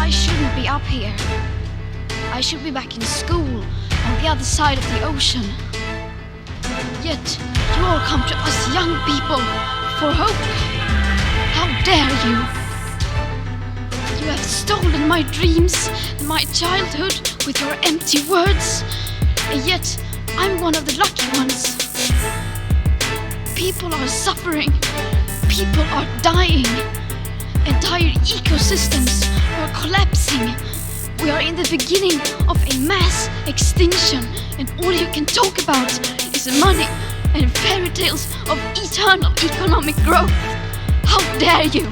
I shouldn't be up here. I should be back in school on the other side of the ocean. Yet, you all come to us young people for hope. How dare you? You have stolen my dreams and my childhood with your empty words. And yet, I'm one of the lucky ones. People are suffering. People are dying. Entire ecosystems are collapsing. We are in the beginning of a mass extinction, and all you can talk about is money and fairy tales of eternal economic growth. How dare you?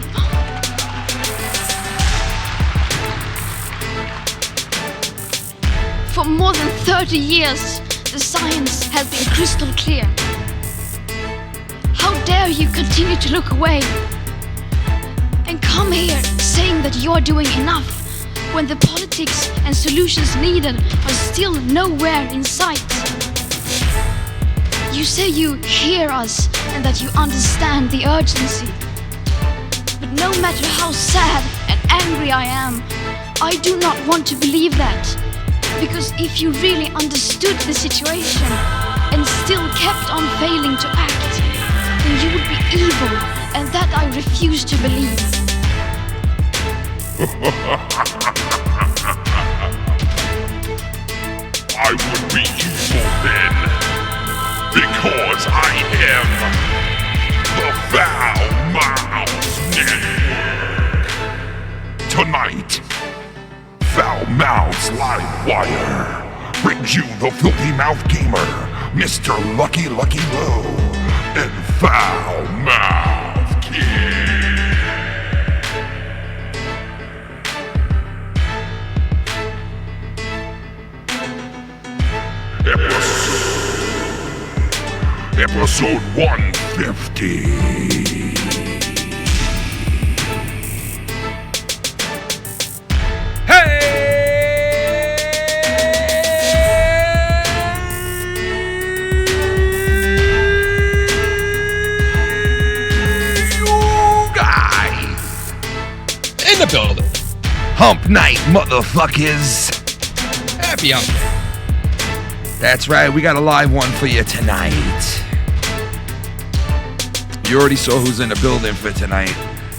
For more than 30 years, the science has been crystal clear. How dare you continue to look away and come here saying that you're doing enough when the politics and solutions needed are still nowhere in sight. You say you hear us and that you understand the urgency. But no matter how sad and angry I am, I do not want to believe that. Because if you really understood the situation and still kept on failing to act, then you would be evil, and that I refuse to believe. I would be evil then, because I am the Foul Mouths Network. Tonight, FoulmouthsLivewire brings you the filthy mouth gamer, Mr. Lucky Low, and Foul Mouth Kid. Episode 150. In the building. Hump night, motherfuckers. Happy hump day. That's right, we got a live one for you tonight. You already saw who's in the building for tonight.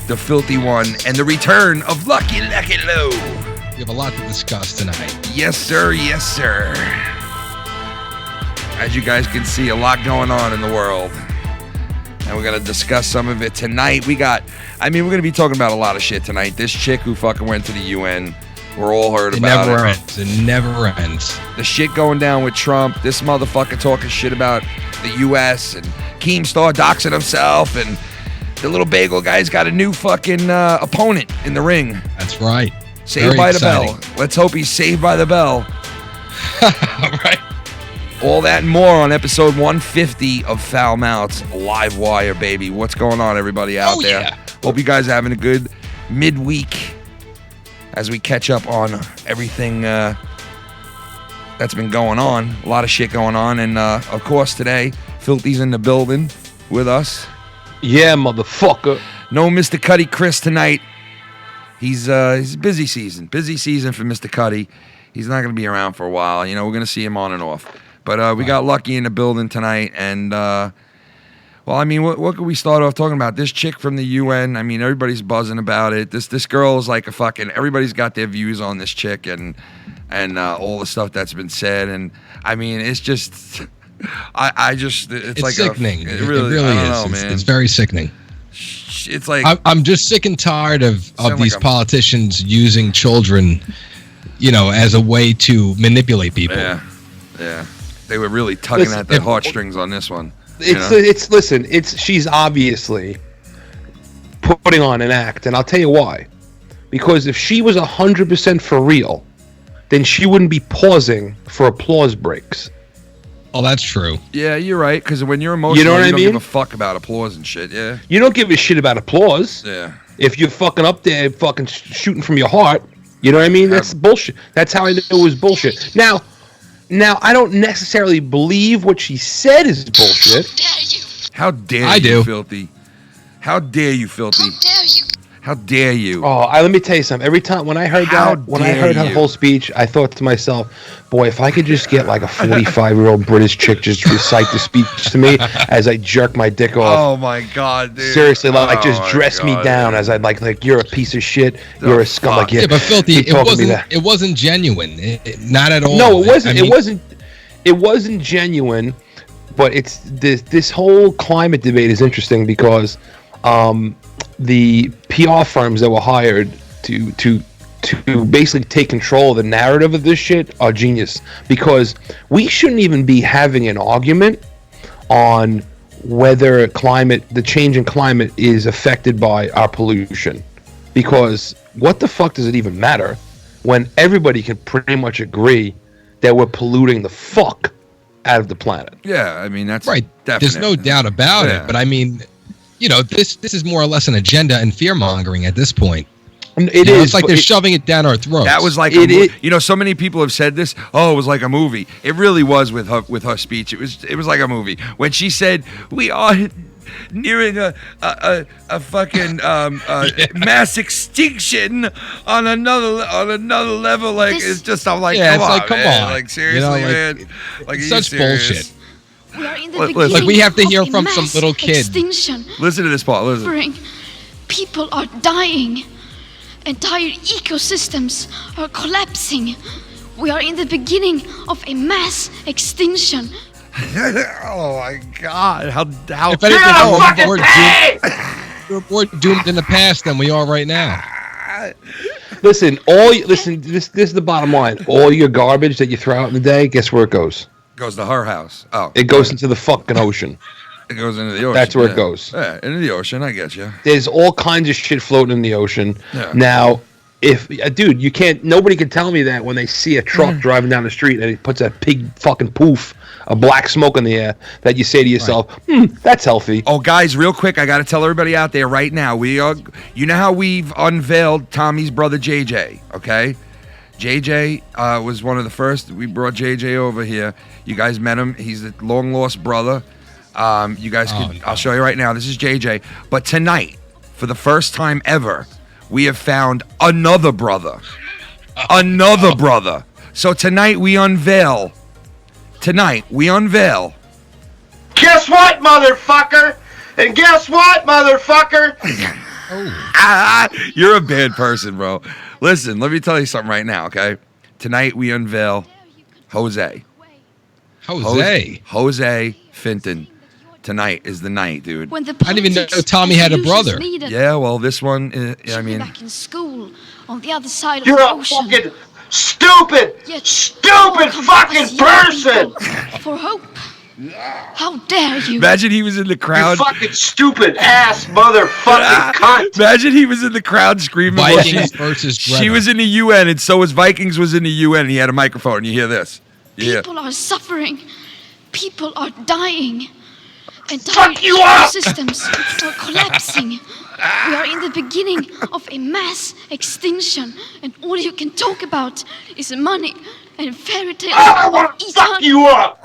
The filthy one and the return of Lucky Low. We have a lot to discuss tonight. Yes, sir. Yes, sir. As you guys can see, a lot going on in the world. And we're going to discuss some of it tonight. We're going to be talking about a lot of shit tonight. This chick who fucking went to the UN. We're all heard about it. It never ends. The shit going down with Trump. This motherfucker talking shit about the U.S. and Keemstar doxing himself. And the little bagel guy's got a new fucking opponent in the ring. That's right. Saved by the bell. Let's hope he's saved by the bell. Right. All that and more on episode 150 of Foul Mouths Livewire, baby. What's going on, everybody out there? Yeah. Hope you guys are having a good midweek as we catch up on everything that's been going on. A lot of shit going on. And, of course, today, Filthy's in the building with us. Yeah, motherfucker. No Mr. Cuddy Chris tonight. He's busy season. Busy season for Mr. Cuddy. He's not going to be around for a while. You know, we're going to see him on and off. But we got Lucky in the building tonight. And, what could we start off talking about? This chick from the UN, everybody's buzzing about it. This girl is like a fucking, everybody's got their views on this chick and all the stuff that's been said. And, it's just, it's like sickening. It really is. Know, man. It's very sickening. It's like I'm just sick and tired of these politicians using children, as a way to manipulate people. Yeah. They were really tugging at the heartstrings on this one. She's obviously putting on an act, and I'll tell you why. Because if she was 100% for real, then she wouldn't be pausing for applause breaks. Oh, that's true. Yeah, you're right. Because when you're emotional, you don't give a fuck about applause and shit. Yeah. You don't give a shit about applause. Yeah. If you're fucking up there, fucking shooting from your heart, you know what I mean? That's bullshit. That's how I knew it was bullshit. Now, I don't necessarily believe what she said is bullshit. How dare you, Filthy? How dare you, Filthy? How dare you? Let me tell you something. Every time when I heard her whole speech, I thought to myself, boy, if I could just get like a 45-year-old British chick just recite the speech to me as I jerk my dick off. Oh my God, dude. Seriously, like just dress me down as I'd like you're a piece of shit. You're a scum. Like, yeah, but filthy. It wasn't genuine. Not at all. No, it wasn't. It wasn't genuine. But it's this whole climate debate is interesting because the PR firms that were hired to basically take control of the narrative of this shit are genius, because we shouldn't even be having an argument on whether the change in climate is affected by our pollution, because what the fuck does it even matter when everybody can pretty much agree that we're polluting the fuck out of the planet? Yeah, I mean, that's right. Definite. There's no doubt about it. But I mean, this is more or less an agenda and fear mongering at this point. It's like they're shoving it down our throats. That was like so many people have said this. Oh, it was like a movie. It really was with her speech. It was like a movie when she said, "We are nearing a fucking mass extinction on another level." Like it's just, I'm like, come on, like seriously, man, like such bullshit. We are in the beginning like we have to hear from some little kid. Extinction. Listen to this part. Listen. People are dying. Entire ecosystems are collapsing. We are in the beginning of a mass extinction. Oh my God! How? If anything, we're more doomed in the past than we are right now. Listen. This is the bottom line. All your garbage that you throw out in the day, guess where it goes? Goes to her house. Oh. It goes into the fucking ocean. It goes into the ocean. That's where it goes. Yeah, into the ocean. I guess, yeah. There's all kinds of shit floating in the ocean. Yeah. Now, dude, you can't. Nobody can tell me that when they see a truck driving down the street and it puts that big fucking poof of black smoke in the air, that you say to yourself, that's healthy. Oh, guys, real quick, I got to tell everybody out there right now. You know how we've unveiled Tommy's brother JJ, okay? JJ was one of the first. We brought JJ over here. You guys met him. He's a long lost brother. You guys I'll show you right now. This is JJ. But tonight, for the first time ever, we have found another brother. Another brother. So tonight we unveil. Guess what, motherfucker? And guess what, motherfucker? You're a bad person, bro. Listen, let me tell you something right now, okay? Tonight we unveil Jose Finton. Tonight is the night, dude. When the I didn't even know Tommy had a brother. Yeah, well, this one, I mean, back in school on the other side of You're the a ocean. fucking stupid fucking person. For hope. How dare you? imagine he was in the crowd. You fucking stupid ass motherfucking cunt. Imagine he was in the crowd screaming. Vikings versus Greta. She was in the UN, and so was Vikings was in the UN, and he had a microphone. You hear this? Yeah. People are suffering. People are dying. Entire ecosystems are collapsing. We are in the beginning of a mass extinction, and all you can talk about is money and fairy tales. I want to fuck you up.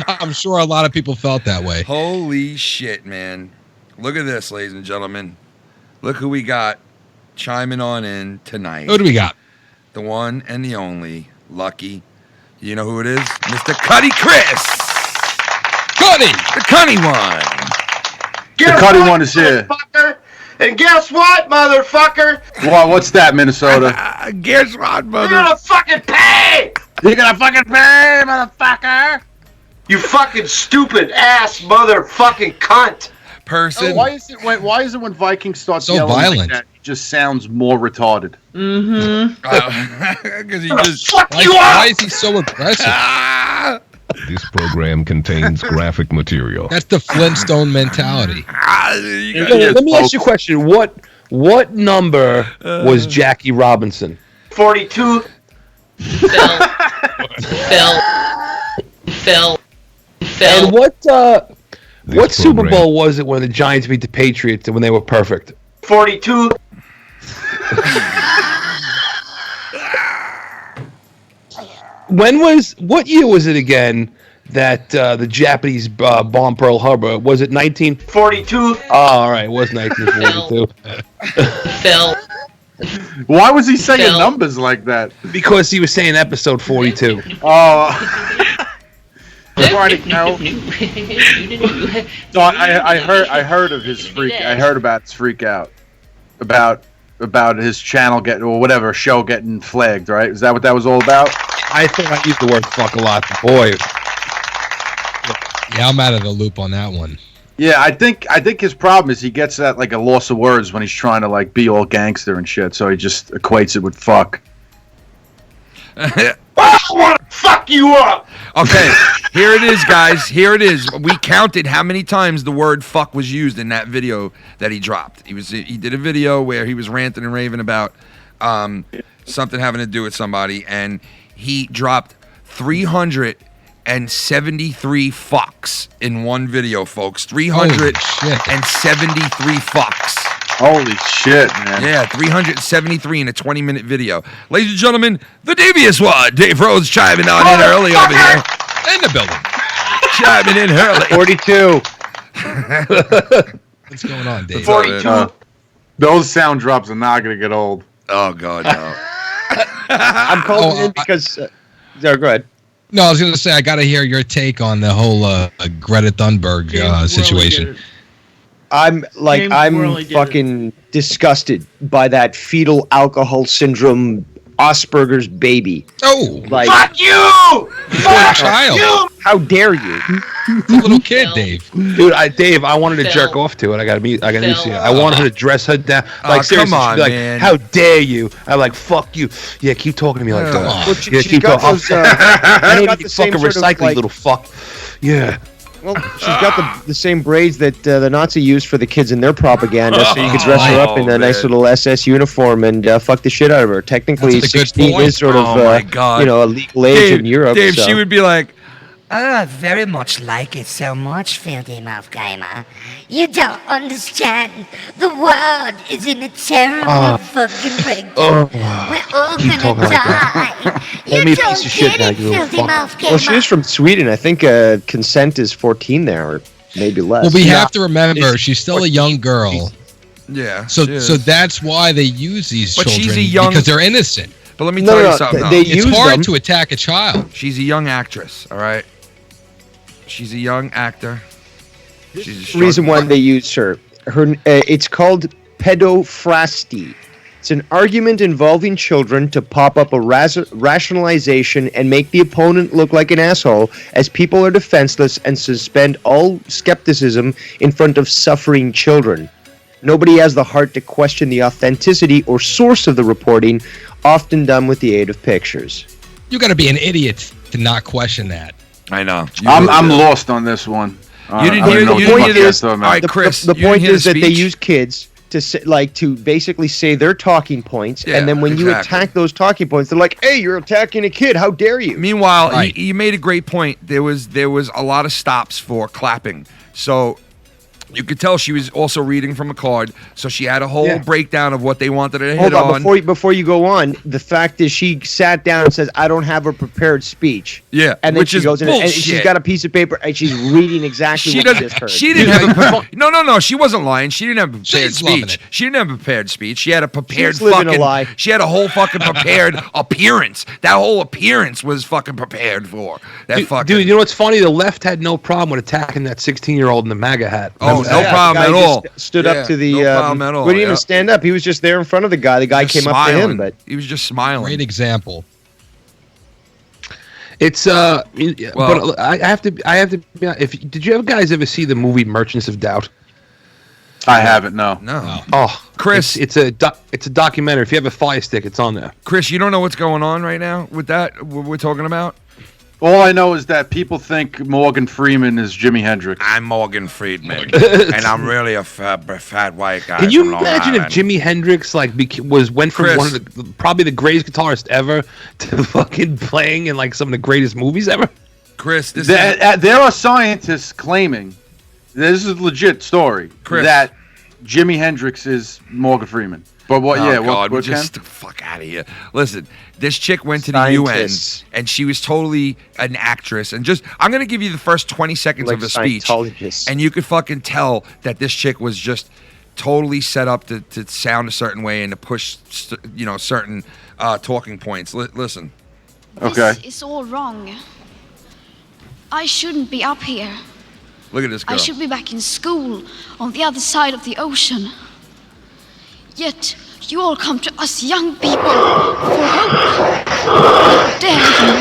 I'm sure a lot of people felt that way. Holy shit, man. Look at this, ladies and gentlemen. Look who we got chiming on in tonight. Who do we got? The one and the only, Lucky. You know who it is? Mr. Cunny Chris. Cunny! The Cunny one. The Cunny one is here. And guess what, motherfucker? Well, what's that, Minnesota? Guess what, mother? You're gonna fucking pay! You're gonna fucking pay, motherfucker! You fucking stupid ass motherfucking cunt! Person. Why is it when Vikings start So yelling violent. like that, it just sounds more retarded? Because he just. Fuck you Why up! is he so aggressive? This program contains graphic material. That's the Flintstone mentality. Let me ask you a question. What number was Jackie Robinson? 42. Phil. And what This Super program- Bowl was it when the Giants beat the Patriots and when they were perfect? 42. What year was it again that the Japanese bombed Pearl Harbor. Was it 42. Oh, all right, it was 1942. Phil. Why was he saying Phil. numbers like that? Because he was saying episode 42. Oh. Right, no. So I heard of his freak. I heard about his freak out about his channel getting or whatever show getting flagged. Right? Is that what that was all about? I think I used the word fuck a lot. Boy. Yeah, I'm out of the loop on that one. Yeah, I think his problem is he gets that like a loss of words when he's trying to like be all gangster and shit. So he just equates it with fuck. I want to fuck you up. Okay, here it is, guys. Here it is. We counted how many times the word "fuck" was used in that video that he dropped. He did a video where he was ranting and raving about something having to do with somebody, and he dropped 373 fucks in one video, folks. 373 fucks. Holy shit, man. Yeah, 373 in a 20-minute video. Ladies and gentlemen, the Devious one. Dave Rose chiming on in early over here. In the building. Chiming in early. 42. What's going on, Dave? 42. Those sound drops are not gonna get old. Oh, God, no. I'm calling in because... go ahead. No, I was going to say, I got to hear your take on the whole Greta Thunberg situation. I'm fucking disgusted by that fetal alcohol syndrome Asperger's baby. Oh, like Fuck you! Fuck child. you! how dare you? It's a little kid, Dave. Dude, Dave, I wanted to jerk off to it. I got to see it. I wanted her to dress her down. Like, seriously, come on, she'd be like, man. how dare you? I'm like, fuck you. Yeah, keep talking to me like that. Well, Yeah, keep got talking. those, I got need the to same fucking sort of, recycling, like- little fuck. Yeah. Well, she's got the same braids that the Nazi used for the kids in their propaganda, so you could dress her up in a nice little SS uniform and fuck the shit out of her. Technically, That's a good 16 point. is sort of, my God. a legal age in Europe. Dave, so. she would be like, I very much like it so much, filthy mouth gamer. You don't understand. The world is in a terrible fucking breakdown. We're all Keep gonna talking like die. Let You me a don't piece of shit get now, it, you little filthy fuck. mouth gamer. Well, she is from Sweden. I think consent is 14 there, or maybe less. Well, we have to remember, she's still a young girl. yeah. So she is. so that's why they use these But she's children, a young- because they're innocent. But let me No, tell no, you something. they though. use It's hard them. to attack a child. She's a young actress, all right? She's a young actor. She's a short- Reason why they use her. It's called pedophrasty. It's an argument involving children to pop up a rationalization and make the opponent look like an asshole, as people are defenseless and suspend all skepticism in front of suffering children. Nobody has the heart to question the authenticity or source of the reporting, often done with the aid of pictures. You got to be an idiot to not question that. I know. I'm lost on this one. You didn't I don't hear know the what you the didn't fuck hear you're this? talking All about. right, Chris. The you didn't point hear is that they speech? use kids to say, to basically say their talking points, Yeah, and then when you exactly. attack those talking points, they're like, "Hey, you're attacking a kid! How dare you!" Meanwhile, Right. you made a great point. There was a lot of stops for clapping. So you could tell she was also reading from a card. So she had a whole breakdown of what they wanted to hit Hold on, before you go on, the fact is she sat down and says, "I don't have a prepared speech." Yeah, and then which she is goes in and she's bullshit. got a piece of paper and she's reading exactly She what you just doesn't. heard. She didn't have a no. She wasn't lying. She didn't have a prepared She's loving speech. it. She didn't have a prepared speech. She had a prepared She's living a fucking. lie. She had a whole fucking prepared appearance. That whole appearance was fucking prepared for that fucking. Dude, you know what's funny? The left had no problem with attacking that 16-year-old in the MAGA hat. Oh, Remember no that? problem The at guy all. just stood Yeah, up to the. no problem at all, Wouldn't even yeah. stand up. He was just there in front of the guy. The guy Just came up to him, smiling. but He was just smiling. Great example. It's Well- but I have to. Did you guys ever see the movie Merchants of Doubt? I haven't. No. No, Oh, Chris. it's a documentary. If you have a Fire Stick, it's on there. Chris, you don't know what's going on right now with that. What we're talking about. All I know is that people think Morgan Freeman is Jimi Hendrix. I'm Morgan Friedman, and I'm really a fat white guy. Can you imagine if Jimi Hendrix went from Chris. one of the probably the greatest guitarist ever to fucking playing in like some of the greatest movies ever? Chris, this is There are scientists claiming, this is a legit story, Chris. that Jimi Hendrix is Morgan Freeman. But what? Oh, yeah, God, what just Ken? the fuck out out of here. Listen, this chick went to the UN, and she was totally an actress. And I'm going to give you the first 20 seconds of the speech, and you could fucking tell that this chick was just totally set up to sound a certain way and to push, certain talking points. Listen. Okay. This is all wrong. I shouldn't be up here. Look at this girl. I should be back in school on the other side of the ocean. Yet, you all come to us young people for hope. How dare you?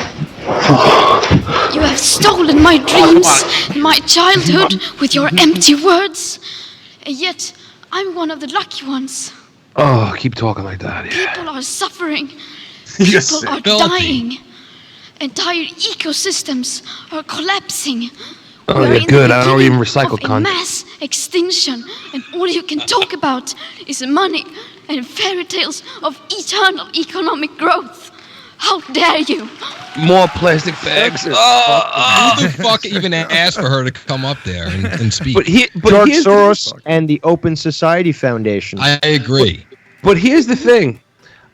You have stolen my dreams and my childhood with your empty words. And yet, I'm one of the lucky ones. Oh, keep talking like that. Yeah. People are suffering. People are dying. Entire ecosystems are collapsing. Oh, yeah, good. I don't even recycle content. Mass extinction, and all you can talk about is money and fairy tales of eternal economic growth. How dare you? More plastic bags. Who the fuck even asked for her to come up there and speak? But George Soros and the Open Society Foundation. I agree. But here's the thing.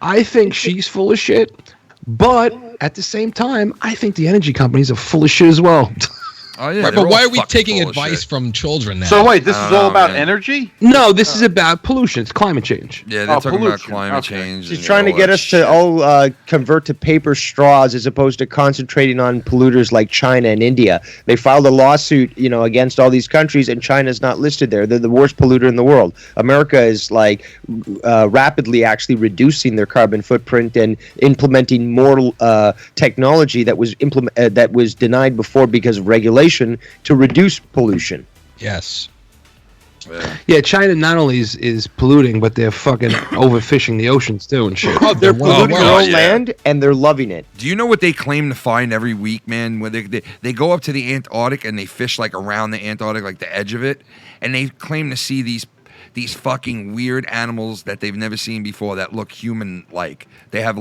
I think she's full of shit, but at the same time, I think the energy companies are full of shit as well. Oh, yeah, right, but why are we taking advice from children now? So wait, this is all about energy? No, this is about pollution. It's climate change. Yeah, they're talking about climate change. She's trying to get us to all convert to paper straws as opposed to concentrating on polluters like China and India. They filed a lawsuit, against all these countries, and China's not listed there. They're the worst polluter in the world. America is rapidly actually reducing their carbon footprint and implementing more technology that was denied before because of regulation to reduce pollution. Yes. Yeah, China not only is polluting, but they're fucking overfishing the oceans too and shit. Oh, they're polluting their own land and they're loving it. Do you know what they claim to find every week, man? When they go up to the Antarctic and they fish around the Antarctic, the edge of it, and they claim to see these fucking weird animals that they've never seen before that look human-like. They have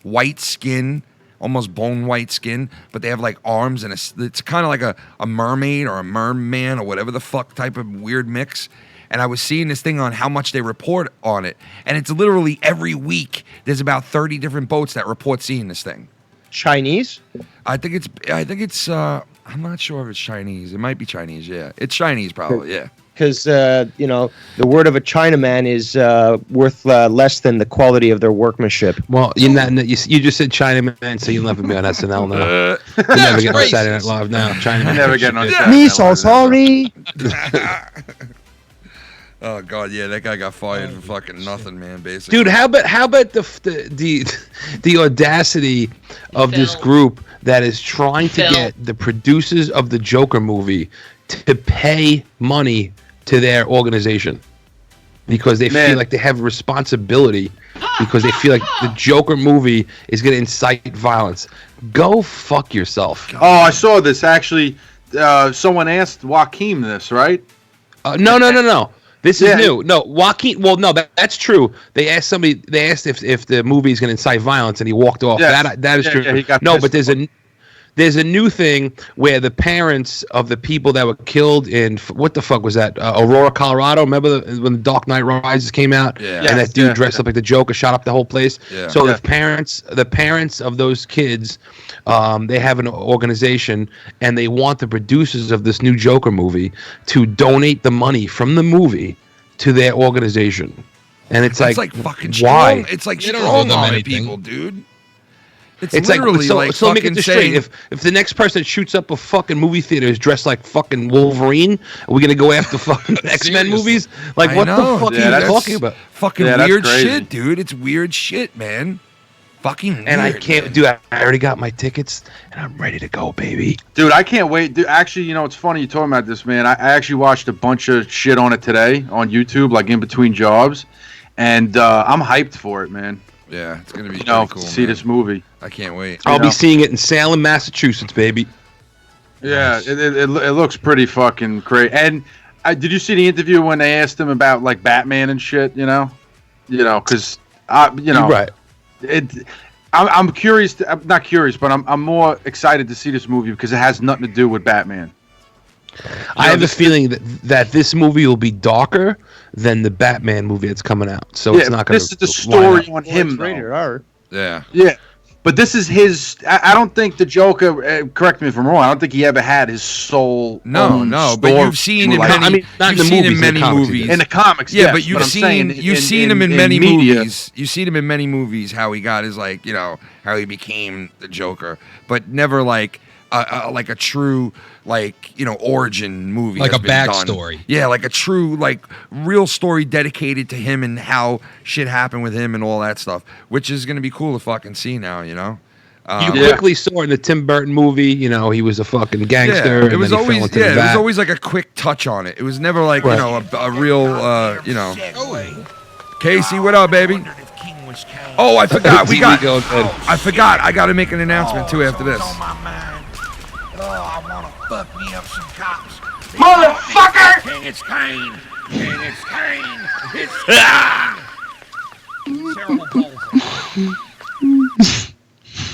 white skin. Almost bone white skin, but they have arms and it's kind of like a mermaid or a merman or whatever the fuck type of weird mix. And I was seeing this thing on how much they report on it, and it's literally every week there's about 30 different boats that report seeing this thing. Chinese? I think it's I'm not sure if it's Chinese. It might be Chinese. Yeah, it's Chinese probably. Yeah. Because the word of a Chinaman is worth less than the quality of their workmanship. Well, you just said Chinaman, so you'll never be on SNL now. You'll never get on Saturday Night Live now. Chinaman. Never getting on Saturday Me so sorry. Oh God, yeah, that guy got fired for fucking nothing, man. Basically, dude, how about the audacity of this group that is trying to get the producers of the Joker movie to pay money to their organization because they feel like they have a responsibility because they feel like the Joker movie is going to incite violence. Go fuck yourself. Oh, I saw this actually. Someone asked Joaquin this, right? No. This is new. No, Joaquin. Well, no, that's true. They asked somebody. They asked if the movie is going to incite violence, and he walked off. Yes. That is true. Yeah, no, but there's a new thing where the parents of the people that were killed in what the fuck was that? Aurora, Colorado. Remember when the Dark Knight Rises came out? Yeah. And that dude dressed up like the Joker shot up the whole place. Yeah. So the parents of those kids, they have an organization, and they want the producers of this new Joker movie to donate the money from the movie to their organization. And it's like fucking why? Strong. It's like strong-arming people, dude. It's literally so let me get this straight. If the next person shoots up a fucking movie theater is dressed like fucking Wolverine, are we gonna go after fucking X-Men movies? Like, what the fuck are you talking about? Fucking weird shit, dude. It's weird shit, man. Fucking weird, and I can't do it. I already got my tickets, and I'm ready to go, baby. Dude, I can't wait. Dude, actually, it's funny you're talking about this, man. I actually watched a bunch of shit on it today on YouTube, in between jobs, and I'm hyped for it, man. Yeah, it's gonna be cool to see this movie. I can't wait. I'll be seeing it in Salem, Massachusetts, baby. Yeah, it looks pretty fucking great. And did you see the interview when they asked him about Batman and shit? Because right. I'm curious. I'm not curious, but I'm more excited to see this movie because it has nothing to do with Batman. I have a feeling that this movie will be darker than the Batman movie that's coming out. So it's not going to. This is the story on him. Rated R. Yeah. Yeah. But this is his. I don't think the Joker. Correct me if I'm wrong. I don't think he ever had his soul. No. But you've seen him. I mean, not in the movies, in many movies. In the comics, yeah. yes, But you've seen him in many movies. You've seen him in many movies. How he got his how he became the Joker, but never like a true origin movie, like has a been backstory. done. Yeah, like a true real story dedicated to him and how shit happened with him and all that stuff, which is gonna be cool to fucking see now. You quickly saw in the Tim Burton movie, he was a fucking gangster. Yeah, it was always it was always like a quick touch on it. It was never like a real Casey, what up, baby? Oh, I forgot. I forgot. I got to make an announcement too after this. I want to fuck me up some cops. Motherfucker! King, it's Kane. King, it's Kane. It's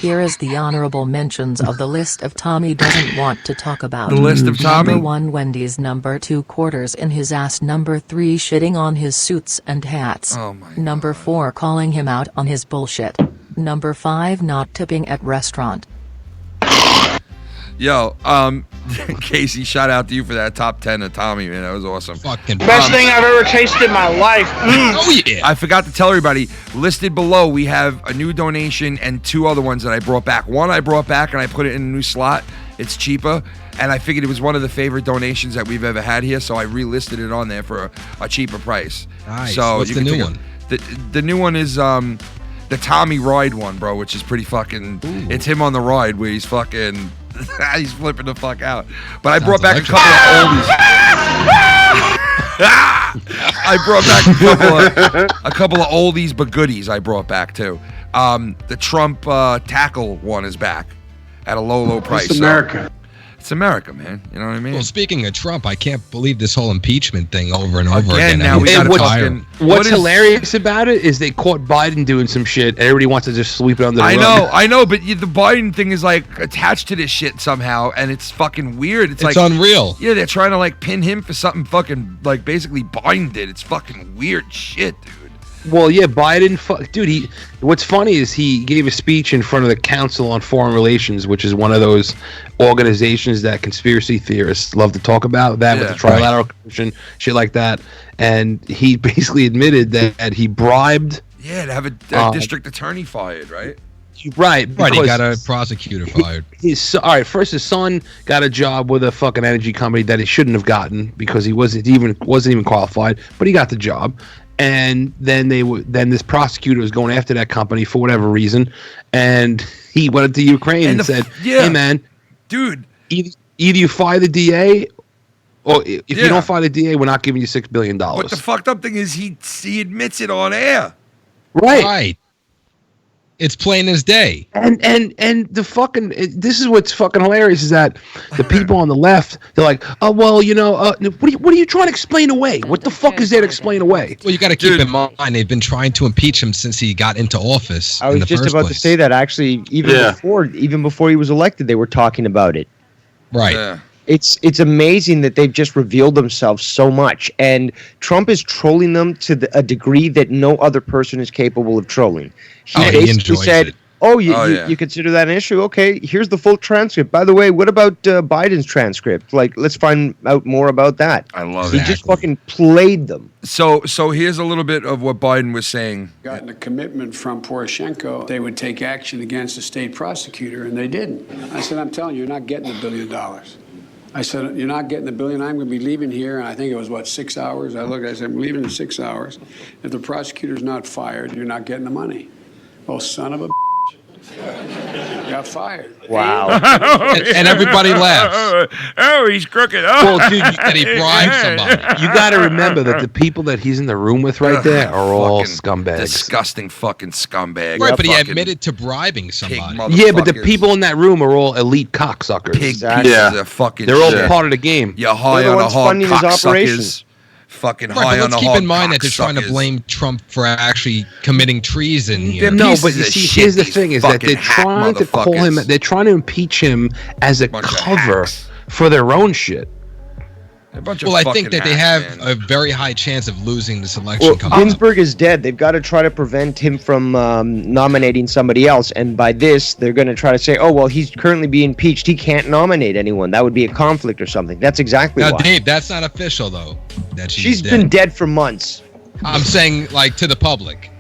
Here is the honorable mentions of the list of Tommy doesn't want to talk about. The list of Tommy? Number 1, Wendy's. Number 2, quarters in his ass. Number 3, shitting on his suits and hats. Oh my Number 4, calling him out on his bullshit. Number 5, not tipping at restaurant. Yo, Casey, shout out to you for that top 10 of Tommy, man. That was awesome. Fucking Best thing I've ever tasted in my life. Oh yeah. I forgot to tell everybody, listed below, we have a new donation and 2 other ones that I brought back. One I brought back and I put it in a new slot. It's cheaper, and I figured it was one of the favorite donations that we've ever had here, so I relisted it on there for a cheaper price. Nice. So What's the new one? The new one is the Tommy ride one, bro, which is pretty fucking. Ooh. It's him on the ride where he's fucking. He's flipping the fuck out. But I brought back a couple of oldies. I brought back a couple of oldies but goodies. I brought back too. The Trump tackle one is back at a low price. It's America. It's America, man. You know what I mean? Well, speaking of Trump, I can't believe this whole impeachment thing over and over Again, again. now we gotta fire him. What's hilarious about it is they caught Biden doing some shit, and everybody wants to just sweep it under the rug. I know, but the Biden thing is attached to this shit somehow, and it's fucking weird. It's unreal. Yeah, they're trying to pin him for something fucking basically Biden did. It's fucking weird shit, dude. Well, yeah, Biden, dude. What's funny is he gave a speech in front of the Council on Foreign Relations, which is one of those organizations that conspiracy theorists love to talk about. That with the Trilateral Commission, shit like that. And he basically admitted that he bribed. Yeah, to have a district attorney fired, right? Right. He got a prosecutor fired. First, his son got a job with a fucking energy company that he shouldn't have gotten because he wasn't even qualified, but he got the job. And then this prosecutor was going after that company for whatever reason, and he went to Ukraine and said, "Hey man, dude, either you fire the DA, or if you don't fire the DA, we're not giving you $6 billion." But the fucked up thing is he admits it on air. Right. It's plain as day. And the fucking this is what's fucking hilarious is that the people on the left, they're like, oh well, what are you trying to explain away? What the fuck is there to explain away? Well, you got to keep in mind they've been trying to impeach him since he got into office. I was just about to say that actually, even before he was elected, they were talking about it. Right. Yeah. It's amazing that they've just revealed themselves so much, and Trump is trolling them to a degree that no other person is capable of trolling. He basically said, you consider that an issue? Okay, here's the full transcript. By the way, what about Biden's transcript? Let's find out more about that. I love it. He just fucking played them. So here's a little bit of what Biden was saying. Gotten a commitment from Poroshenko, they would take action against the state prosecutor, and they didn't. I said, I'm telling you, you're not getting $1 billion. I said, you're not getting $1 billion. I'm going to be leaving here. And I think it was, 6 hours? I said, I'm leaving in 6 hours. If the prosecutor's not fired, you're not getting the money. Oh, son of a got fired. Wow. and everybody laughs. Oh, he's crooked. Well, dude, and he bribed somebody. You got to remember that the people that he's in the room with right there are all scumbags. Disgusting fucking scumbags. Right, but he admitted to bribing somebody. Yeah, but the people in that room are all elite cocksuckers. Exactly. They're all part of the game. You're high on a hog cocksuckers. Fucking high on let's a keep hog in mind that they're trying to blame Trump for actually committing treason here. No, but you see, here's the thing: is that they're trying to call him, they're trying to impeach him as a cover for their own shit. A bunch of Well, I think fucking that they hacks, have man. a very high chance of losing this election. Well, coming up. Ginsburg is dead. They've got to try to prevent him from nominating somebody else. And by this, they're going to try to say, oh, well, he's currently being impeached. He can't nominate anyone. That would be a conflict or something. That's exactly Now, why. Dave, that's not official, though. That She's been dead for months. I'm saying, like, to the public.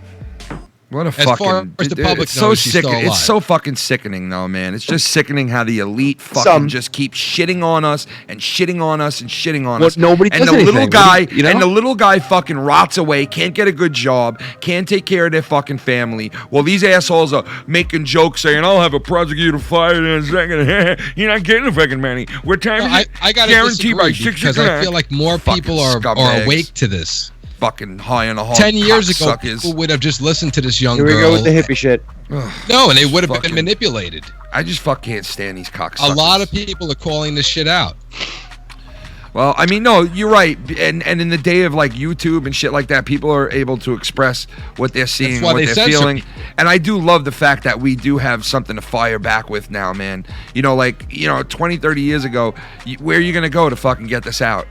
What a As fucking. far as the public it's so knows, she's still sickening. It's alive. so fucking sickening, though, man. It's just sickening how the elite fucking just keep shitting on us and shitting on us and shitting on us. Nobody and does the little anything, guy you know? and the little guy fucking rots away, can't get a good job, can't take care of their fucking family. Well, these assholes are making jokes saying, "I'll have a prosecutor fired in a second." You're not getting the fucking money. We're time I got to guaranteed by disagree 6 because I feel like more people are awake to this. Fucking high on a hog. 10 years ago, cocksuckers. people would have just listened to this young Here girl. we go with the hippie shit. No, and they would have been manipulated. I just fucking can't stand these cocksuckers. A lot of people are calling this shit out. Well, I mean, no, you're right. And in the day of like YouTube and shit like that, people are able to express what they're seeing, why what they they're censor feeling. people. And I do love the fact that we do have something to fire back with now, man. You know, like, 20, 30 years ago, where are you going to go to fucking get this out?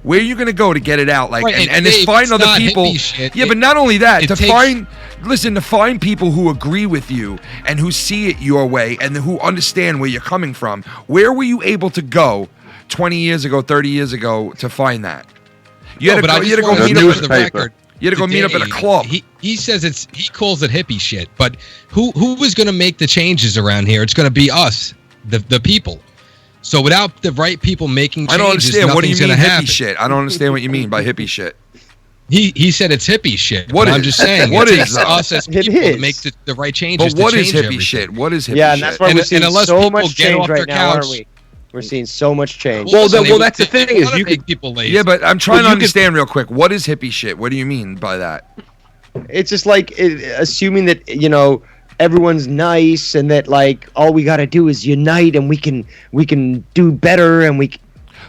Where are you going to go to get it out? Like, Right, and Dave, to find it's other not people. hippie shit. Yeah, but not only that, it to takes- find people who agree with you and who see it your way and who understand where you're coming from. Where were you able to go 20 years ago, 30 years ago to find that? You had to go meet up at the record. You had to go meet up at a club. He says he calls it hippie shit, but who is going to make the changes around here? It's going to be us, the people. So without the right people making changes, I don't understand. What do you nothing's mean gonna hippie happen. shit? I don't understand what you mean by hippie shit. He said it's hippie shit. What but is I'm just saying. what it is takes us as It people to is. make the right changes. But what to is change hippie everything. shit? What is hippie Yeah, shit? and that's why we're seeing unless so people much get change off right their now, aren't couch- we? We're seeing so much change. Well, listen, they that's the would- thing they is wanna you make could. people lazy. Yeah, but I'm trying Well, to you understand real quick. What is hippie shit? What do you mean by that? It's just like assuming that everyone's nice and that like all we got to do is unite and we can do better and we.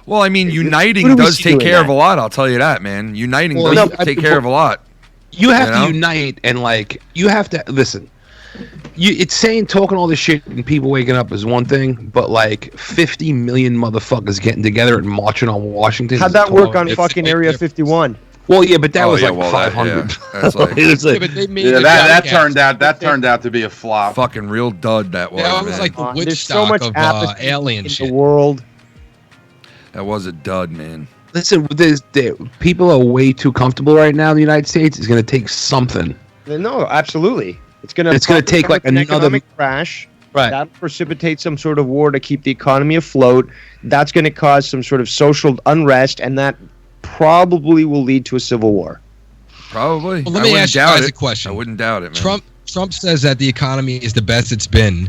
Well, I mean, What uniting do we does see take doing care of that? a lot. I'll tell you that, man. Uniting Well, does no, take care of a lot. You have You know? to unite and like you have to listen. It's saying talking all this shit and people waking up is one thing, but like 50 million motherfuckers getting together and marching on Washington. How'd is that work total- on it's fucking like Area different. 51? Well, yeah, but that Oh, was yeah, like well, that- 500. yeah, that's like- It was Yeah, like- but they made Yeah, the that broadcast. turned out to be a flop. Fucking real dud that was, That was man. like the There's Woodstock so much of apathy alien in shit. the world. That was a dud, man. Listen, people are way too comfortable right now in the United States. It's going to take something. No, absolutely. It's gonna take like an another economic crash. Right. That'll precipitate some sort of war to keep the economy afloat. That's going to cause some sort of social unrest, and that probably will lead to a civil war. Probably. Well, let I me wouldn't ask you doubt guys it. a question. I wouldn't doubt it, man. Trump says that the economy is the best it's been.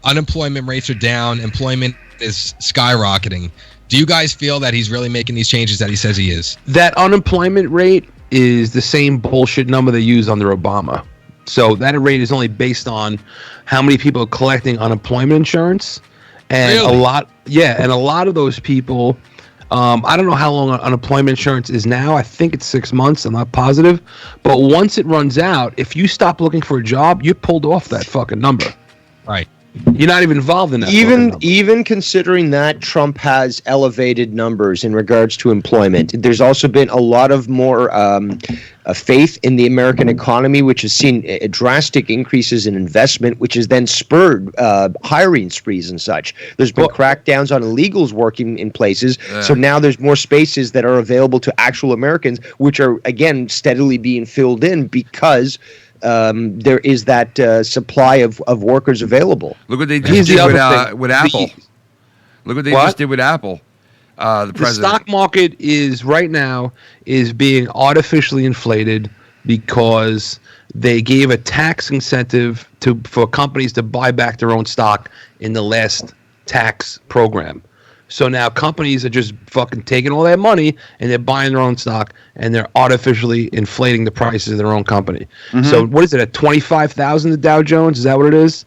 Unemployment rates are down. Employment is skyrocketing. Do you guys feel that he's really making these changes that he says he is? That unemployment rate is the same bullshit number they used under Obama. So that rate is only based on how many people are collecting unemployment insurance, and Really? a lot of those people. I don't know how long unemployment insurance is now. I think it's 6 months. I'm not positive, but once it runs out, if you stop looking for a job, you're pulled off that fucking number. Right. You're not even involved in that. fucking number. Even considering that Trump has elevated numbers in regards to employment, there's also been a lot of more faith in the American economy, which has seen drastic increases in investment, which has then spurred hiring sprees and such. There's been crackdowns on illegals working in places, so now there's more spaces that are available to actual Americans, which are again steadily being filled in because there is that supply of workers available. Look what they Here's just the did other thing. with Apple. Look what they just did with Apple. The The president. stock market is right now is being artificially inflated because they gave a tax incentive for companies to buy back their own stock in the last tax program. So now companies are just fucking taking all that money and they're buying their own stock and they're artificially inflating the prices of their own company. Mm-hmm. So what is it at 25,000 the Dow Jones? Is that what it is?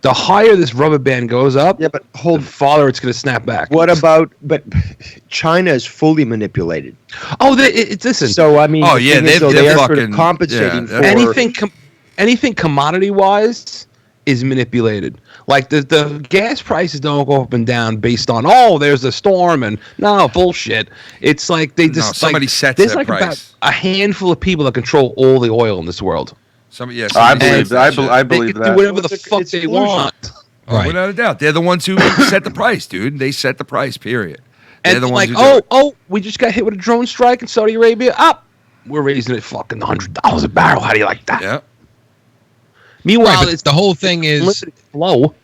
The higher this rubber band goes up, but the farther it's going to snap back. What about? But China is fully manipulated. Oh, listen. So I mean, Oh, the yeah, thing is, they're they are sort fucking- of compensating yeah, for anything commodity wise is manipulated. Like the gas prices don't go up and down based on there's a storm and bullshit. It's like they just somebody sets there's that like price. about a handful of people that control all the oil in this world. I believe that. I believe they can do whatever the fuck they want. Right. Without a doubt, they're the ones who set the price, dude. They set the price. Period. They're And the ones like, who do it. we just got hit with a drone strike in Saudi Arabia. We're raising it fucking $100 a barrel. How do you like that? Yeah. Meanwhile, Right, but the whole thing is limited flow.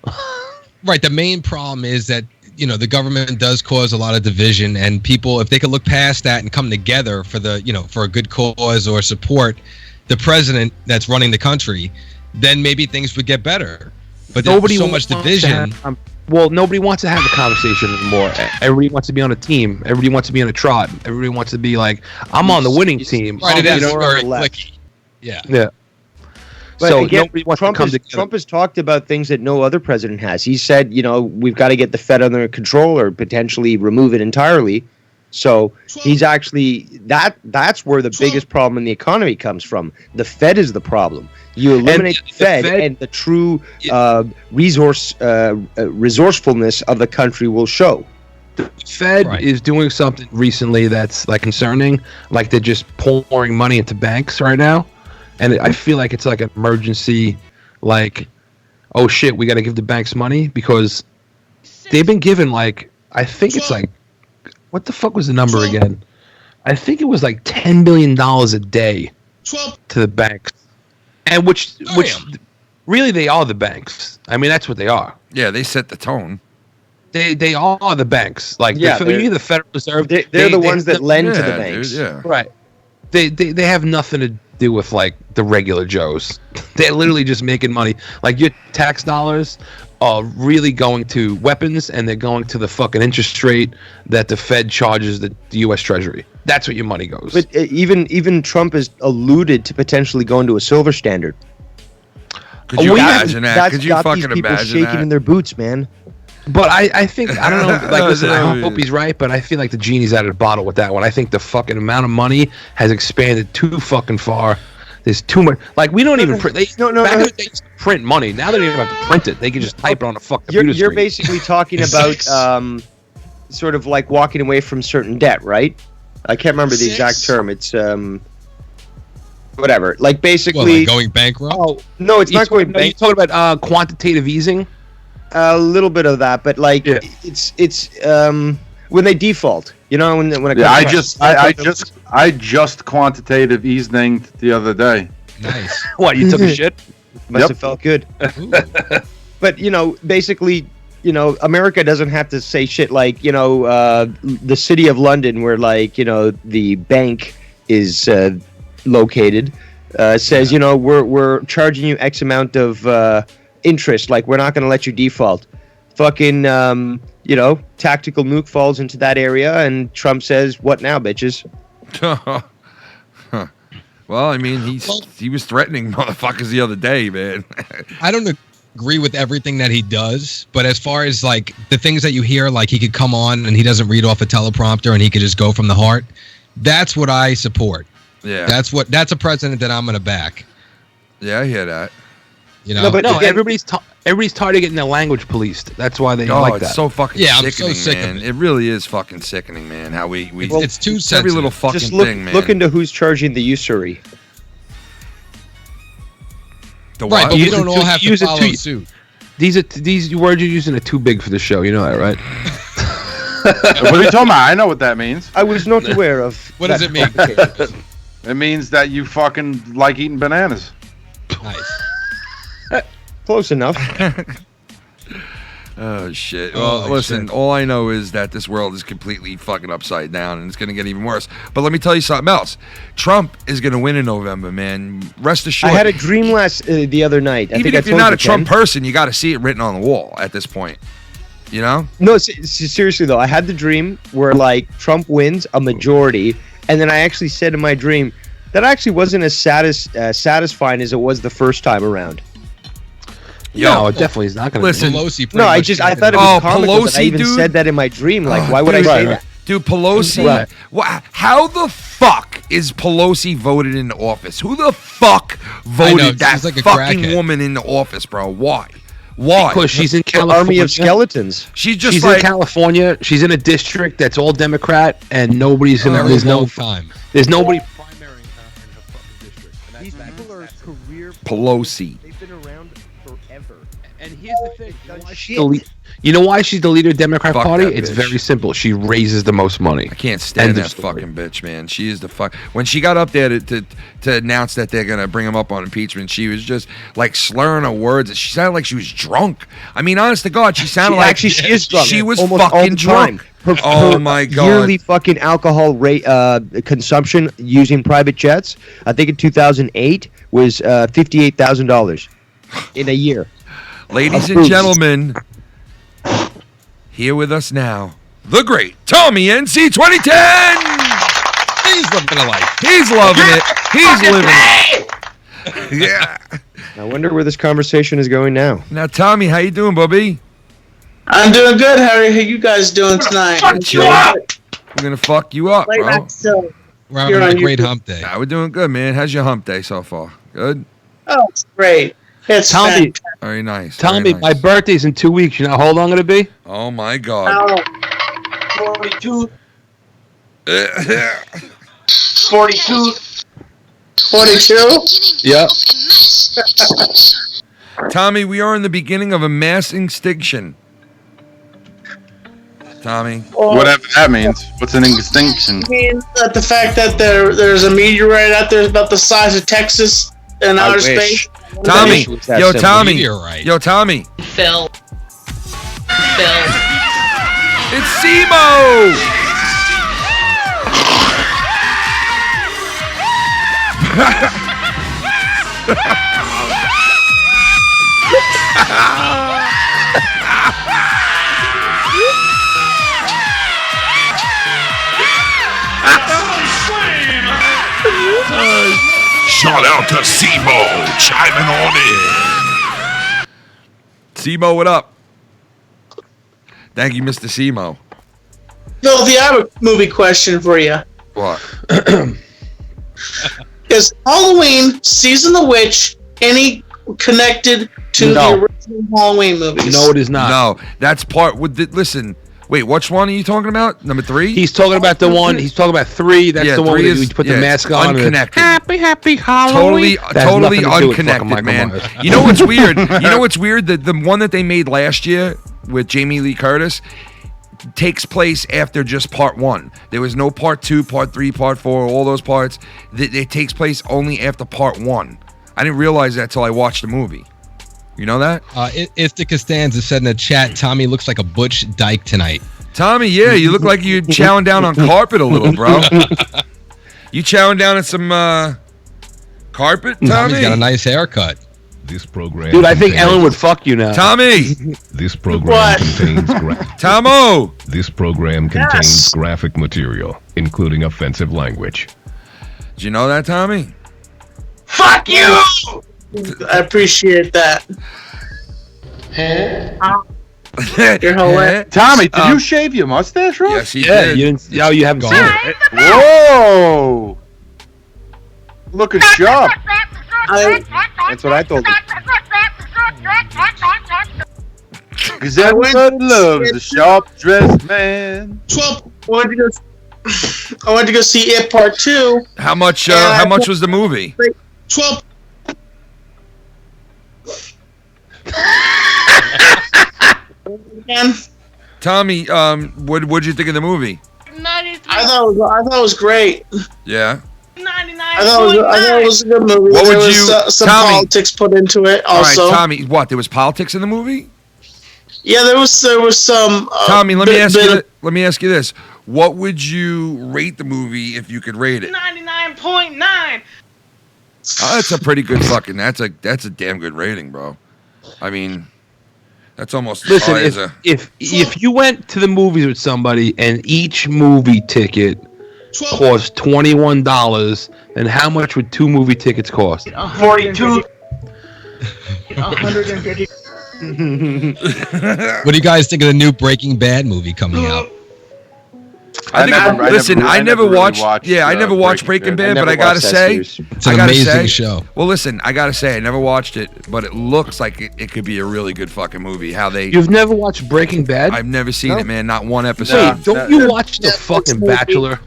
Right. The main problem is that, the government does cause a lot of division, and people, if they could look past that and come together for for a good cause or support the president that's running the country, then maybe things would get better. But there's so much division. Nobody wants to have a conversation anymore. Everybody wants to be on a team. Everybody wants to be on a tribe. Everybody wants to be like, I'm on the winning team. Right, it is more very on the left. clicky. Yeah. Yeah. But So again, nobody wants Trump to come has, together. Trump has talked about things that no other president has. He said, we've got to get the Fed under control or potentially remove it entirely. So he's actually that's where the biggest problem in the economy comes from. The Fed is the problem. You eliminate the Fed, and the true resourcefulness of the country will show. The Fed is doing something recently that's like concerning. Like they're just pouring money into banks right now, and I feel like it's like an emergency. Like, oh shit, we got to give the banks money because they've been given like I think it's like what the fuck was the number again? I think it was like $10 billion a day to the banks, and which really they are the banks. I mean that's what they are. Yeah, they set the tone. They are the banks. Like the Federal Reserve. They're the ones that lend to the banks. Dude, yeah. Right. They have nothing to do with like the regular Joes. They're literally just making money. Like your tax dollars are really going to weapons, and they're going to the fucking interest rate that the Fed charges the U.S. Treasury. That's what your money goes. But even Trump has alluded to potentially going to a silver standard. Could you imagine that? Could you got fucking these people imagine shaking that? in their boots, man. But I think I don't know. Like, listen, I hope he's right, but I feel like the genie's out of the bottle with that one. I think the fucking amount of money has expanded too fucking far. There's too much. Like, we don't even print. Back in the day, they used to print money. Now they don't even have to print it. They can just type it on a fucking computer You're screen. basically talking about sort of like walking away from certain debt, right? I can't remember the exact term. It's whatever. Like basically like going bankrupt. Oh no, it's not going bankrupt. You're talking about quantitative easing. A little bit of that, but like it's when they default, when it comes I just quantitative easing the other day. Nice. What, you took a shit? Must have felt good. But basically, America doesn't have to say shit like the city of London, where like the bank is located, says we're charging you X amount of interest, like we're not going to let you default. Fucking tactical nuke falls into that area, and Trump says, "What now, bitches?" Well, I mean, he was threatening motherfuckers the other day, man. I don't agree with everything that he does, but as far as like the things that you hear, like he could come on and he doesn't read off a teleprompter and he could just go from the heart. That's what I support. Yeah, that's a president that I'm going to back. Yeah, I hear that. Everybody's tired of getting their language policed. That's why they like that. It's so fucking I'm sickening, so sick man. of it. It really is fucking sickening, man. How we it's too sensitive. every little fucking Just look, thing, man. look into who's charging the usury. The Right, what? but we don't all have to follow suit. These words you're using are too big for the show. You know that, right? What are you talking about? I know what that means. I was not aware of. What does it mean? It means that you fucking like eating bananas. Nice. Close enough. Oh shit. Well, listen, all I know is that this world is completely fucking upside down, and it's going to get even worse. But let me tell you something else. Trump is going to win in November, man. Rest assured. I had a dream the other night. Even if you're not a Trump person, you got to see it written on the wall at this point. You know? No, seriously though, I had the dream where like Trump wins a majority, and then I actually said in my dream that actually wasn't as satisfying as it was the first time around. No, it definitely is not going to listen. No, I thought it was comical that I even said that in my dream. Like, why would I say that? Dude, Pelosi. How the fuck is Pelosi voted into office? Who the fuck voted that like a fucking crackhead. woman into office, bro? Why? Why? Because she's in An California. army of skeletons. She's in California. She's in a district that's all Democrat, and nobody's gonna. There's no time. There's nobody primarying her in her fucking district. And These people are career. Pelosi. They've been around forever. And here's the thing. You know why she's the leader of the Democrat Fuck Party? that It's bitch. very simple. She raises the most money. I can't stand End of that story. fucking bitch, man. She is the fuck. When she got up there to announce that they're gonna bring him up on impeachment, she was just like slurring her words. She sounded like she was drunk. I mean, honest to God, she sounded like she is drunk. She was almost all fucking the drunk. time. Oh my God. Yearly fucking alcohol rate consumption using private jets. I think in 2008 was $58,000 in a year. Ladies and gentlemen, here with us now, the great Tommy NC 2010. He's living a life. He's loving it. He's living it. Yeah. I wonder where this conversation is going now. Now, Tommy, how you doing, Bubby? I'm doing good, Harry. How you guys doing tonight? We're gonna fuck you up, Right bro. back still. We're having a great hump day. Nah, we're doing good, man. How's your hump day so far? Good. Oh, it's great. It's Tommy, Very nice. tell very me, nice. my birthday's in 2 weeks. You know how old I'm gonna be? Oh my God. 42. 42. 42? Yeah. Tommy, we are in the beginning of a mass extinction. Tommy. Whatever that means. What's an extinction? Means that the fact that there's a meteorite out there about the size of Texas in outer space. Tommy. Yo, Tommy. Meteorite. Yo, Tommy. Phil. It's Simo. Shout out to Simo chiming on in. Simo, what up? Thank you, Mr. Simo. Phil, I have a movie question for you. What? Is Halloween Season of the Witch any connected to the original Halloween movies? No, it is not. No, that's part with the, listen. Wait, which one are you talking about? Number 3? He's talking about the one. He's talking about 3. That's Yeah, the one 3 where is- you put yeah, the mask on. and- unconnected. Happy Halloween. Totally unconnected, man. You know what's weird? You know what's weird? The one that they made last year with Jamie Lee Curtis takes place after just part 1. There was no part 2, part 3, part 4, all those parts. It takes place only after part 1. I didn't realize that till I watched the movie. You know that? If Costanza said in the chat, Tommy looks like a butch dyke tonight. Tommy, yeah, you look like you're chowing down on carpet a little, bro. You chowing down at some carpet, Tommy? Tommy's got a nice haircut. This program. Dude, I think contains- Ellen would fuck you now. Tommy! This program contains Tomo! This program contains graphic material, including offensive language. Did you know that, Tommy? Fuck you! I appreciate that. You're hilarious. Tommy, did you shave your mustache, Ross? Yes, he Yeah, did. you didn't. Oh, you haven't seen it. Whoa! Looking sharp. That's what I told him. Because everybody loves the sharp-dressed man. 12. I went to go see It Part 2. How much was the movie? 12. Again. Tommy, what'd you think of the movie? I thought it was great. Yeah. I thought it was a good movie. What there would was you- some Tommy? politics put into it also. All right, Tommy, what? There was politics in the movie? Yeah, there was some. Tommy, let me ask you this: what would you rate the movie if you could rate it? 99.9. Oh, that's a pretty good fucking. That's a damn good rating, bro. I mean, that's almost as Listen, high as a. if you went to the movies with somebody and each movie ticket cost $21, then how much would 2 movie tickets cost? 42. 150. What do you guys think of the new Breaking Bad movie coming out? I never watched. I never watched Breaking Bad, but I gotta say, it's an amazing show. Well, listen, I gotta say, I never watched it, but it looks like it could be a really good fucking movie. You've never watched Breaking Bad? I've never seen it, man. Not one episode. Wait, don't you watch The fucking Bachelor?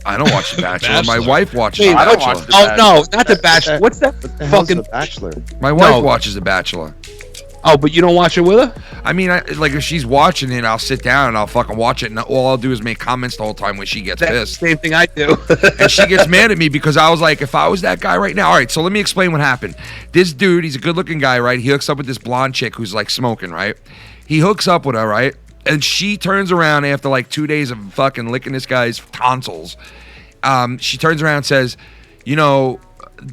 I don't watch The Bachelor. My wife watches Wait, The Bachelor. no, not The Bachelor. What's that fucking The Bachelor? My wife watches The Bachelor. Oh, but you don't watch it with her? I mean, like if she's watching it, I'll sit down and I'll fucking watch it, and all I'll do is make comments the whole time when she gets pissed. Same thing I do. And she gets mad at me because I was like, if I was that guy right now. All right, so let me explain what happened. This dude, he's a good-looking guy, right? He hooks up with this blonde chick who's like smoking, right? He hooks up with her, right? And she turns around after like 2 days of fucking licking this guy's tonsils. She turns around and says, you know,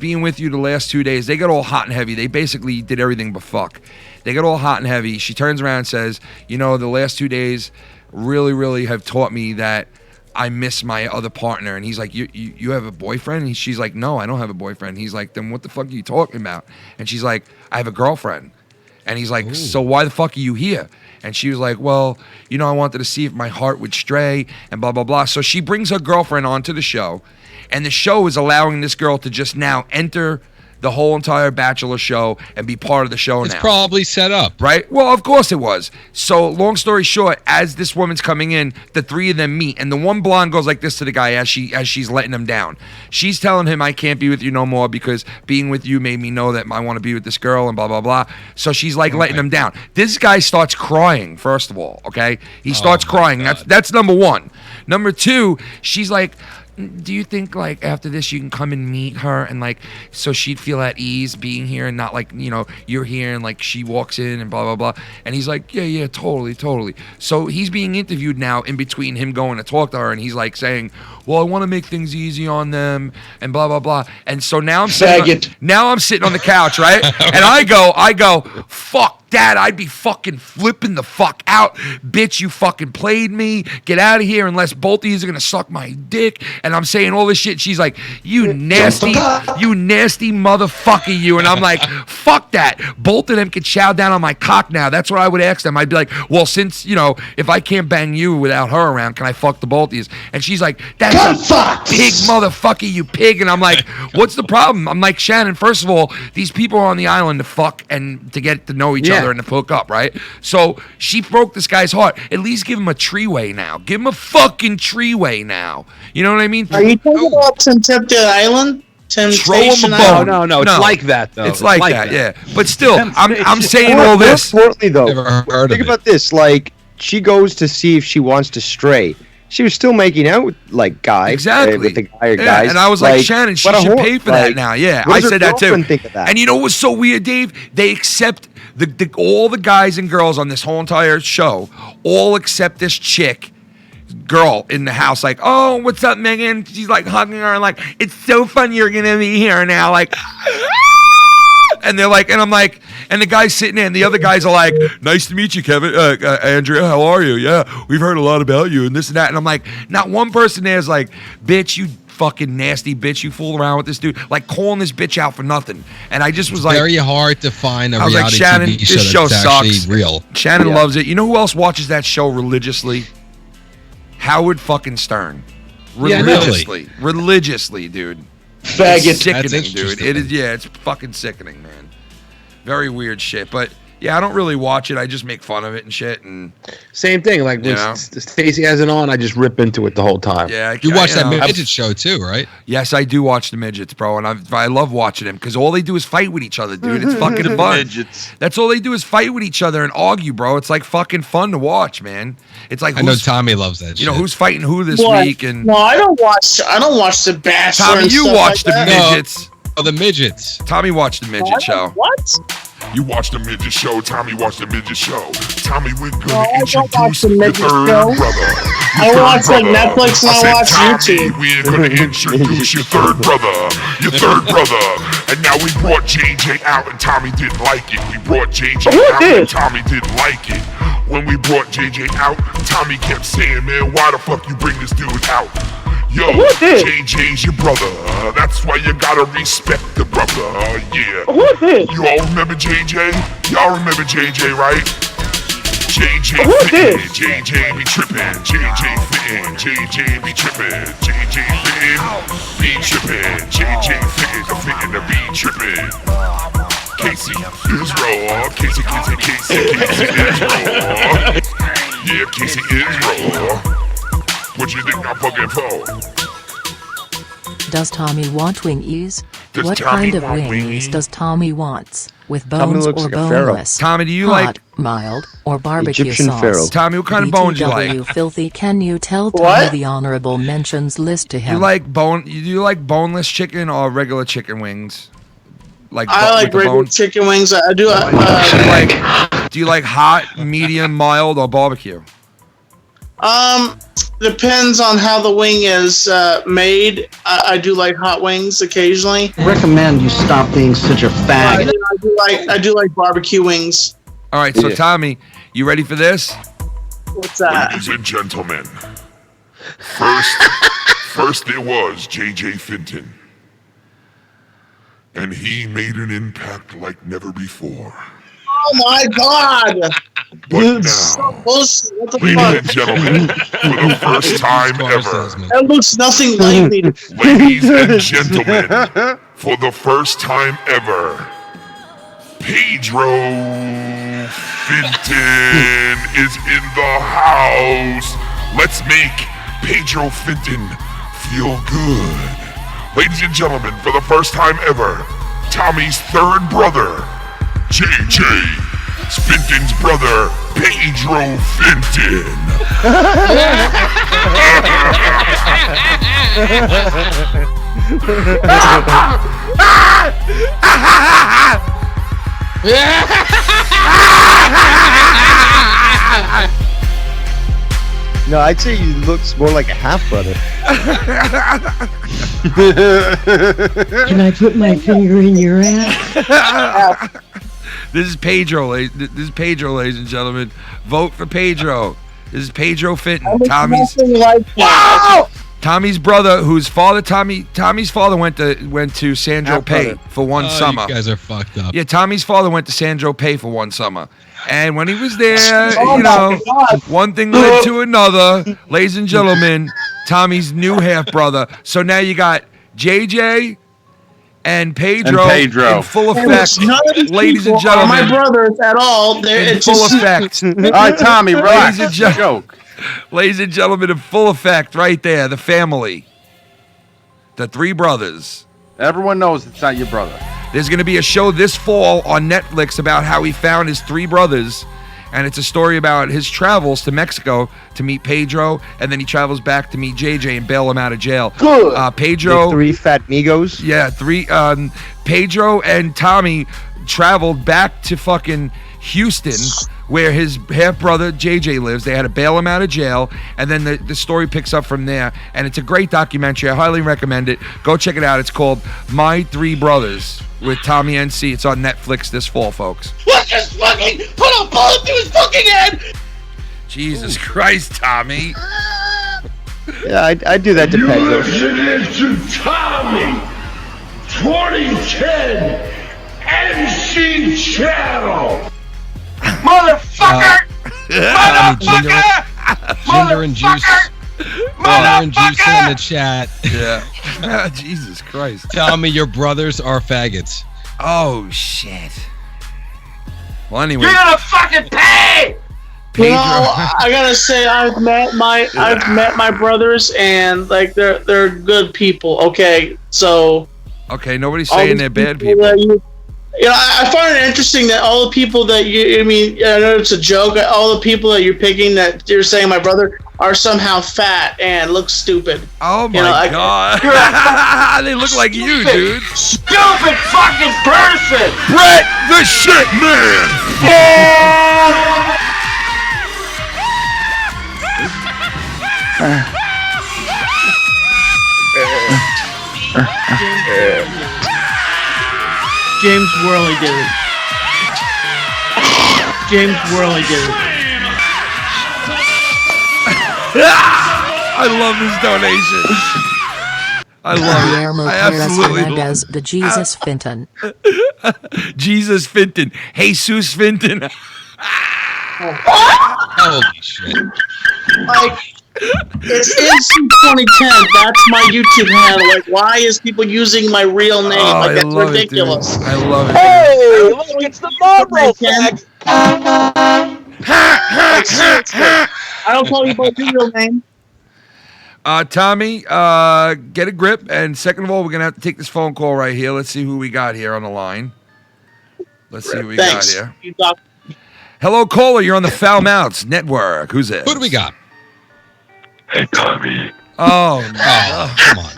being with you the last 2 days, they got all hot and heavy. They basically did everything but fuck. They got all hot and heavy. She turns around and says, you know, the last 2 days really, really have taught me that I miss my other partner. And he's like, you have a boyfriend? And she's like, no, I don't have a boyfriend. He's like, then what the fuck are you talking about? And she's like, I have a girlfriend. And he's like, so why the fuck are you here? And she was like, well, you know, I wanted to see if my heart would stray and blah, blah, blah. So she brings her girlfriend onto the show. And the show is allowing this girl to just now enter the whole entire Bachelor show and be part of the show now. It's probably set up. Right? Well, of course it was. So long story short, as this woman's coming in, the three of them meet. And the one blonde goes like this to the guy as she's letting him down. She's telling him, I can't be with you no more because being with you made me know that I want to be with this girl and blah, blah, blah. So she's like letting him down. This guy starts crying, first of all, okay? He starts crying. That's number one. Number two, she's like, do you think like after this you can come and meet her and like so she'd feel at ease being here and not like, you know, you're here and like she walks in and blah blah blah. And he's like, yeah, totally. So he's being interviewed now in between him going to talk to her, and he's like saying, well, I want to make things easy on them and blah blah blah. And so now I'm sitting on the couch, right? And I go, fuck that, I'd be fucking flipping the fuck out. Bitch, you fucking played me. Get out of here unless both of you are gonna suck my dick. And I'm saying all this shit. She's like, you nasty motherfucker, you. And I'm like, fuck that. Both of them could chow down on my cock now. That's what I would ask them. I'd be like, well, since, you know, if I can't bang you without her around, can I fuck the both of you? And she's like, that's a pig motherfucker, you pig. And I'm like, what's the problem? I'm like, Shannon, first of all, these people are on the island to fuck and to get to know each other and to hook up, right? So she broke this guy's heart. At least give him a treeway now. Give him a fucking treeway now. You know what I mean? Are you talking about Tempted Island? Temptation Island? No. It's like that, though. It's like that, yeah. But still, I'm saying all this. More importantly, though, Never heard think of about this. Like, she goes to see if she wants to stray. She was still making out with like guys, exactly, with the guy or guys. And I was like, Shannon, she should pay for that now. Yeah, I said that too. And you know what's so weird, Dave? They accept all the guys and girls on this whole entire show all accept this girl in the house, like, oh, what's up, Megan? She's like hugging her and like, it's so fun you're gonna be here now, like. And they're like, and I'm like, and the guy's sitting there, and the other guys are like, nice to meet you, Kevin, Andrea, how are you? Yeah, we've heard a lot about you and this and that. And I'm like, not one person there is like, bitch, you fucking nasty bitch, you fool around with this dude, like calling this bitch out for nothing. And I just was like, very hard to find a I was like, reality Shannon, TV this show that's sucks. actually real. Shannon loves it. You know who else watches that show religiously? Howard fucking Stern. Religiously, dude. Faggot. It's sickening, dude. It is, it's fucking sickening, man. Very weird shit, but yeah, I don't really watch it. I just make fun of it and shit. And same thing. Like when Stacey has it on, I just rip into it the whole time. Yeah, you watch that midget show too, right? Yes, I do watch the midgets, bro, and I love watching them because all they do is fight with each other, dude. It's fucking fun. Midgets. That's all they do is fight with each other and argue, bro. It's like fucking fun to watch, man. It's like I know Tommy loves that. You know who's fighting who this week? And no, I don't watch The Bachelor. Tommy, you watch the midgets. Oh, the midgets. Tommy watched the midget show. What? You watch the midget show. Tommy watched the midget show. Tommy, we're gonna I don't watch introduce the your midget third show. brother. I watch like Netflix and I watch Tommy, YouTube. we're gonna introduce your third brother. Your third brother. And now we brought JJ out and Tommy didn't like it. We brought JJ out and Tommy didn't like it. When we brought JJ out, Tommy kept saying, man, why the fuck you bring this dude out? Yo, JJ's your brother. That's why you gotta respect the brother. Yeah. You all remember JJ? Y'all remember JJ, right? JJ fittin', JJ be trippin', JJ fittin', JJ be trippin', JJ fittin', be trippin', JJ fittin' to be trippin'. Casey is raw, Casey is raw. Yeah, Casey is raw. What you think I'm fucking for? Does Tommy want wingies? Does What Tommy kind of want wingies wingies? does Tommy wants? With Tommy bones looks or like a pharaoh. boneless? Tommy, do you Hot, like mild, or barbecue Egyptian sauce? pharaoh? Tommy? What kind of bones you BTW like? Filthy, can you tell What? Tommy the honorable mentions list to him? You like bone? Do you like boneless chicken or regular chicken wings? Like I like with the regular bone? chicken wings. I do. Do you like hot, medium, mild, or barbecue? Depends on how the wing is made. I do like hot wings occasionally. Recommend you stop being such a fag. I do like barbecue wings. All right, so Yeah. Tommy, you ready for this? What's that? Ladies and gentlemen, first there was JJ Fenton, and he made an impact like never before. Oh my God! But So now, bullshit. What the ladies fuck? and gentlemen, for the first time ever, That looks nothing like me. ladies and gentlemen, for the first time ever, Pedro Fenton is in the house. Let's make Pedro Fenton feel good. Ladies and gentlemen, for the first time ever, Tommy's third brother, JJ Fenton's brother, Pedro Fenton. No, I'd say he looks more like a half brother. Can I put my finger in your ass? This is Pedro, ladies and gentlemen. Vote for Pedro. This is Pedro Fenton, Tommy's brother, whose father Tommy's father went to San Tropez for one summer. You guys are fucked up. Yeah, Tommy's father went to San Tropez for one summer. And when he was there, Oh my God. one thing led to another. Ladies and gentlemen, Tommy's new half brother. So now you got JJ and Pedro, in full effect. None of these Ladies and people are gentlemen, my brothers at all. They're in it's full just, effect. All right, Tommy, relax. Ladies and Joke. Ladies and gentlemen, in full effect, right there, the family, the three brothers. Everyone knows it's not your brother. There's going to be a show this fall on Netflix about how he found his three brothers, and it's a story about his travels to Mexico to meet Pedro, and then he travels back to meet JJ and bail him out of jail. Good. Pedro, The three fat migos. yeah, Pedro and Tommy traveled back to fucking Houston, where his half brother JJ lives. They had to bail him out of jail, and then the story picks up from there. And it's a great documentary. I highly recommend it. Go check it out. It's called My Three Brothers with Tommy NC. It's on Netflix this fall, folks. What just fucking put a bullet through his fucking head? Jesus Christ, Tommy. Yeah, I'd do that to Pedro. to Tommy, 2010 MC Channel. Motherfucker! Ginger and juice. Ginger and juice in the chat. Yeah. Jesus Christ. Tell me your brothers are faggots. Oh shit. Well, anyway. You're gonna fucking pay! You know, I gotta say, I've met my brothers, and like they're good people. Okay, so Okay, nobody's saying they're bad people. I find it interesting that all the people that I know it's a joke. All the people that you're picking that you're saying my brother are somehow fat and look stupid. Oh my god. They look like you, dude. Stupid fucking person! Brett the Shit Man! James Worley did it. James Worley did it. I love this donation. I love Guillermo it. I Perez absolutely Hernandez, the Jesus Fenton. Jesus Fenton. Jesus Fenton. Holy shit. Like, it's in 2010. That's my YouTube handle. Like, why is people using my real name? Like, that's ridiculous. I love it. Hey, look, it's the Marlboro flag. Like, seriously. I don't call you by your real name. Tommy, get a grip. And second of all, we're going to have to take this phone call right here. Let's see who we got here on the line. Let's see who we got here. Hello, caller. You're on the Foul Mouths Network. Who's it? Who do we got? Hey, Tommy. Oh, no. Come on.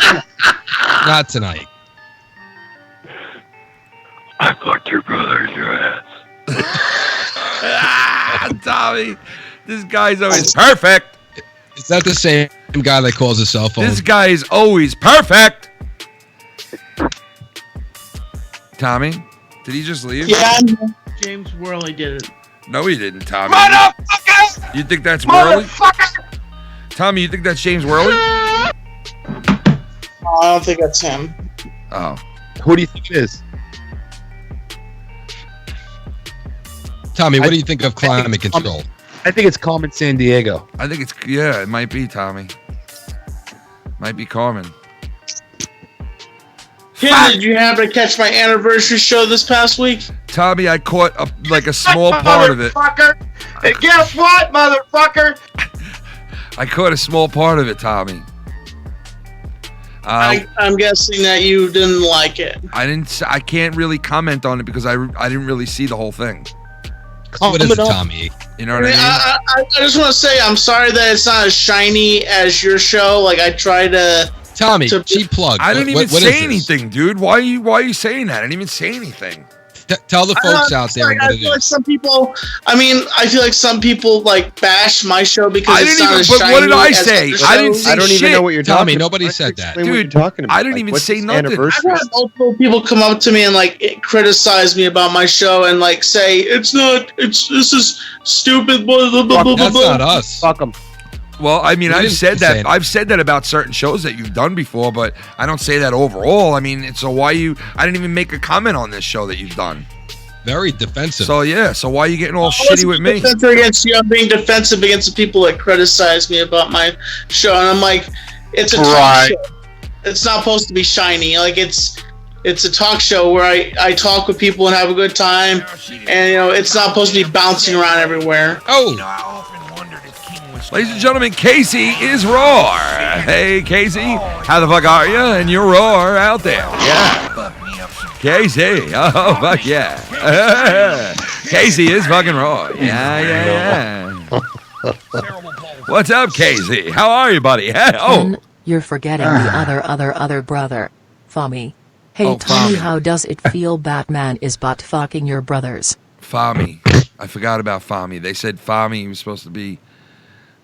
Not tonight. I fucked your brother in your ass. Tommy, this guy's always perfect. Is that the same guy that calls his cell phone? This guy is always perfect. Tommy, did he just leave? Yeah, James Worley did it. No, he didn't, Tommy. Motherfucker! You think that's Worley? Motherfucker! Tommy, you think that's James Worley? No, I don't think that's him. Oh. Who do you think it is? Tommy, what do you think of climate control? I think it's Carmen San Diego. I think it's, yeah, it might be Tommy. Might be Carmen. Kim, did you happen to catch my anniversary show this past week? Tommy, I caught a small part of it. And guess what, motherfucker? I caught a small part of it, Tommy. I'm guessing that you didn't like it. I can't really comment on it because I didn't really see the whole thing. What is it, Tommy? You know what I mean? I just want to say I'm sorry that it's not as shiny as your show. Like, I try to... Tommy, cheap plug. I didn't even say anything, dude. Why are you saying that? I didn't even say anything. Tell the folks out there what I it feel like is. some people. I feel like some people like bash my show because it's not as shiny. But what did I say? as I didn't say I don't even know what you're Tommy, talking about. nobody said that. Explain what you're talking about. I didn't even what's say this nothing. anniversary? I've had multiple people come up to me and like criticize me about my show and like say this is stupid. Blah, blah, blah, blah, That's blah. not us. Fuck them. Well, I mean, We I've didn't said say that. it. I've said that about certain shows that you've done before, but I don't say that overall. I mean, so why I didn't even make a comment on this show that you've done. Very defensive. So yeah, so why are you getting all shitty with me? Defensive against you. I'm being defensive against the people that criticize me about my show, and I'm like, it's a talk show. It's not supposed to be shiny. Like it's a talk show where I talk with people and have a good time, and it's not supposed to be bouncing around everywhere. Oh. Ladies and gentlemen, Casey is Roar. Hey, Casey, how the fuck are you? And you're Roar out there. Yeah. Casey. Oh, fuck yeah. Casey is fucking Roar. Yeah. What's up, Casey? How are you, buddy? Oh. You're forgetting the other brother. Fami. Hey, Tommy, how does it feel Batman is butt fucking your brothers? Fami. I forgot about Fami. They said Fami was supposed to be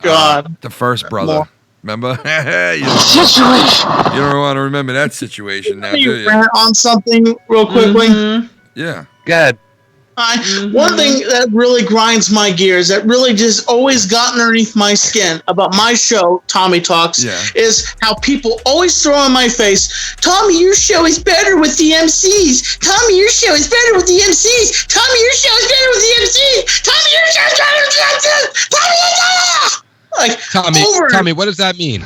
the first brother. Remember? You don't want to remember that situation now, do you? Rant on something real quickly. Yeah. Go ahead. One thing that really grinds my gears, that really just always got underneath my skin about my show, Tommy Talks, is how people always throw in my face, Tommy, your show is better with the MCs. Tommy, your show is better with the MCs. Tommy, your show is better with the MCs. Tommy, your show is better with the MCs. Tommy, like, Tommy, what does that mean?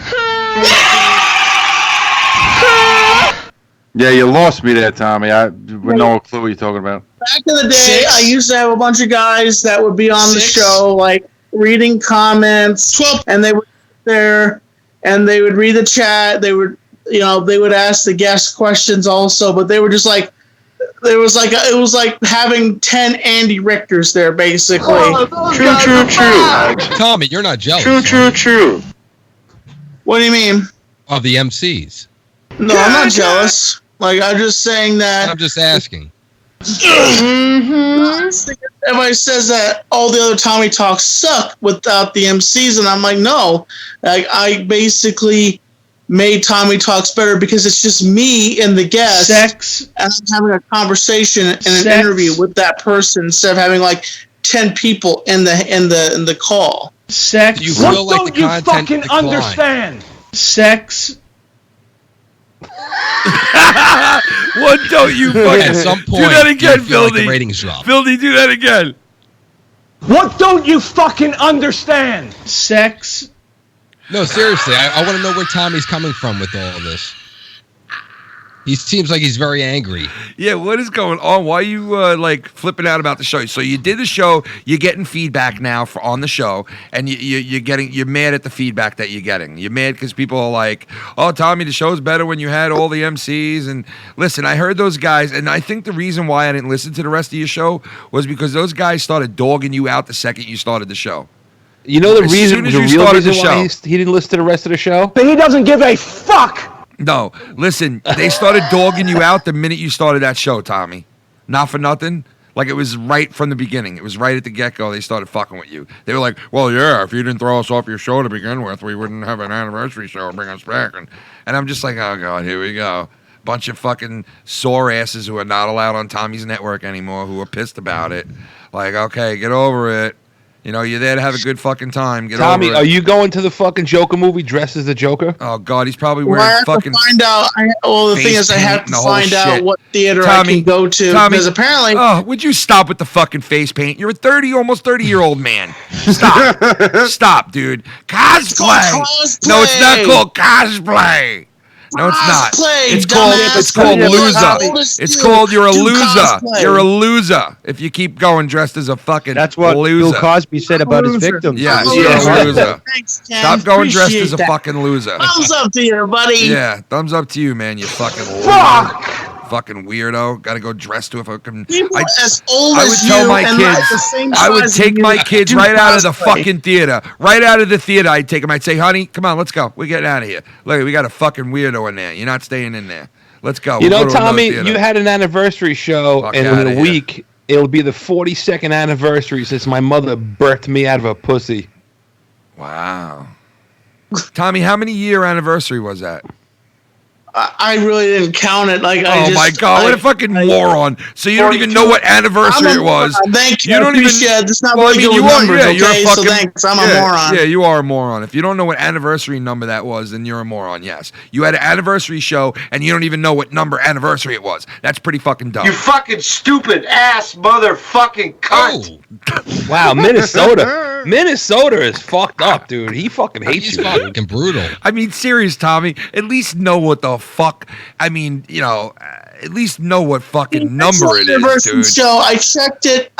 Yeah, you lost me there, Tommy. I have no clue what you're talking about. Back in the day, I used to have a bunch of guys that would be on the show, like reading comments, and they would sit there and they would read the chat. They would, they would ask the guest questions also, but they were just like, it was like having 10 Andy Richters there, basically. True. Tommy, you're not jealous. True. What do you mean? Of the MCs. No, I'm not jealous. Like, I'm just saying that. I'm just asking. Everybody says that all the other Tommy Talks suck without the MCs, and I'm like, no. Like, I basically made Tommy Talks better because it's just me and the guest, and I'm having a conversation and an interview with that person instead of having like 10 people in the call. Sex. You feel what like don't you fucking understand? Sex. What don't you fucking... At some point, do that again, you feel like Filthy. the ratings drop. Filthy, do that again. What don't you fucking understand? Sex. No, seriously, I want to know where Tommy's coming from with all of this. He seems like he's very angry. Yeah, what is going on? Why are you like flipping out about the show? So you did the show, you're getting feedback now on the show, and you're mad at the feedback that you're getting. You're mad because people are like, "Oh, Tommy, the show's better when you had all the MCs." And listen, I heard those guys, and I think the reason why I didn't listen to the rest of your show was because those guys started dogging you out the second you started the show. You know the As reason, soon as the you real started reason the why show. he didn't listen to the rest of the show? He doesn't give a fuck. No, listen, they started dogging you out the minute you started that show, Tommy. Not for nothing. Like, it was right from the beginning. It was right at the get-go they started fucking with you. They were like, well, yeah, if you didn't throw us off your show to begin with, we wouldn't have an anniversary show or bring us back. And I'm just like, oh, God, here we go. Bunch of fucking sore asses who are not allowed on Tommy's network anymore, who are pissed about it. Like, okay, get over it. You know, you're there to have a good fucking time. Get Tommy, over it. are you going to the fucking Joker movie dressed as the Joker? Oh, God, he's probably Well, I wearing have fucking... to find out. The thing is, I have to find out what theater I can go to. Because apparently... Oh, would you stop with the fucking face paint? You're a almost 30-year-old man. Stop. Stop, dude. Cosplay. No, it's not called cosplay. No, it's not. It's called loser. It's called you're a loser. You're a loser if you keep going dressed as a fucking That's what loser. Bill Cosby said about his victims. Yeah, He you're said, a loser. Thanks, Ken. Stop going dressed Appreciate as a that. fucking loser. Thumbs up to you, buddy. Yeah, thumbs up to you, man. You fucking loser. Fucking weirdo. Got to go dressed to a fucking. People as old I as would tell you my and kids. like the same I would size take as my you kids do right out of the cosplay. fucking theater. Right out of the theater, I'd take them. I'd say, honey, come on, let's go. We're getting out of here. Look, we got a fucking weirdo in there. You're not staying in there. Let's go. You We'll know, go to another Tommy, theater. you had an anniversary show, Fuck and outta in a here. week, it'll be the 42nd anniversary since my mother birthed me out of a pussy. Wow. Tommy, how many year anniversary was that? I really didn't count it. Like, Oh my God! What a fucking moron! So you don't even know what anniversary it was. Thank you. You don't even. appreciate it. It's not Well, I really mean, good you with are. numbers, Yeah, you're okay? a So fucking. thanks. I'm a yeah, moron. Yeah, you are a moron. If you don't know what anniversary number that was, then you're a moron. Yes, you had an anniversary show, and you don't even know what number anniversary it was. That's pretty fucking dumb. You fucking stupid ass motherfucking cunt. Wow, Minnesota. Minnesota is fucked up, dude. He fucking hates you. Fucking brutal. I mean, serious, Tommy. At least know what the fuck. I mean, you know, at least know what fucking number it is, Anniversary dude. show. I checked it.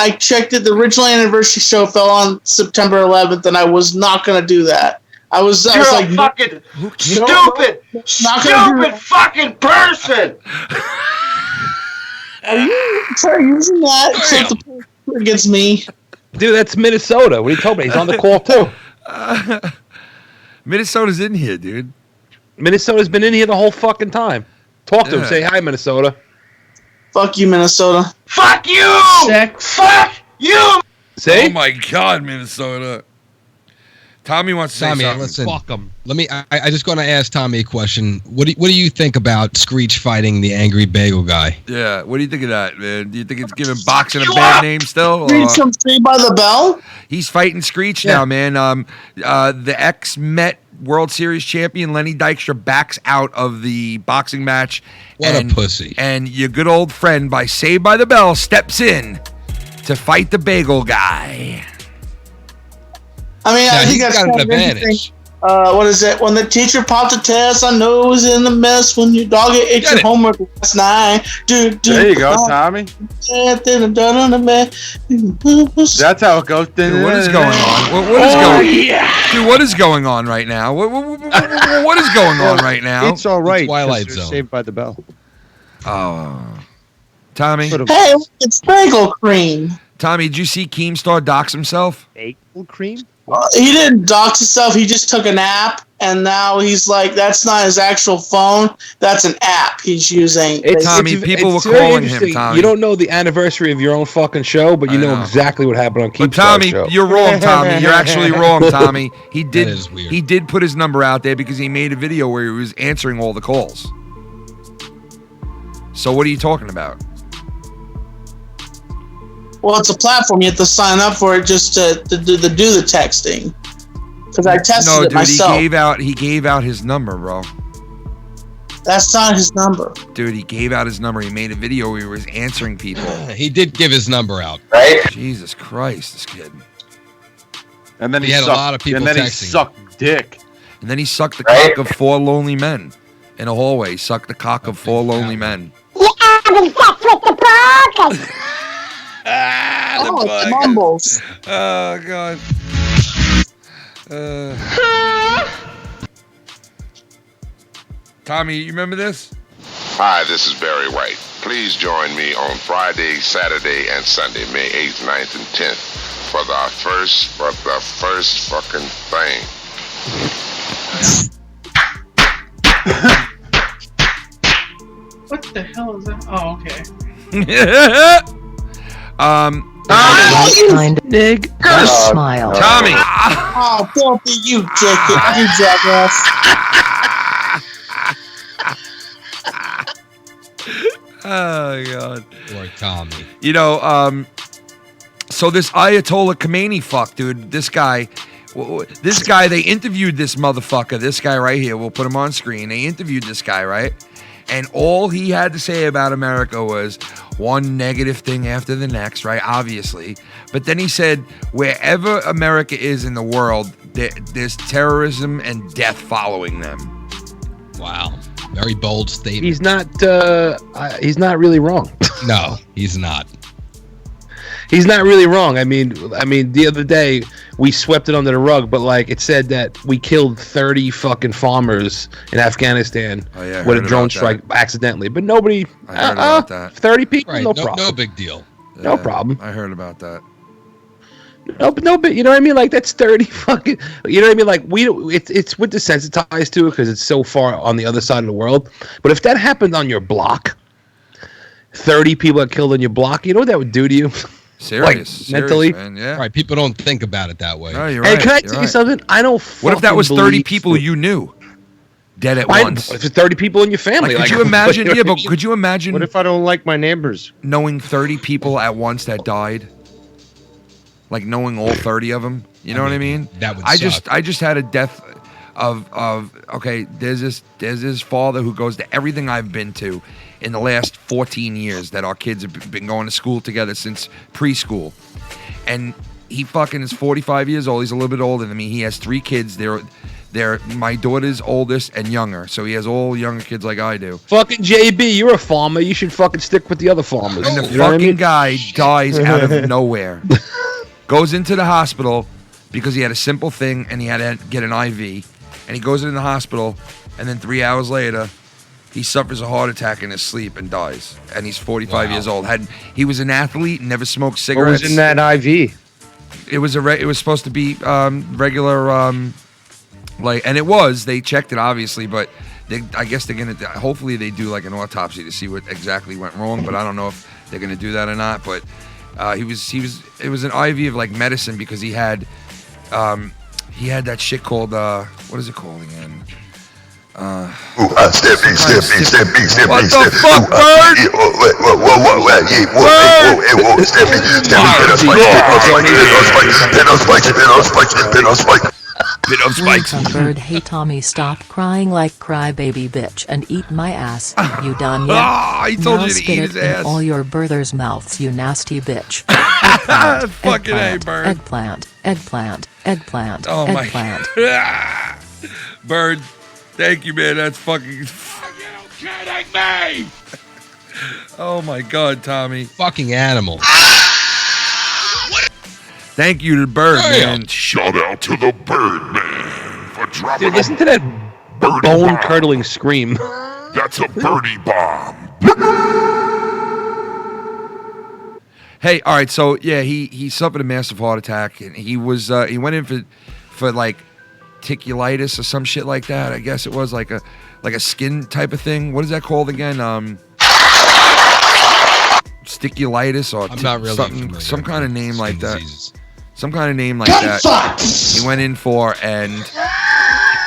The original anniversary show fell on September 11th, and I was not going to do that. I was You're like, a fucking stupid fucking person. Are you using that except the against me? Dude, that's Minnesota. What he told me. He's on the call, too. Minnesota's in here, dude. Minnesota's been in here the whole fucking time. Talk to him. Yeah. Say hi, Minnesota. Fuck you, Minnesota. Fuck you. Sex. Fuck you. See? Oh my God, Minnesota. Tommy wants to say Tommy, something. listen. Fuck him. Let me. I just going to ask Tommy a question. What do you think about Screech fighting the angry bagel guy? Yeah, what do you think of that, man? Do you think it's giving boxing a bad name still? or- Read some Saved by the Bell. He's fighting Screech now, man. The ex-Met World Series champion Lenny Dykstra backs out of the boxing match. What a pussy. And your good old friend by Saved by the Bell steps in to fight the bagel guy. I mean, I think he's that's got an kind of advantage. interesting. What is it? When the teacher popped the test, I know it was in the mess. When your dog ate your homework last night. There you go, Tommy. That's how it goes. Dude, what is going on? What is going? Dude, what is going on right now? What is going on right now? It's all right. Twilight 'cause they're Zone. Saved by the Bell. Oh, Tommy. Hey, it's bagel cream. Tommy, did you see Keemstar dox himself? Bagel cream? He didn't dox himself. He just took an app, and now he's like, that's not his actual phone. That's an app he's using. Tommy, people were very calling him, interesting. Tommy. You don't know the anniversary of your own fucking show, but you know exactly what happened on But Keemstar's Tommy, show. you're wrong, Tommy. You're actually wrong, Tommy. He did. That is weird. He did put his number out there because he made a video where he was answering all the calls. So what are you talking about? Well, it's a platform. You have to sign up for it just to do the texting. Because I tested No, it dude, myself. he gave out his number, bro. That's not his number. Dude, he gave out his number. He made a video where he was answering people. He did give his number out. Right? Jesus Christ, this kid. And then he had a lot of people And then he texting. sucked dick. And then he sucked the cock of 4 lonely men in a hallway. He sucked the cock of 4 lonely men. Oh, mumbles. Oh, God. Tommy, you remember this? Hi, this is Barry White. Please join me on Friday, Saturday, and Sunday, May 8th, 9th, and 10th for the first fucking thing. What the hell is that? Oh, okay. Kind Nig. smile. Tommy. Oh, don't be you, Jacob. You jackass. Oh, God. Poor Tommy. You know, so this Ayatollah Khomeini fuck, dude, this guy, they interviewed this motherfucker, this guy right here, we'll put him on screen. They interviewed this guy, right? And all he had to say about America was one negative thing after the next, right? Obviously. But then he said, wherever America is in the world, there's terrorism and death following them. Wow. Very bold statement. He's not really wrong. No, he's not. He's not really wrong. I mean, the other day we swept it under the rug, but like it said that we killed 30 fucking farmers in Afghanistan with a drone strike accidentally, but nobody. I heard about that. 30 people, Right, no no problem. no big deal. No problem. I heard about that. No, but you know what I mean? Like that's 30 fucking. You know what I mean? Like it's we're desensitized to it because it's so far on the other side of the world. But if that happened on your block, 30 people are killed on your block. You know what that would do to you? Serious, mentally, man, yeah. Right, people don't think about it that way. No, you're Hey, right. can I tell you something? I don't. What if that was 30 fucking people believe- you knew dead at I- once? If it's 30 people in your family, Like, like, could you imagine? know Yeah, what I but mean? could you imagine? What if I don't like my neighbors? Knowing 30 people at once that died, like knowing all 30 of them. You know what I mean? That would I suck. just had a death of okay. There's this father who goes to everything I've been to in the last 14 years that our kids have been going to school together since preschool, and he fucking is 45 years old. He's a little bit older than me. He has 3 kids. They're my daughter's oldest and younger, so he has all younger kids like I do. Fucking JB, you're a farmer. You should fucking stick with the other farmers. And the You know what I fucking mean? guy dies out of nowhere. Goes into the hospital because he had a simple thing and he had to get an IV. And he goes into the hospital, and then 3 hours later, he suffers a heart attack in his sleep and dies. And he's 45 years old. He was an athlete, never smoked What cigarettes. was in that IV? It was it was supposed to be regular and it was. They checked it obviously, but I guess they're gonna. Hopefully they do like an autopsy to see what exactly went wrong. But I don't know if they're gonna do that or not. But it was an IV of like medicine because he had that shit called what is it called again? Steppy. What the fuck, Bird? Bit of spikes. Bird, hey Tommy, stop crying like crybaby bitch and eat my ass. You done yet? Ah, he told Now you to spit eat it his in ass. all your birthers' mouths, you nasty bitch. Fucking A, Bird. Eggplant. Oh my eggplant. Bird, thank you, man. That's fucking. Kidding me! Oh my God, Tommy. Fucking animal. Thank you to Bird, man. Shout out to the Birdman for dropping Dude, listen to that bone-curdling scream. That's a birdie bomb. Hey, all right, so yeah, he suffered a massive heart attack, and he went in for like ticulitis or some shit like that. I guess it was like a skin type of thing. What is that called again? Sticulitis or I'm not really familiar some kind of name like that. diseases. Some kind of name like that. He went in for, and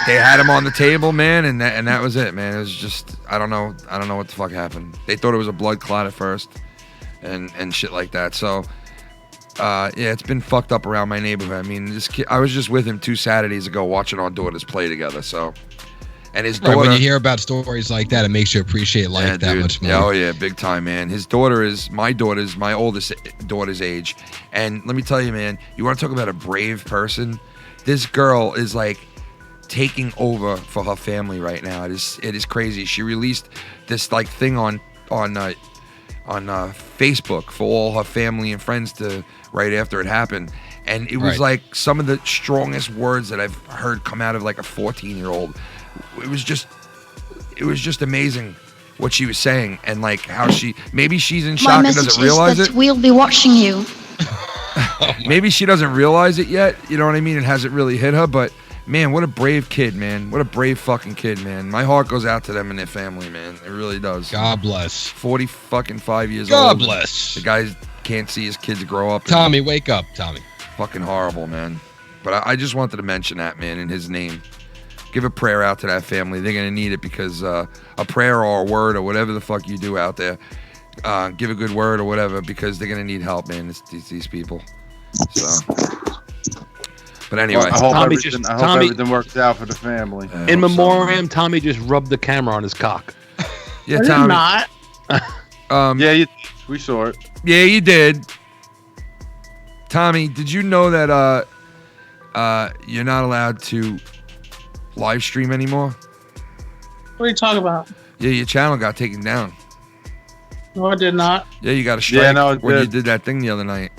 they had him on the table, man, and that was it, man. It was just I don't know what the fuck happened. They thought it was a blood clot at first, and shit like that. So, yeah, it's been fucked up around my neighborhood. I mean, this kid, I was just with him 2 Saturdays ago watching our daughters play together. So, And his Right, daughter. when you hear about stories like that, it makes you appreciate life that dude. much more. Yeah, oh yeah, big time, man. His daughter is my oldest daughter's age, and let me tell you, man, you want to talk about a brave person? This girl is like taking over for her family right now. It is crazy. She released this like thing on Facebook for all her family and friends to right after it happened, and it was like some of the strongest words that I've heard come out of like a 14-year-old. It was just amazing what she was saying, and like how maybe she's in shock and doesn't realize it. We'll be watching you. Maybe she doesn't realize it yet. You know what I mean? It hasn't really hit her, but man, what a brave kid, man. What a brave fucking kid, man. My heart goes out to them and their family, man. It really does. God bless. 45 years God old. God bless. The guy can't see his kids grow up. Tommy, wake up, Tommy. Fucking horrible, man. But I just wanted to mention that, man, in his name. Give a prayer out to that family. They're going to need it because a prayer or a word or whatever the fuck you do out there, give a good word or whatever because they're going to need help, man. It's these people. So, but anyway. Well, I hope everything works out for the family. In memoriam, Tommy just rubbed the camera on his cock. Yeah, Tommy. Not. Yeah, we saw it. Yeah, you did. Tommy, did you know that you're not allowed to live stream anymore? What are you talking about? Yeah, your channel got taken down. No, I did not. Yeah, you got a strike when you did that thing the other night.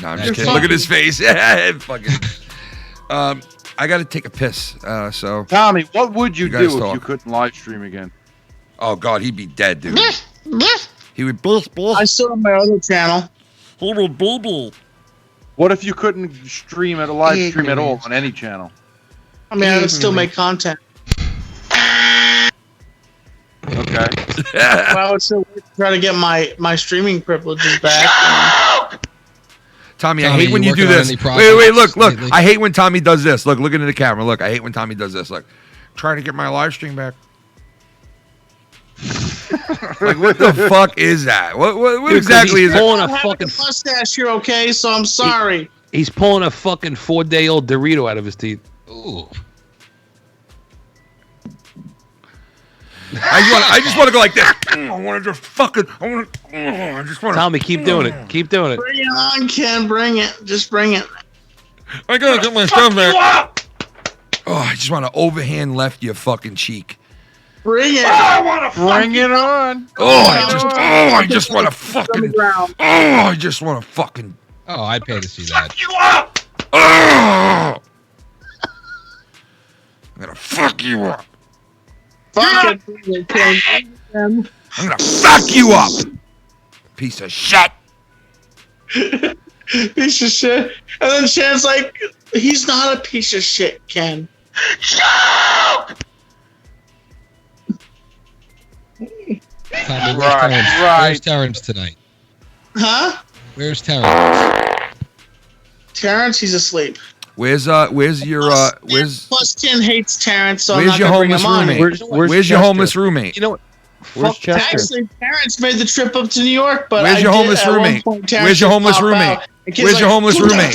No, I'm just kidding. Look at his face. Fucking. I got to take a piss. So Tommy, what would you do talk. if you couldn't live stream again? Oh God, he'd be dead, dude. He would. I still have my other channel. What if you couldn't stream at a live stream at all on any channel? I mean, I would still make content. Okay. Well, I would still try to get my streaming privileges back. Tommy, I hate when you do this. Wait, look. I hate when Tommy does this. Look into the camera. Look, I hate when Tommy does this. Look, trying to get my live stream back. Like, what the fuck is that? What exactly is pulling I a have fucking a mustache here, okay? So I'm sorry. He's pulling a fucking 4-day-old Dorito out of his teeth. Ooh. I just want to go like this. I want to just fucking. I just want to. Tommy, keep doing it. Keep doing it. Bring it on, Ken. Bring it. Just bring it. I gotta get my stuff back. Oh, I just want to overhand left your fucking cheek. Bring it. I want to bring it on. I just want to fucking. I just want to fucking. Oh, I'd pay to see that. You up? I'm gonna fuck you up. Fuck it, Ken. I'm gonna fuck you up. Piece of shit. Piece of shit. And then Shan's like, he's not a piece of shit, Ken. Tommy, where's Terrence tonight? Huh? Where's Terrence? Terrence, he's asleep. Where's your Plus Ken hates Terrence, so I'm where's not your gonna bring him homeless on. roommate? Where's your homeless roommate? You know what? Where's Chester? Actually, Terrence made the trip up to New York, but Where's your homeless roommate? Where's your homeless roommate? Where's your homeless roommate?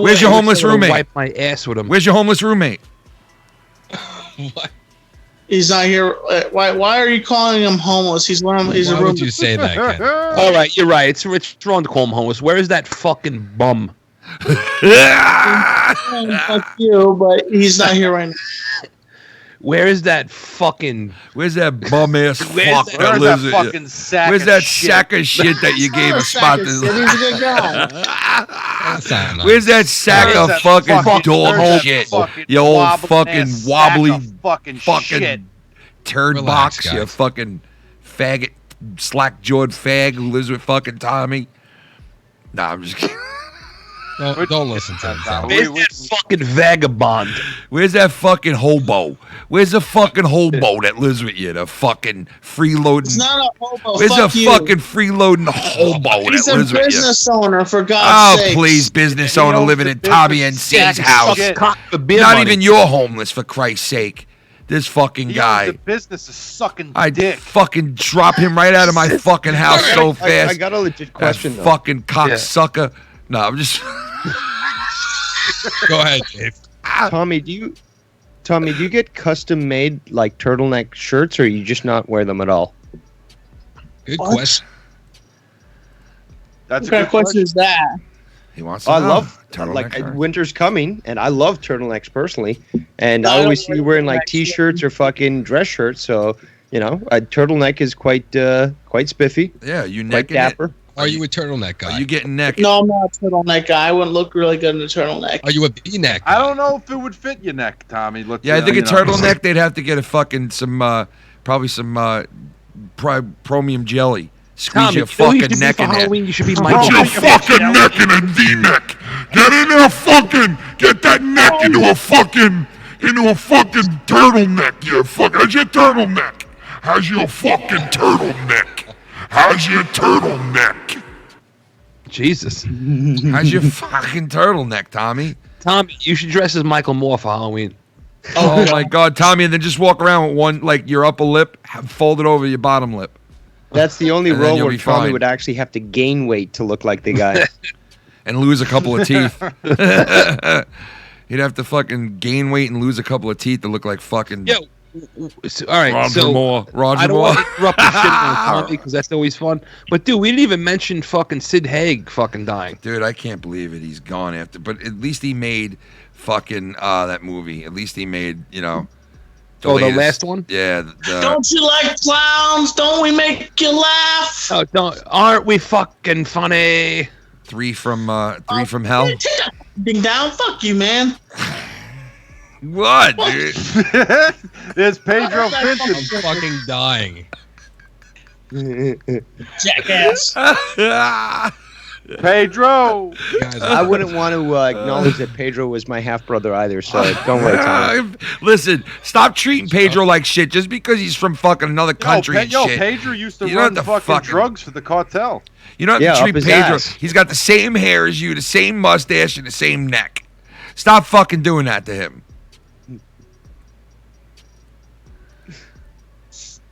Where's your homeless roommate? Wipe my ass with him. Where's your homeless roommate? What? He's not here. Why are you calling him homeless? He's one of. He's Why a room. would you say that, Ken? All right, you're right. It's wrong to call him homeless. Where is that fucking bum? Fuck you, but he's not here right now. Where is that fucking? Where's that bum ass fuck that Where's lives that with fucking you? sack Where's of that shit? sack of shit that you gave a spot to? He's a good guy. That's not nice. Where's that sack Where's of that fucking fucking- dog where's that shit? fucking You old wobbling fucking ass wobbly sack of fucking shit. turd Relax, box. You guys. fucking faggot, slack-jawed fag who lives with fucking Tommy. Nah, I'm just kidding. Don't listen to him. Tommy. Where's that fucking vagabond? Where's that fucking hobo? Where's the fucking hobo that lives with you? The fucking freeloading. He's not a hobo. Where's Fuck the you. fucking freeloading hobo He's that a lives with you? business owner, for God's Oh, sake. please, business owner living in Tommy and C's house. Not Not even you're homeless, for Christ's sake. This fucking He owns guy. the business is sucking I'd dick. fucking drop him right out of my fucking house so fast. I got a legit question, though. Fucking cocksucker. No, I'm just. Go ahead, Dave. Tommy, do Tommy, do you get custom made like turtleneck shirts, or you just not wear them at all? Good question. What kind of question is that? He wants to I know. love Turtleneck shirt. winter's coming, and I love turtlenecks personally. And I always see you wearing like t-shirts or fucking dress shirts. So a turtleneck is quite spiffy. Yeah, you quite necking it. dapper. Are you a turtleneck guy? Are you getting necked? No, I'm not a turtleneck guy. I wouldn't look really good in a turtleneck. Are you a V-neck? I don't know if it would fit your neck, Tommy. Yeah, I think a turtleneck, they'd have to get a fucking probably some chromium jelly. Squeeze Tommy, your you know you fucking should be neck for in there. Halloween, you should be Put Michael. your fucking neck in a V-neck. Get in there, fucking. Get that neck into a fucking turtleneck. You fuck. How's your turtleneck? How's your fucking turtleneck? How's your turtleneck? Jesus. How's your fucking turtleneck, Tommy? Tommy, you should dress as Michael Moore for Halloween. Oh my God, Tommy, and then just walk around with one, like your upper lip folded over your bottom lip. That's the only And then role you'll where be Tommy fine. would actually have to gain weight to look like the guy. And lose a couple of teeth. He'd have to fucking gain weight and lose a couple of teeth to look like fucking. Yo, all right. Roger Moore. I don't want to interrupt the shit on Tommy because that's always fun. But dude, we didn't even mention fucking Sid Haig fucking dying. Dude, I can't believe it. He's gone after. But at least he made fucking that movie. At least he made the last one. Yeah. Don't you like clowns? Don't we make you laugh? Oh, aren't we fucking funny? Three from Hell. Take that thing down. Fuck you, man. What, dude? There's Pedro I'm Vincent. fucking dying. Jackass. Pedro. I wouldn't want to acknowledge that Pedro was my half brother either. So don't worry, Tommy. Listen, stop treating Pedro like shit just because he's from fucking another country and shit. Pedro used to You don't run have to fucking fucking- drugs for the cartel. You don't have Yeah, to up treat his Pedro. ass. He's got the same hair as you, the same mustache, and the same neck. Stop fucking doing that to him.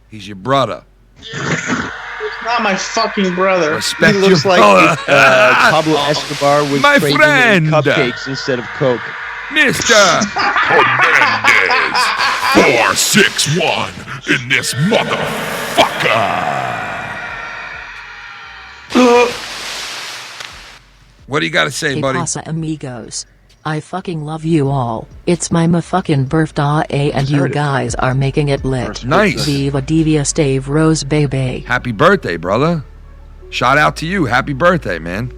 He's your brother. It's not my fucking brother. Respect He looks your like brother. if, Pablo Escobar was My trading friend. in cupcakes instead of Coke. Mr. Hernandez. 461 in this motherfucker. What do you got to say, Que buddy? pasa, amigos? I fucking love you all. It's my fucking birthday and you guys are making it lit. Nice. Viva Devious Dave Rose baby. Happy birthday, brother. Shout out to you. Happy birthday, man.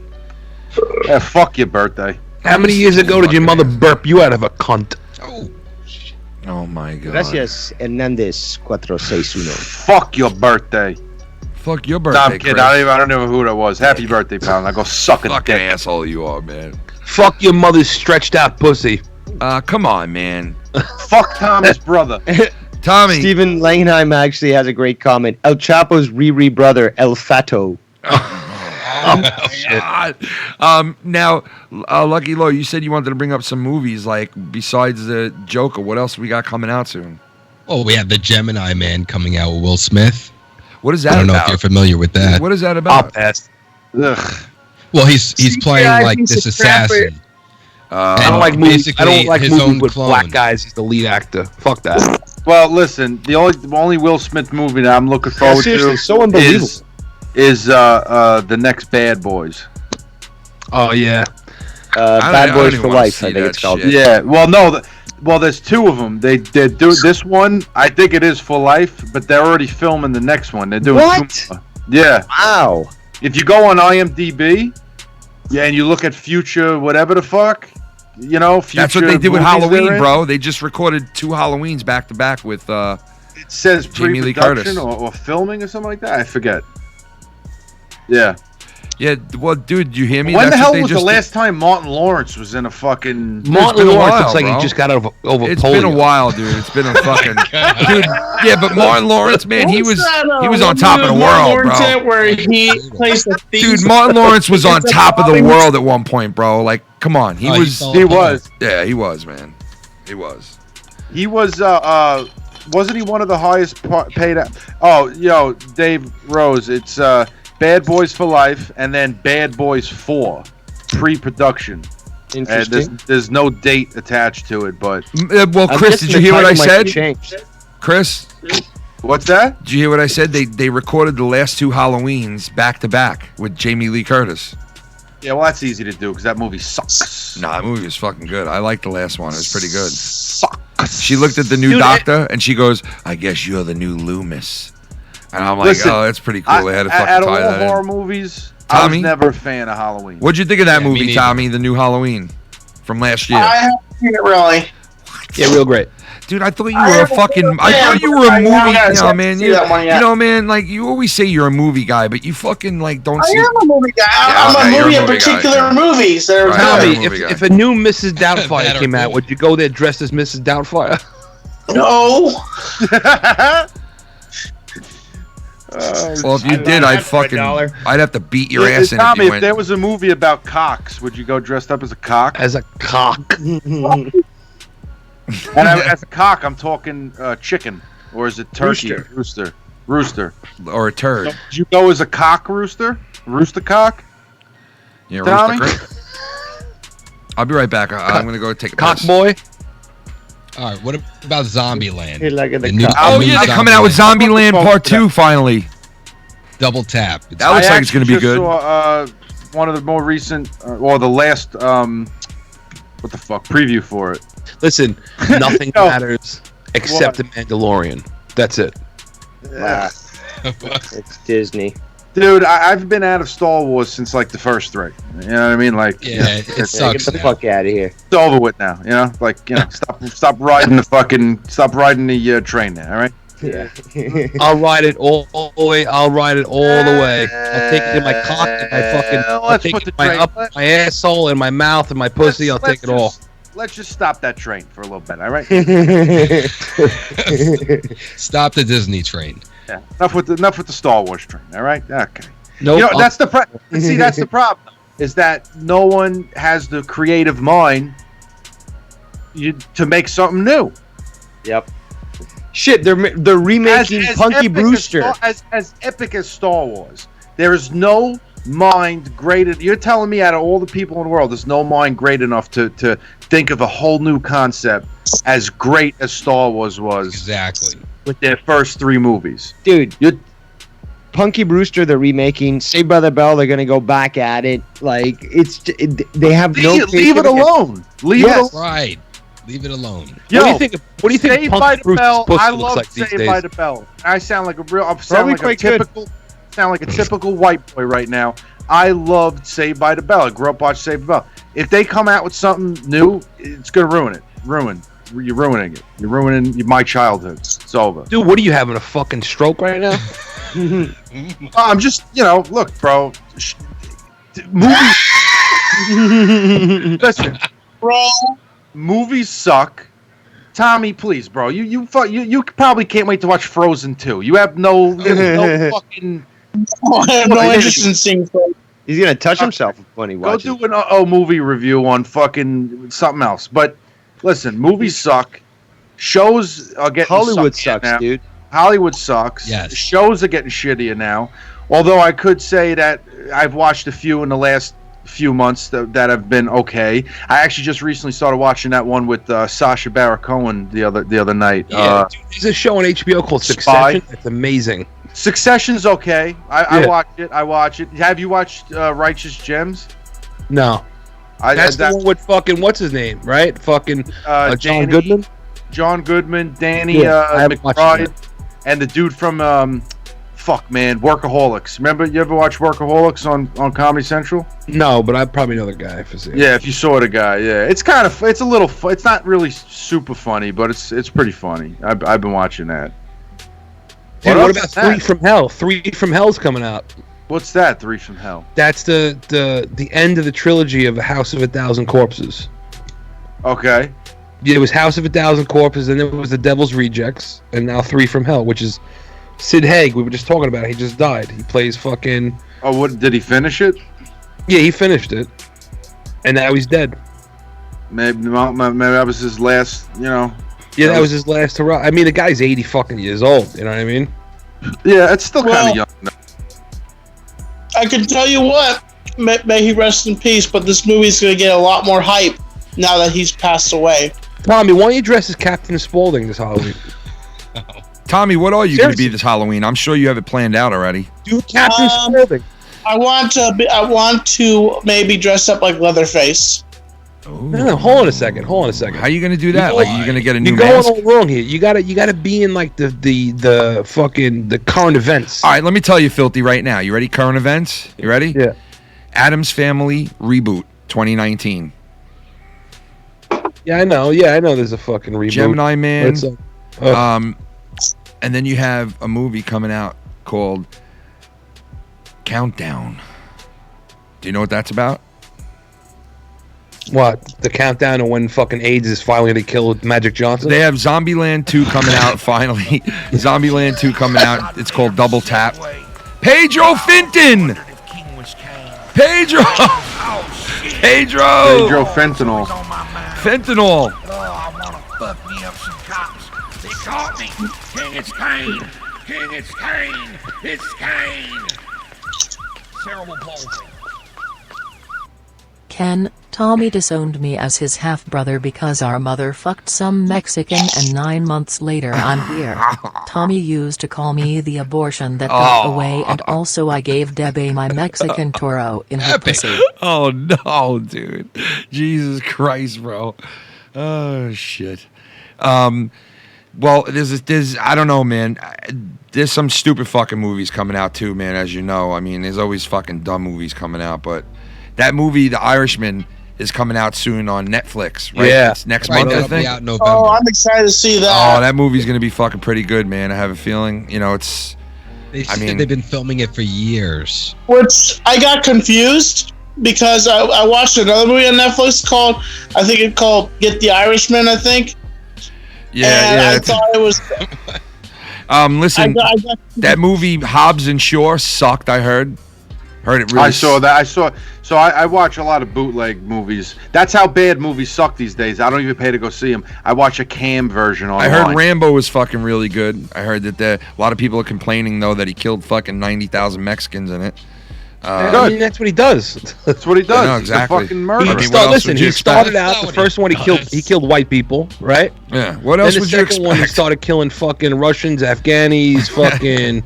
Yeah, fuck your birthday. How many years ago did your mother burp you out of a cunt? Oh my God. Gracias, Hernandez 461. Fuck your birthday. Fuck your No, birthday, I'm kidding. Chris. I don't know who that was. Happy birthday, pal. Now go suck a Fucking dick. asshole you are, man. Fuck your mother's stretched out pussy. Come on, man. Fuck Tommy's brother. Tommy. Stephen Langheim actually has a great comment. El Chapo's Riri brother, El Fato. God. Now, Lucky Low, you said you wanted to bring up some movies, like, besides the Joker. What else we got coming out soon? Oh, we have the Gemini Man coming out with Will Smith. What is that I don't know about? if you're familiar with that. What is that about? Ugh. Well, he's playing like this assassin. I don't like movies. I don't like his movies own with clone. black guys. He's the lead actor. Fuck that. Well, listen. The only Will Smith movie that I'm looking forward seriously, to so unbelievable. is the next Bad Boys. Oh yeah. Bad Boys even for wanna Life, see I think that it's called. shit. Yeah. Well, no. Well, there's two of them. They do this one. I think it is for life, but they're already filming the next one. They're doing What? two more. Yeah. Wow. If you go on IMDb, yeah, and you look at future whatever the fuck, future. That's what they did with movies they're Halloween, in, bro. They just recorded 2 Halloweens back to back with It says Jamie Lee pre-production Curtis. or filming or something like that. I forget. Yeah. Yeah, well, dude, did you hear me? When That's the what hell they was the just last time Martin Lawrence was in a fucking? Martin been a Lawrence while, looks like bro. he just got over It's polio. been a while, dude. It's been a fucking dude. Yeah, but Martin Lawrence, man, he was on top of the world, bro. Where he plays the theme Dude, Martin Lawrence was on top of the world at one point, bro. Like, come on, he Oh, was. He was. Yeah, he was, man. He was. He was. Wasn't he one of the highest paid? Oh, Dave Rose. It's Bad Boys for Life, and then Bad Boys 4 pre-production. Interesting. There's no date attached to it, but well, Chris, did you hear what I said? Chris, what's that? Did you hear what I said? They recorded the last 2 Halloweens back to back with Jamie Lee Curtis. Yeah, well, that's easy to do because that movie sucks. Nah, that movie was fucking good. I liked the last one. It was pretty good. She looked at the new doctor and she goes, "I guess you're the new Loomis." And I'm like, Listen, "Oh, that's pretty cool." They had to fucking out of tie all that horror in. movies, Tommy? I was never a fan of Halloween. What'd you think of that Yeah, me movie, neither. Tommy? The new Halloween from last year. I haven't seen it really. Yeah, real great. Dude, I thought you were a fucking. I thought you were a movie. Man. Like you always say you're a movie guy, but you fucking like don't. I see. am a movie guy. I'm a movie in particular movies. That are Tommy, good. if a new Mrs. Doubtfire came out, would you go there dressed as Mrs. Doubtfire? No. Well, if you did, I'd have to beat your ass in Tommy, if you if went. there was a movie about cocks, would you go dressed up as a cock? As a cock. And as a cock, I'm talking chicken, or is it turkey? Rooster. Or a turd. So, did you go as a cock rooster? Rooster cock? Yeah, Tommy? I'll be right back. I'm gonna go take a Cock piss. boy. All right, what about Zombieland? They're coming out with Zombieland Part 2 finally. Double tap. That looks like it's gonna be good. Saw, one of the more recent, or the last, what the fuck, preview for it. Listen, nothing matters except the Mandalorian. That's it. It's Disney. Dude, I've been out of Star Wars since like the first 3. You know what I mean? Like, it sucks. Get the fuck out of here. It's over with now. You know, like, stop riding the train now. All right. Yeah. I'll ride it all the way. I'll ride it all the way. I'll take it in my cock and my fucking. I'll take it in my asshole and my mouth and my pussy. I'll take it all. Let's just stop that train for a little bit. All right. Stop the Disney train. Yeah. Enough with the Star Wars train. All right. Okay. Nope. You know, that's the see. That's the problem. Is that no one has the creative mind to make something new. Yep. Shit, they're remaking Punky Brewster. As epic as Star Wars, there is no mind great. You're telling me out of all the people in the world, there's no mind great enough to think of a whole new concept as great as Star Wars was. Exactly. With their first 3 movies. Dude, Punky Brewster, they're remaking. Saved by the Bell, they're going to go back at it. Like, they have Leave it alone. Leave it alone. Right. Leave it alone. Yo, what do you think Saved by the Bell, I love Saved by the Bell. I sound like a typical white boy right now. I loved Saved by the Bell. I grew up watching Saved by the Bell. If they come out with something new, it's going to ruin it. You're ruining it. You're ruining my childhood. It's over. Dude, what are you having, a fucking stroke right now? I'm just, look, bro. Movies. Listen, bro. Movies suck. Tommy, please, bro. You probably can't wait to watch Frozen 2. You have no fucking. I have no interest in seeing Frozen. He's gonna touch himself when he watches. Go do an movie review on fucking something else. But listen, movies suck. Shows are getting Hollywood sucks, now. dude. Hollywood sucks. Yes. Shows are getting shittier now. Although I could say that I've watched a few in the last few months that have been okay. I actually just recently started watching that one with Sacha Baron Cohen the other night. Yeah, dude, there's a show on HBO called Succession. It's amazing. Succession's okay. I watch it. Have you watched Righteous Gems? No. That's the one with fucking what's his name, right? Fucking John Goodman. John Goodman, Danny McBride, and the dude from Workaholics. Remember, you ever watch Workaholics on Comedy Central? No, but I probably know the guy if I see it. Yeah, if you saw the guy, yeah, it's a little. It's not really super funny, but it's pretty funny. I've been watching that. Dude, what about 3 from Hell? 3 from Hell's coming out. What's that? 3 from Hell. That's the end of the trilogy of House of a Thousand Corpses. Okay. Yeah, it was House of a Thousand Corpses, and then it was The Devil's Rejects, and now 3 from Hell, which is Sid Haig. We were just talking about it. He just died. He plays fucking. Oh, what? Did he finish it? Yeah, he finished it, and now he's dead. Maybe that was his last. Yeah, that was his last hurrah. I mean, the guy's 80 fucking years old. You know what I mean? Yeah, it's still kind of young. I can tell you what. may he rest in peace, but this movie's going to get a lot more hype now that he's passed away. Tommy, why don't you dress as Captain Spaulding this Halloween? Tommy, what are you going to be this Halloween? I'm sure you have it planned out already. Do Captain Spaulding. I want to maybe dress up like Leatherface. No, hold on a second. How are you going to do that? Like, you're going to get a new You're mask? going all wrong here. You gotta be in like the fucking the current events. All right, let me tell you, Filthy, right now. You ready? Current events? You ready? Yeah. Addams Family reboot 2019. Yeah, I know. There's a fucking reboot. Gemini Man. But And then you have a movie coming out called Countdown. Do you know what that's about? What? The countdown to when fucking AIDS is finally going to kill Magic Johnson? They have Zombieland 2 coming out finally. Zombieland 2 coming out. It's called Double Tap. Pedro Finton! Pedro! Pedro Fentanyl. Fentanyl. Oh, I want to fuck me up some cops. They caught me. King, it's Kane. King, it's Kane. It's Kane. Terrible palsy. Ken, Tommy disowned me as his half-brother because our mother fucked some Mexican and 9 months later I'm here. Tommy used to call me the abortion that got away, and also I gave Debbie my Mexican toro in her pussy. Oh no, dude. Jesus Christ, bro. Oh shit. Well, there's I don't know, man. There's some stupid fucking movies coming out too, man, as you know. I mean, there's always fucking dumb movies coming out, but that movie, The Irishman, is coming out soon on Netflix, right? Yeah. It's next month, I think. Out in November. Oh, I'm excited to see that. Oh, that movie's gonna be fucking pretty good, man. I have a feeling. You know, it's. They said they've been filming it for years. Which I got confused because I watched another movie on Netflix called Get the Irishman, I think. Yeah, I thought it was. Listen, that movie Hobbs and Shaw sucked. I heard it really. I saw that. So I watch a lot of bootleg movies. That's how bad movies suck these days. I don't even pay to go see them. I watch a cam version online. I heard Rambo was fucking really good. I heard that a lot of people are complaining though that he killed fucking 90,000 Mexicans in it. I mean, that's what he does. That's what he does. No, exactly. He's a fucking murderer. He started out the first one. He killed white people, right? Yeah. What else would you expect? Then the second one, he started killing fucking Russians, Afghanis, fucking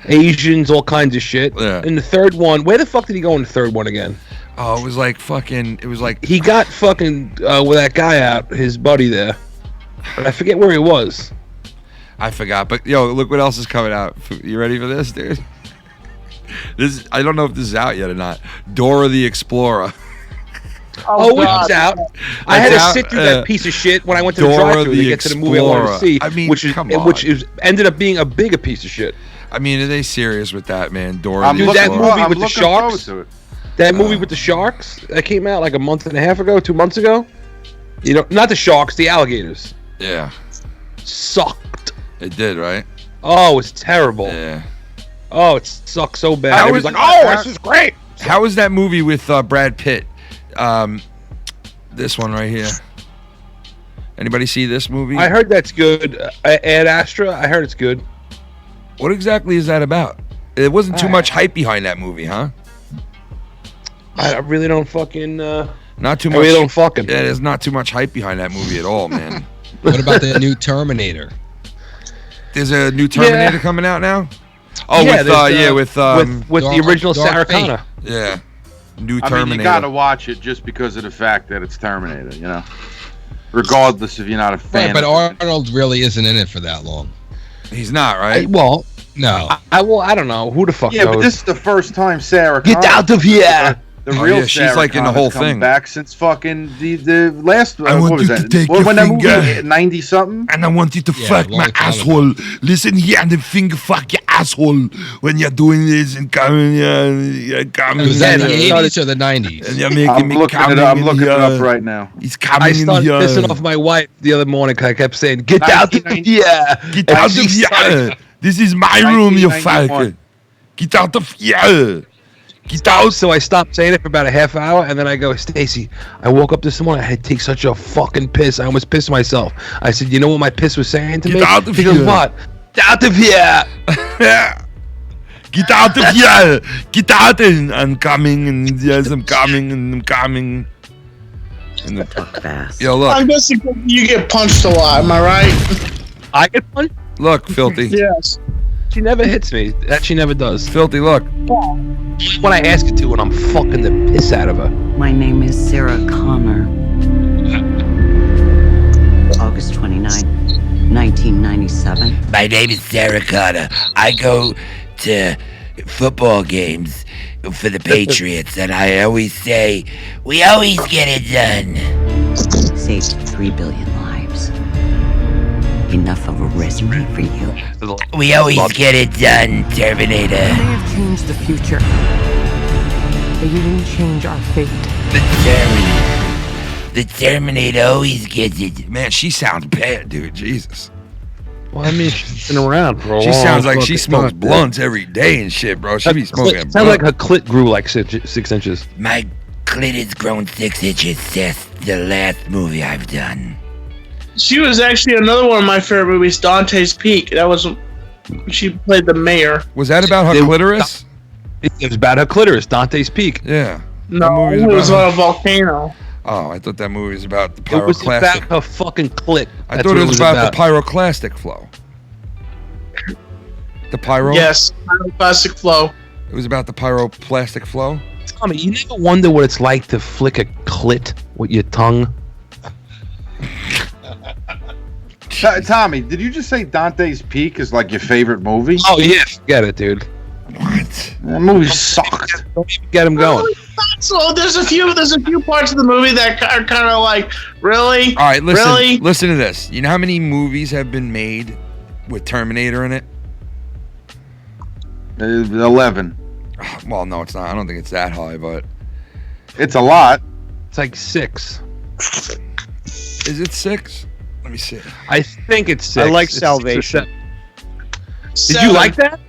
Asians, all kinds of shit. Yeah. And the third one, where the fuck did he go in the third one again? Oh, it was like fucking. It was like he got fucking with that guy out, his buddy there. But I forget where he was. I forgot. But yo, look what else is coming out. You ready for this, dude? This I don't know if this is out yet or not. Dora the Explorer. Oh, it's out. I had to sit through that piece of shit when I went to the drive-thru to get to the movie I wanted to see. I mean, which ended up being a bigger piece of shit. I mean, are they serious with that, man? Dora the that Explorer. movie with the sharks. That movie with the sharks that came out like a month and a half ago, 2 months ago. You know, not the sharks, the alligators. Yeah. Sucked. It did, right? Oh, it's terrible. Yeah. Oh, it sucks so bad. It was like, this is great. How was that movie with Brad Pitt? This one right here. Anybody see this movie? I heard that's good. Ad Astra, I heard it's good. What exactly is that about? There wasn't too much hype behind that movie, huh? I really don't fucking... not too much. I really don't fucking... Yeah, there's not too much hype behind that movie at all, man. What about the new Terminator? There's a new Terminator coming out now? Oh, yeah, with the original Sarah Connor. Yeah. New I Terminator. mean, you gotta watch it just because of the fact that it's Terminator, you know? Regardless if you're not a fan. Right, but Arnold really isn't in it for that long. He's not, right? Well, no. I don't know. Who the fuck knows? But this is the first time Sarah Get Connor, out of here! The real she's Sarah like in the whole Connor's come thing. back since fucking the last. I what want was you that? to take when your that movie finger hit 90 something? And I want you to fuck my asshole. Listen here and then finger fuck your asshole when you're doing this and coming here. Was that the 80s or the 90s? And you're making I'm me looking coming it up. I'm in looking here. it up right now. He's coming I started in here. pissing off my wife the other morning because I kept saying, "Get out of here! Get out of here! This is my room, you fucker! Get out of here! Get out!" So I stopped saying it for about a half hour, and then I go, "Stacy, I woke up this morning. I had to take such a fucking piss. I almost pissed myself." I said, "You know what my piss was saying to me?" Get out of He here. goes, "What? Get out of here!" Get out of here! Get out! And I'm coming, and yes, I'm coming, and I'm coming. And the fast. Yo, look. I'm guessing you get punched a lot. Am I right? I get punched? Look, Filthy. Yes. She never hits me. That she never does. Filthy, look. When I ask her to, and I'm fucking the piss out of her. My name is Sarah Connor. August 29, 1997. My name is Sarah Connor. I go to football games for the Patriots, and I always say, we always get it done. Saved 3 billion lives. Enough of a resume for you. We always get it done, Terminator. They have changed the future. They didn't change our fate. The Terminator always gets it. Man, she sounds bad, dude. Jesus. Well, I mean, she's been around for a She long sounds like she fucking smokes time, blunts every day and shit, bro. She be smoking. Sounds like her clit grew like 6 inches. My clit has grown 6 inches since the last movie I've done. She was actually another one of my favorite movies, Dante's Peak. That was she played the mayor. Was that about her clitoris? It was about her clitoris, Dante's Peak. Yeah. No, it was about a volcano. Oh, I thought that movie was about the It was about pyroclastic. her fucking clit. I That's thought what it was about the pyroclastic flow. The pyro? Yes, pyroclastic flow. It was about the pyroplastic flow? Tommy, you never wonder what it's like to flick a clit with your tongue? Tommy, did you just say Dante's Peak is like your favorite movie? Oh, yeah. Forget it, dude. What? That movie sucked. Don't even get him going. So there's a few parts of the movie that are kind of like, really? All right, listen. Really? Listen to this. You know how many movies have been made with Terminator in it? 11. Well, no, it's not. I don't think it's that high, but it's a lot. It's like 6. Is it 6? Let me see. I think it's 6. I like It's 6 or Salvation. 7. Did you like that?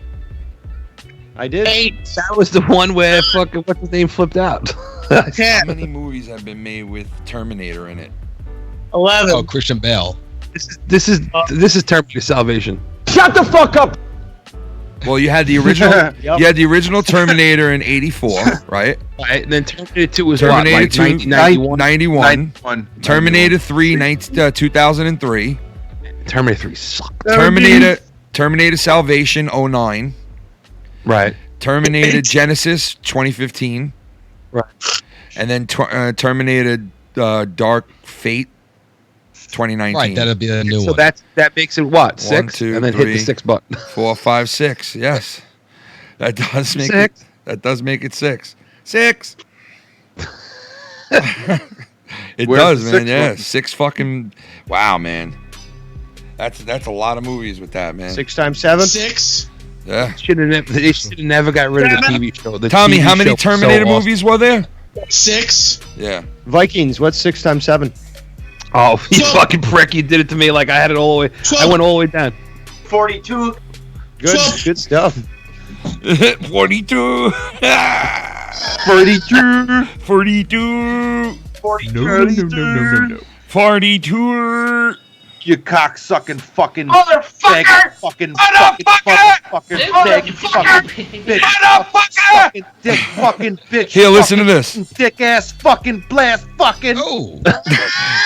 I did. 8. That was the one where fucking what's his name flipped out. How many movies have been made with Terminator in it? 11. Oh, Christian Bale. This is Terminator Salvation. Shut the fuck up! Well, you had the original. You had the original Terminator in '84, right? Right, and then Terminator 2 was Terminator what, like 2, 1991? Terminator 3, 2003. Terminator 3 sucked. Terminator Salvation 09. Right. Terminator Genesis 2015. Right. And then Terminator Dark Fate 2019. Right, that'll be the new So one. that makes it what? 6? 1, 2, and then 3, hit the 6 button. 4, 5, 6. Yes, that does make 6. it. That does make it 6. 6. It Where's does, the man. 6 Yeah, one? 6 fucking. Wow, man. That's a lot of movies with that, man. 6 times 7? 6. Yeah. They should have never got rid of the TV show. The Tommy, TV how many show was so Terminator awesome. movies were there? 6. Yeah. Vikings, what's 6 times 7? Oh, you fucking prick! You did it to me like I had it all the way. I went all the way down. 42. Good stuff. 42. 42. 42. 42. 42. You cocksucking fucking Motherfucker! faggot, fucking bitch, fucking dick, fucking bitch. Here, listen to this. Dick ass, fucking blast, fucking. Oh.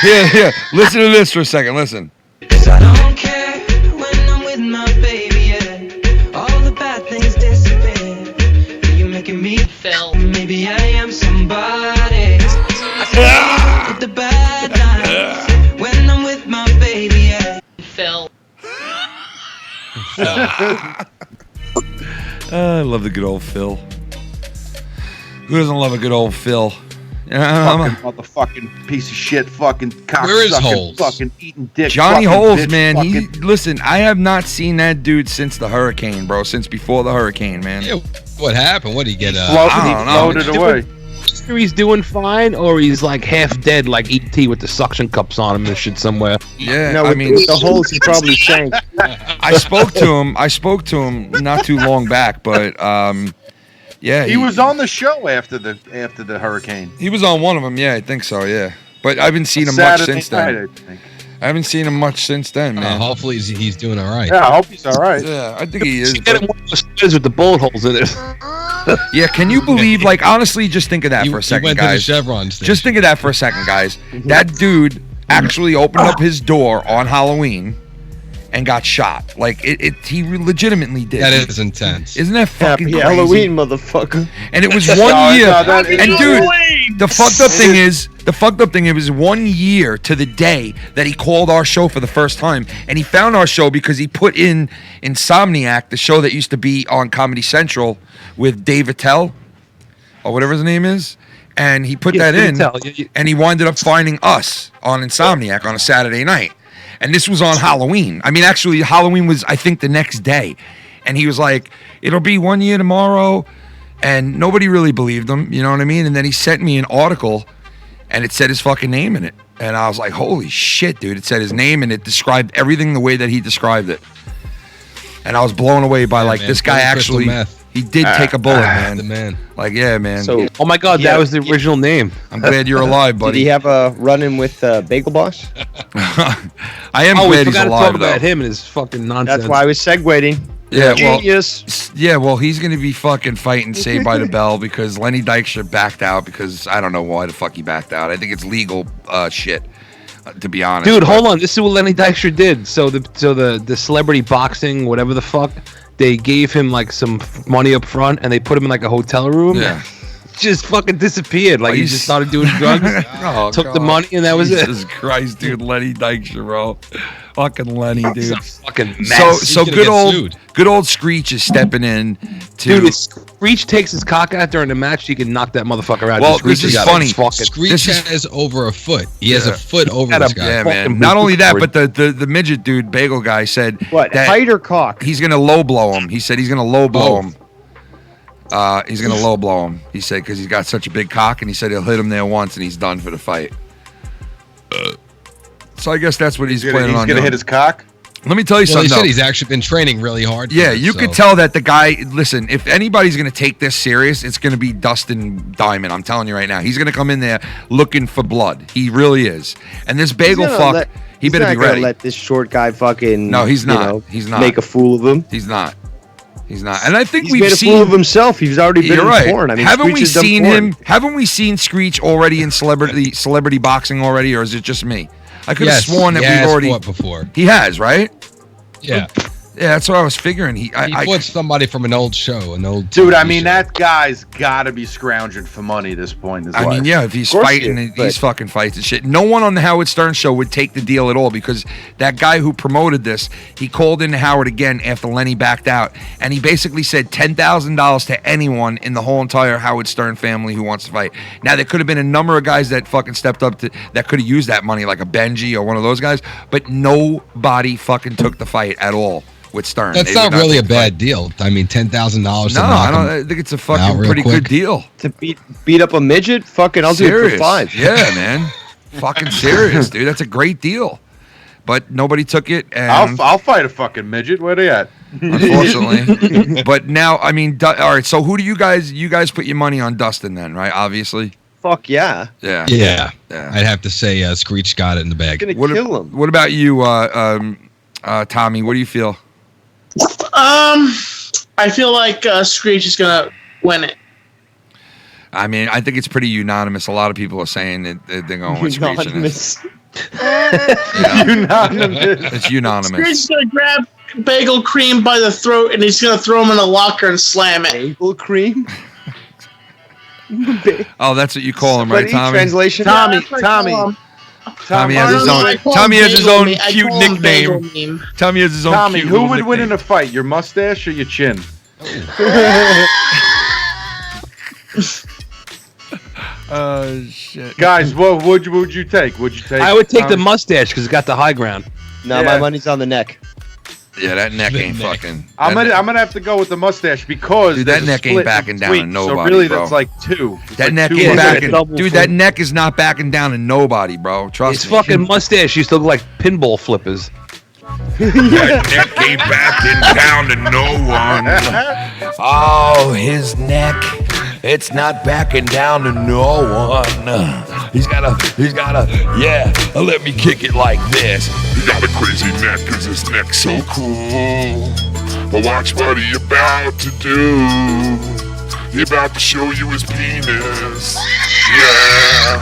Here. Listen to this for a second. Listen. I don't care when I'm with my baby, yeah. All the bad things disappear. You're making me feel maybe I am somebody. I can with the bad nights when I'm with my baby, yeah. Phil. I love the good old Phil. Who doesn't love a good old Phil? Fucking motherfucking piece of shit, fucking Where is cocksucking, Holes? fucking eating dick. Johnny fucking Holes, bitch, man. fucking- Listen, I have not seen that dude since the hurricane, bro. Since before the hurricane, man. Yeah, what happened? What did he get? I don't know. floated away. Either he's doing fine, or he's like half dead, like ET with the suction cups on him and shit somewhere. Yeah, No, I with mean, the holes he probably sank. I spoke to him not too long back, but yeah, He was on the show after the hurricane. He was on one of them. Yeah, I think so. Yeah, but I haven't seen him Saturday much since then. night, I think. I haven't seen him much since then, man. Hopefully he's doing all right. Yeah, I hope he's all right. Yeah, I think he is. Get him one of those sweaters with the bullet holes in it. Yeah, can you believe? Like, honestly, just think of that for a second, went guys. to the Chevron station. Just think of that for a second, guys. That dude actually opened up his door on Halloween and got shot. Like, he legitimately did. That is intense. Isn't that fucking Happy crazy? Halloween, motherfucker. And it was 1 year. And dude, the fucked up thing, it was 1 year to the day that he called our show for the first time. And he found our show because he put in Insomniac, the show that used to be on Comedy Central with Dave Attell, or whatever his name is. And he put that in, and he wound up finding us on Insomniac on a Saturday night. And this was on Halloween. I mean, actually, Halloween was, I think, the next day. And he was like, it'll be 1 year tomorrow. And nobody really believed him, you know what I mean? And then he sent me an article, and it said his fucking name in it. And I was like, holy shit, dude. It said his name, and it described everything the way that he described it. And I was blown away by, man, this guy actually, he did take a bullet, man. The man. Like, yeah, man. So, oh my God, that was the original name. I'm glad you're alive, buddy. Did he have a run-in with Bagel Boss? I am glad he's alive, to talk about though. him and his fucking nonsense. That's why I was segueing. Yeah, Genius. Well, he's going to be fucking fighting Saved by the Bell because Lenny Dykstra backed out because I don't know why the fuck he backed out. I think it's legal shit, to be honest. Dude, hold on. This is what Lenny Dykstra did. So the celebrity boxing, whatever the fuck, they gave him like some money up front and they put him in like a hotel room. Yeah. Just fucking disappeared. Like he just started doing drugs, took the money, and that was it. Jesus Christ, dude, Lenny Dykstra, bro. Fucking Lenny, dude. He's a fucking mess. So good old Screech is stepping in to. Dude, if Screech takes his cock out during the match, he can knock that motherfucker out. Well, this is funny. Screech has over a foot. He has a foot over this guy. Yeah, man. Not only that, but the midget dude, Bagel guy, said what, that height or cock? He's gonna low blow him. He said he's gonna low blow him. He's gonna low blow him. He said because he's got such a big cock, and he said he'll hit him there once, and he's done for the fight. So I guess that's what he's planning on. He's gonna hit his cock. Let me tell you something. He said he's actually been training really hard. Yeah, you could tell that the guy. Listen, if anybody's gonna take this serious, it's gonna be Dustin Diamond. I'm telling you right now, he's gonna come in there looking for blood. He really is. And this Bagel fuck, he better be ready. Let this short guy fucking. No, he's not. You know, he's not. Make a fool of him. He's not. He's not. And I think he's we've made a seen fool of himself. He's already been in porn. I mean, haven't Screech we has done seen porn. him? Haven't we seen Screech already in celebrity boxing already, or is it just me? I could have sworn that we've already fought before. He has, right? Yeah. Yeah, that's what I was figuring. He fought somebody from an old show, an old. Dude, I TV mean, show. that guy's got to be scrounging for money at this point in his life. I mean, yeah, if he's fighting, he's fucking fights and shit. No one on the Howard Stern show would take the deal at all because that guy who promoted this, he called in Howard again after Lenny backed out, and he basically said $10,000 to anyone in the whole entire Howard Stern family who wants to fight. Now, there could have been a number of guys that fucking stepped up that could have used that money, like a Benji or one of those guys, but nobody fucking took the fight at all. With Stern. That's not really a bad deal. I mean, $10,000. No, I think it's a fucking pretty good deal. To beat up a midget, fucking, I'll do it for $5. Yeah, man, fucking serious, dude. That's a great deal. But nobody took it. And I'll fight a fucking midget. Where they at? Unfortunately, but now, I mean, all right. So who do you guys put your money on? Dustin, then, right? Obviously. Fuck yeah. Yeah. I'd have to say Screech got it in the bag. Gonna kill him. What about you, Tommy? What do you feel? I feel like Screech is gonna win it. I mean, I think it's pretty unanimous. A lot of people are saying that they're going with Screech. Unanimous. Unanimous. It's unanimous. Screech is gonna grab Bagel Cream by the throat and he's gonna throw him in a locker and slam it. Bagel Cream? Oh, that's what you call him, right, Tommy? Translation? Tommy. Tommy has his own. Tommy has his own cute nickname. Tommy has his own. Tommy, cute who little would win nickname. in a fight? Your mustache or your chin? Oh shit, guys, what would you take? Would you take? I would take the mustache because it's got the high ground. No, my money's on the neck. Yeah, that neck ain't fucking. I'm gonna have to go with the mustache because dude, that there's a neck ain't split backing down between, to nobody, So really, bro. that's like two. That neck two ain't mustaches. backing. Dude, that neck is not backing down to nobody, bro. Trust His me. fucking mustache used to look like pinball flippers. That neck ain't backing down to no one. Oh, his neck. It's not backing down to no one. He's got a, yeah, let me kick it like this. He got a crazy neck cause his neck's so cool. But watch what he about to do. He about to show you his penis. Yeah.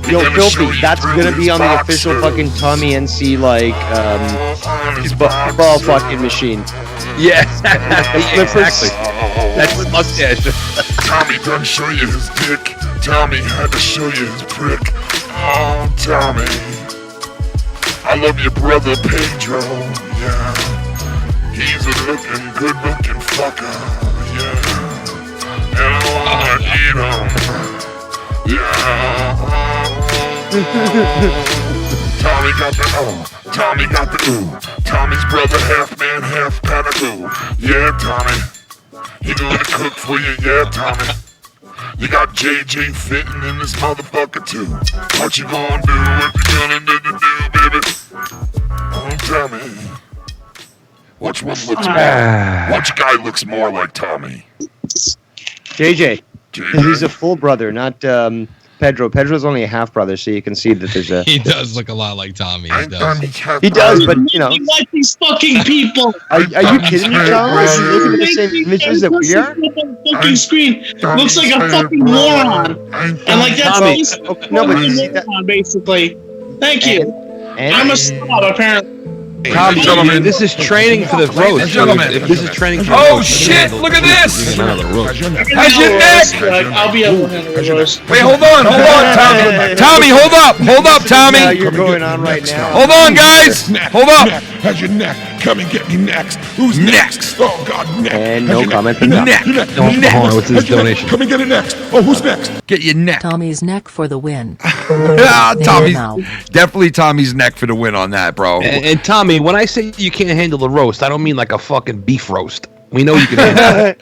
He Yo, gonna show Filthy, you that's through gonna be his on the official boxers. fucking Tommy NC, like, ball fucking machine. Yeah, exactly. That's his mustache. Tommy done show you his dick. Tommy had to show you his prick. Oh, Tommy. I love your brother Pedro. Yeah. He's a good looking fucker. Yeah. And I wanna eat him. Yeah. Tommy got the Tommy got the ooh. Tommy's brother half man, half panaku. Yeah, Tommy. He gonna cook for you, yeah, Tommy. You got JJ fitting in this motherfucker too. What you gonna do? What you gonna do, baby? Oh, Tommy. Which one looks more? Which guy looks more like Tommy? JJ. He's a full brother, not Pedro. Pedro's only a half brother, so you can see that there's a. He does look a lot like Tommy. He does. He does, but you know. You like these fucking people. Are you kidding me, Thomas? He's looking at the same images that we are. Fucking screen looks like a fucking moron, and like that's Tommy, basically okay, no, but you see that- moron, basically. Thank you. I'm a snob, apparently. Tommy, gentlemen, this is training for the roast. Gentlemen. If this is training for the Oh roast, shit! Look at this. How's your neck? I'll be able to handle the roast. Wait, hold on, Tommy. Tommy, hold up, Tommy. Yeah, you're going on right now. Hold on, guys. Hold up. How's your neck? Come and get me next. Who's next? Oh God, neck. And no comment. Neck. What's his donation? Come and get it next. Oh, who's next? Get your neck. Tommy's neck for the win. Tommy's definitely Tommy's neck for the win on that, bro. And Tommy, when I say you can't handle the roast, I don't mean like a fucking beef roast. We know you can handle it.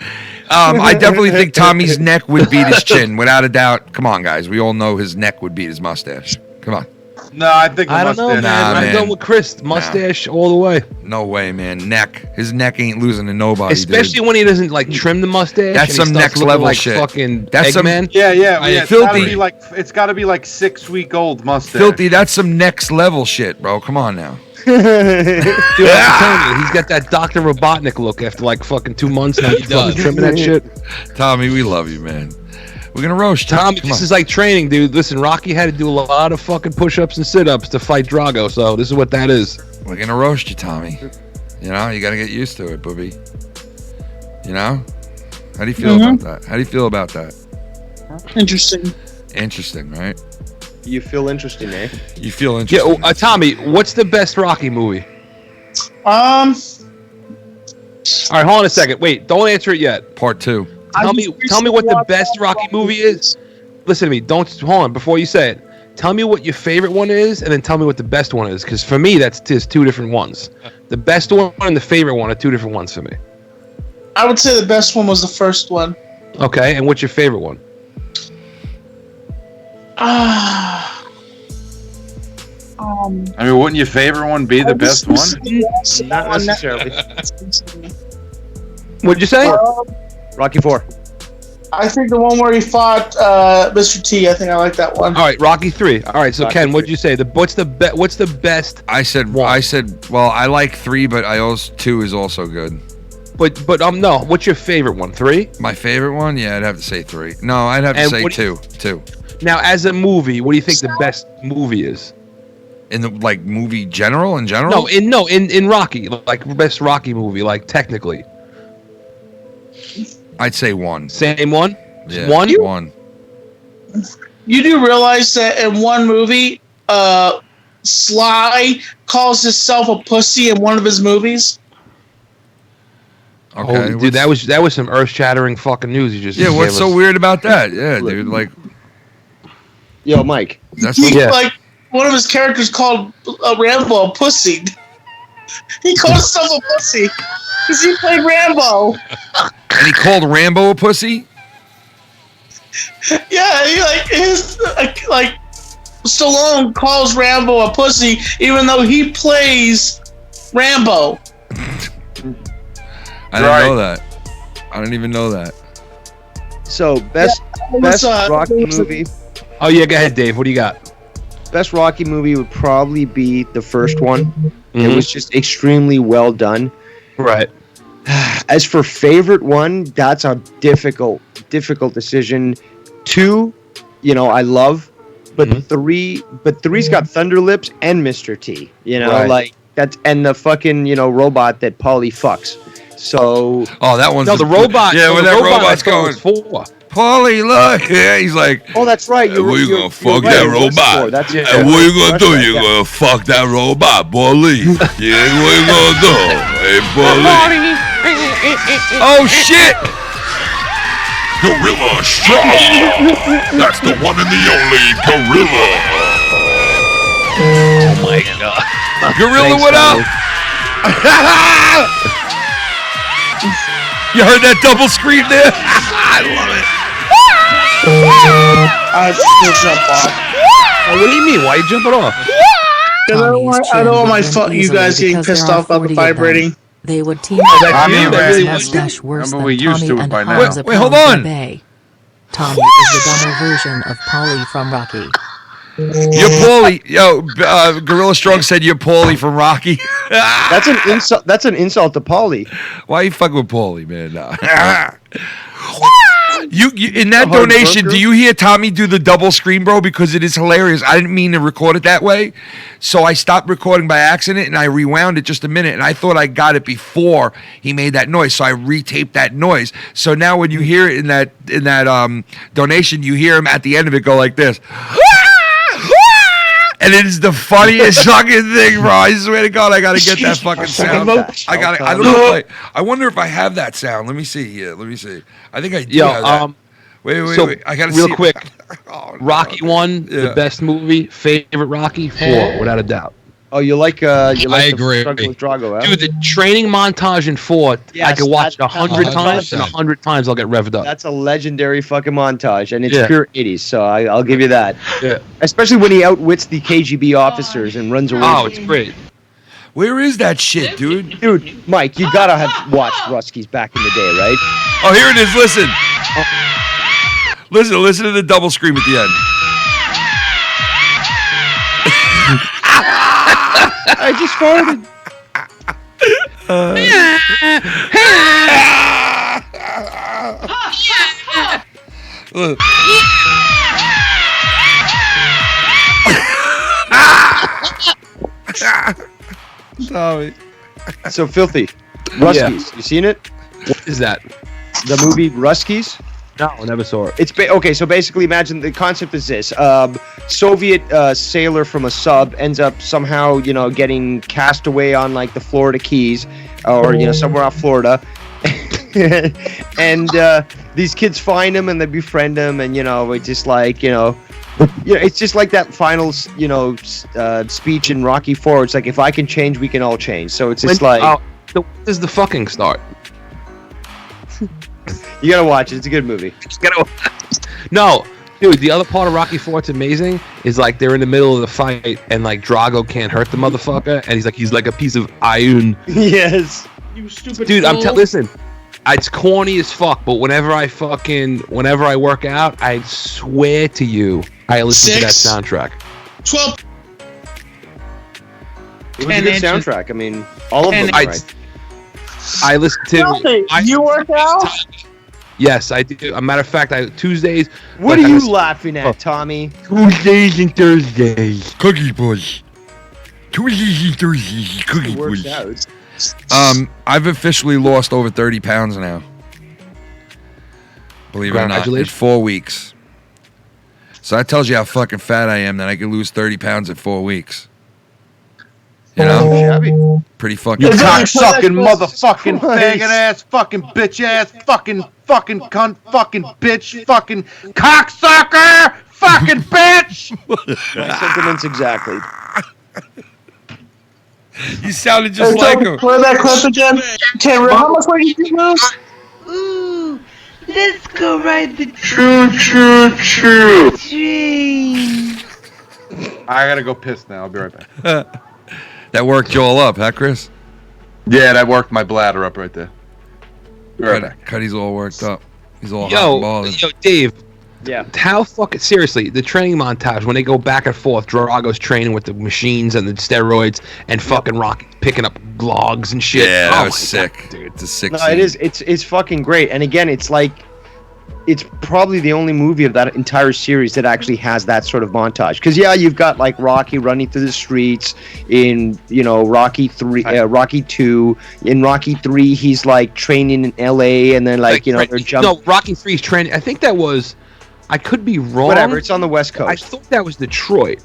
I definitely think Tommy's neck would beat his chin, without a doubt. Come on, guys. We all know his neck would beat his mustache. Come on. No, I think I don't know, man. I'm going with Chris. Mustache all the way. No way, man. Neck. His neck ain't losing to nobody. Especially dude. when he doesn't like trim the mustache. That's and he some starts next looking level like shit. Fucking That's some- Eggman. Yeah. Filthy. It's got to be like 6-week-old mustache. Filthy, that's some next level shit, bro. Come on now. Dude, I'm telling you, he's got that Dr. Robotnik look after like fucking 2 months now. He's fucking trimming that shit. Tommy, we love you, man. We're gonna roast you. Tommy, Come this on. is like training, dude. Listen, Rocky had to do a lot of fucking push-ups and sit-ups to fight Drago, so this is what that is. We're gonna roast you, Tommy. You know, you gotta get used to it, booby. You know? How do you feel about that? How do you feel about that? Interesting. Interesting, right? You feel interesting, eh? You feel Yeah, interesting. Tommy, what's the best Rocky movie? Um, All right, hold on a second. Wait, don't answer it yet. Part 2. Tell me what the best Rocky movie is. Listen to me. Don't hold on before you say it. Tell me what your favorite one is, and then tell me what the best one is. Because for me, there's 2 different ones. The best one and the favorite one are 2 different ones for me. I would say the best one was the first one. Okay, and what's your favorite one? I mean, wouldn't your favorite one be the best one? Not necessarily. What'd you say? Rocky 4. I think the one where he fought Mr. T. I think I like that one. All right, Rocky 3. All right, so Rocky Ken, what'd 3. you say? What's the best? I said, well, I like 3, but I also 2 is also good. But no. What's your favorite one? 3? My favorite one? Yeah, I'd have to say 3. No, I'd have to And say what do 2. Now, as a movie, what do you think the best movie is? In the like movie in general? No, in Rocky, like best Rocky movie, like technically. I'd say 1. Same one? Yeah, 1? 1. You do realize that in one movie, Sly calls himself a pussy in one of his movies? Okay, Oh, dude, that was some earth-shattering fucking news you just Yeah, gave what's so us. weird about that? Yeah, dude, like Yo, Mike. that's He, Yeah. like, one of his characters called Rambo a pussy. He called himself a pussy because he played Rambo. and he called Rambo a pussy? Yeah, he like Stallone calls Rambo a pussy even though he plays Rambo. I didn't know that. I didn't even know that. So best Yeah, Rocky movie. Oh yeah, go ahead, Dave. What do you got? Best Rocky movie would probably be the first one. It was just extremely well done. Right. As for favorite one, that's a difficult decision. 2, I love, but three's got Thunder Lips and Mr. T. Like that's and the fucking robot that Paulie fucks. So that one's the robot. Yeah, where that robot's going. 4. Paulie, look. Yeah, he's like, oh, that's right. We're gonna fuck that robot. And what you gonna do? You gonna fuck that robot, Paulie? Yeah, what you gonna do? Hey, Paulie. Oh shit! Gorilla Strong. That's the one and the only Gorilla. Oh my god. Gorilla, what up? You heard that double scream there? I love it. I still jump off. Oh, what do you mean? Why are you jumping off? I don't want you guys getting pissed off about the vibrating. They would team up with mustache worse than we used Tommy to it and by now. Hamza Wait, hold Fuckn on. Bay. Tommy is the dumber version of Paulie from Rocky. You're Paulie. Yo, Gorilla Strong said you're Paulie from Rocky. That's an insult. That's an insult to Paulie. Why are you fucking with Paulie, man? Nah. You in that donation, do you hear Tommy do the double screen, bro? Because it is hilarious. I didn't mean to record it that way, so I stopped recording by accident and I rewound it just a minute. And I thought I got it before he made that noise, so I retaped that noise. So now when you hear it in that donation, you hear him at the end of it go like this. And it is the funniest fucking thing, bro. I swear to God, I gotta get that fucking sound. I don't know. I wonder if I have that sound. Let me see here. Let me see. I think I do. Yo, have that. Wait. I gotta real see quick. Oh, Rocky 1, the best movie. Favorite Rocky 4, without a doubt. Oh, you like I agree. the struggle with Drago, huh? Dude, the training montage in 4, Yes, I could watch it 100 that's times, and 100 times I'll get revved up. That's a legendary fucking montage, and it's Yeah. pure 80s, so I'll give you that. Yeah. Especially when he outwits the KGB officers and runs away. Oh, it's great. Where is that shit, dude? Dude, Mike, you gotta have watched Ruskies back in the day, right? Oh, here it is. Listen. Listen to the double scream at the end. I just farted. Sorry. So filthy. Ruskies, you seen it? What is that? The movie Ruskies? No, I never saw it. It's okay. So basically, imagine the concept is this: Soviet sailor from a sub ends up somehow, getting cast away on like the Florida Keys, or somewhere off Florida, and these kids find him and they befriend him, and it's just like it's just like that final speech in Rocky 4. It's like, if I can change, we can all change. So it's just like. So when does the fucking start? You gotta watch it. It's a good movie. No, dude. The other part of Rocky 4 that's amazing is like they're in the middle of the fight and like Drago can't hurt the motherfucker, and he's like a piece of iron. Yes. You stupid dude. Listen. It's corny as fuck, but whenever I work out, I swear to you, I listen to that soundtrack. 12. It was a good soundtrack. I mean, all of them. Right. I listen to. You work out? Yes, I do. A matter of fact, Tuesdays. What are you laughing at, Tommy? Tuesdays and Thursdays. Cookie Push. Tuesdays and Thursdays. Cookie Push. I've officially lost over 30 pounds now. Believe it or not, in 4 weeks. So that tells you how fucking fat I am, that I can lose 30 pounds in 4 weeks. Pretty fucking. You cocksucking motherfucking faggot ass, fucking bitch ass, fucking cunt, fucking bitch, fucking cocksucker, fucking bitch. My sentiments exactly. You sounded just like him. Play that clip again. Taylor, how much weight did you lose? Ooh, let's go ride the train. I gotta go piss now. I'll be right back. That worked you all up, huh, Chris? Yeah, that worked my bladder up right there. Be right back. Cuddy's all worked up. He's all hot and bothered. Yo, Dave. Yeah. How fucking seriously, the training montage when they go back and forth, Drago's training with the machines and the steroids, and fucking Rocky picking up logs and shit. Yeah, Oh that my was sick. God. Dude, it's a sick No, scene. it is. It's fucking great. And again, it's like, it's probably the only movie of that entire series that actually has that sort of montage. Because yeah, you've got like Rocky running through the streets in, you know, Rocky 3, Rocky 2. In Rocky 3, he's like training in L.A. and then like you know they're jumping. No, Rocky 3's training. I think that was. I could be wrong. Whatever. It's on the West Coast. I thought that was Detroit.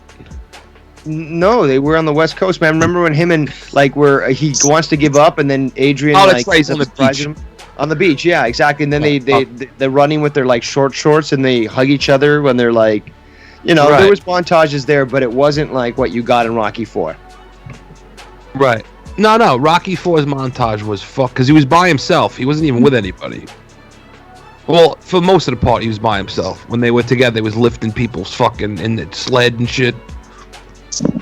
No, they were on the West Coast, man. Remember when him and like where he wants to give up, and then Adrian That's like right, he's on the surprises beach. him? On the beach, yeah, exactly. And then they're running with their like short shorts, and they hug each other when they're like, you know, Right. there was montages there, but it wasn't like what you got in Rocky 4. Right. No. Rocky 4's montage was fuck because he was by himself. He wasn't even with anybody. Well, for most of the part, he was by himself. When they were together, he was lifting people's fucking in the sled and shit.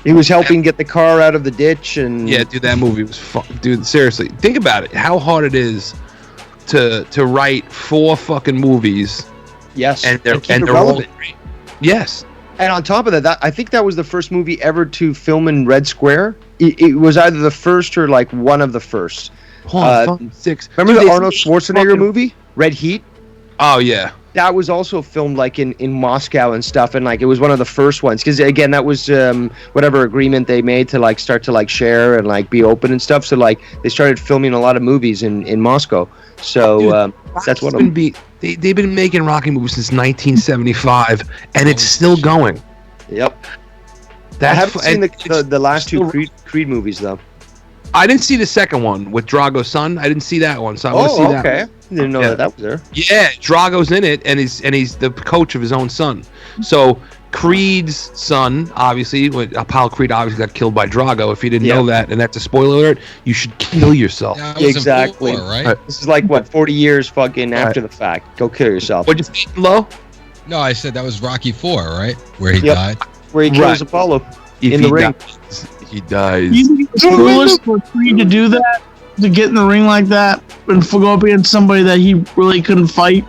He was helping get the car out of the ditch, and Yeah, dude, that movie was dude. Seriously, think about it. How hard it is to write 4 fucking movies. Yes, and they're keep it all relevant. great. Yes. And on top of that, I think that was the first movie ever to film in Red Square. It was either the first or like one of the first. Fucking 6. Remember Dude, the they- Arnold Schwarzenegger movie, Red Heat? Oh yeah. That was also filmed like in Moscow and stuff, and like it was one of the first ones because again that was whatever agreement they made to like start to like share and like be open and stuff. So like they started filming a lot of movies in Moscow. So that's one of them. They've been making Rocky movies since 1975, and it's still going. Yep. I That's haven't seen the last two Creed movies though. I didn't see the second one with Drago's son. I didn't see that one, so I want to see that. okay. one. Didn't know that was there. Yeah, Drago's in it, and he's the coach of his own son. So Creed's son, obviously, Apollo Creed obviously got killed by Drago. If you didn't know that, and that's a spoiler alert, you should kill yourself. Exactly. This is like what 40 years fucking after the fact. Go kill yourself. What'd you say, Lo? No, I said that was Rocky 4, right? Where he Yep. died. Where he kills Apollo in the ring. He dies. You think it's foolish for Creed to do that? To get in the ring like that and go up against somebody that he really couldn't fight?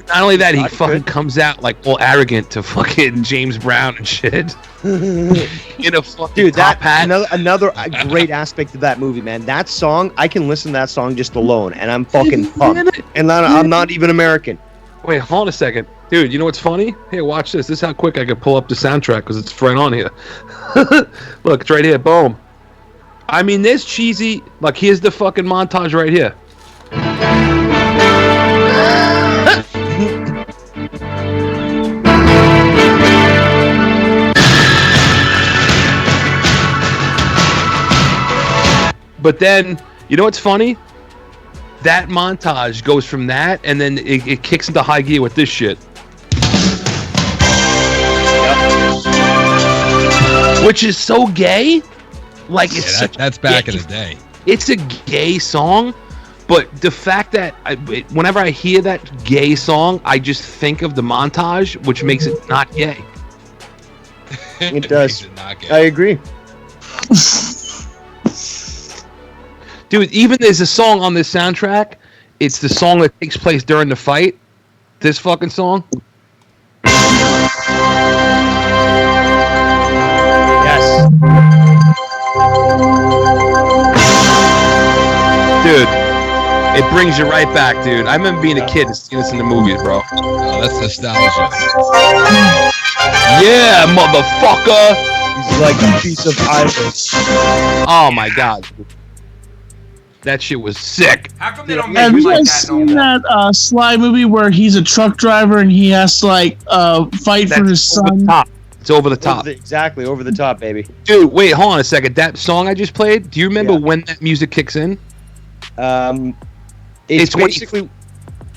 Not only that, he fucking comes out like all arrogant to fucking James Brown and shit. In a fucking Dude, top hat. another great aspect of that movie, man. That song, I can listen to that song just alone, and I'm fucking pumped. And I'm not even American. Wait, hold on a second. Dude, you know what's funny? Here, watch this. This is how quick I could pull up the soundtrack because it's right on here. Look, it's right here. Boom. I mean, there's cheesy. Like, here's the fucking montage right here. But then, you know what's funny? That montage goes from that, and then it kicks into high gear with this shit. Which is so gay. Like, it's that's back in the day. It's a gay song, but the fact that whenever I hear that gay song, I just think of the montage, which makes it not gay. It does. I agree. Dude, even there's a song on this soundtrack. It's the song that takes place during the fight. This fucking song. Yes. Dude, it brings you right back, dude. I remember being a kid and seeing this in the movies, bro. Oh, that's nostalgia. Yeah, motherfucker. He's like a piece of ivory. Oh my god. That shit was sick. How come they don't Have make you it like guys that no seen more? that Sly movie where he's a truck driver and he has to like fight for his over the son? top. It's over the top. Exactly, over the top, baby. Dude, wait, hold on a second. That song I just played, do you remember when that music kicks in? It's when basically.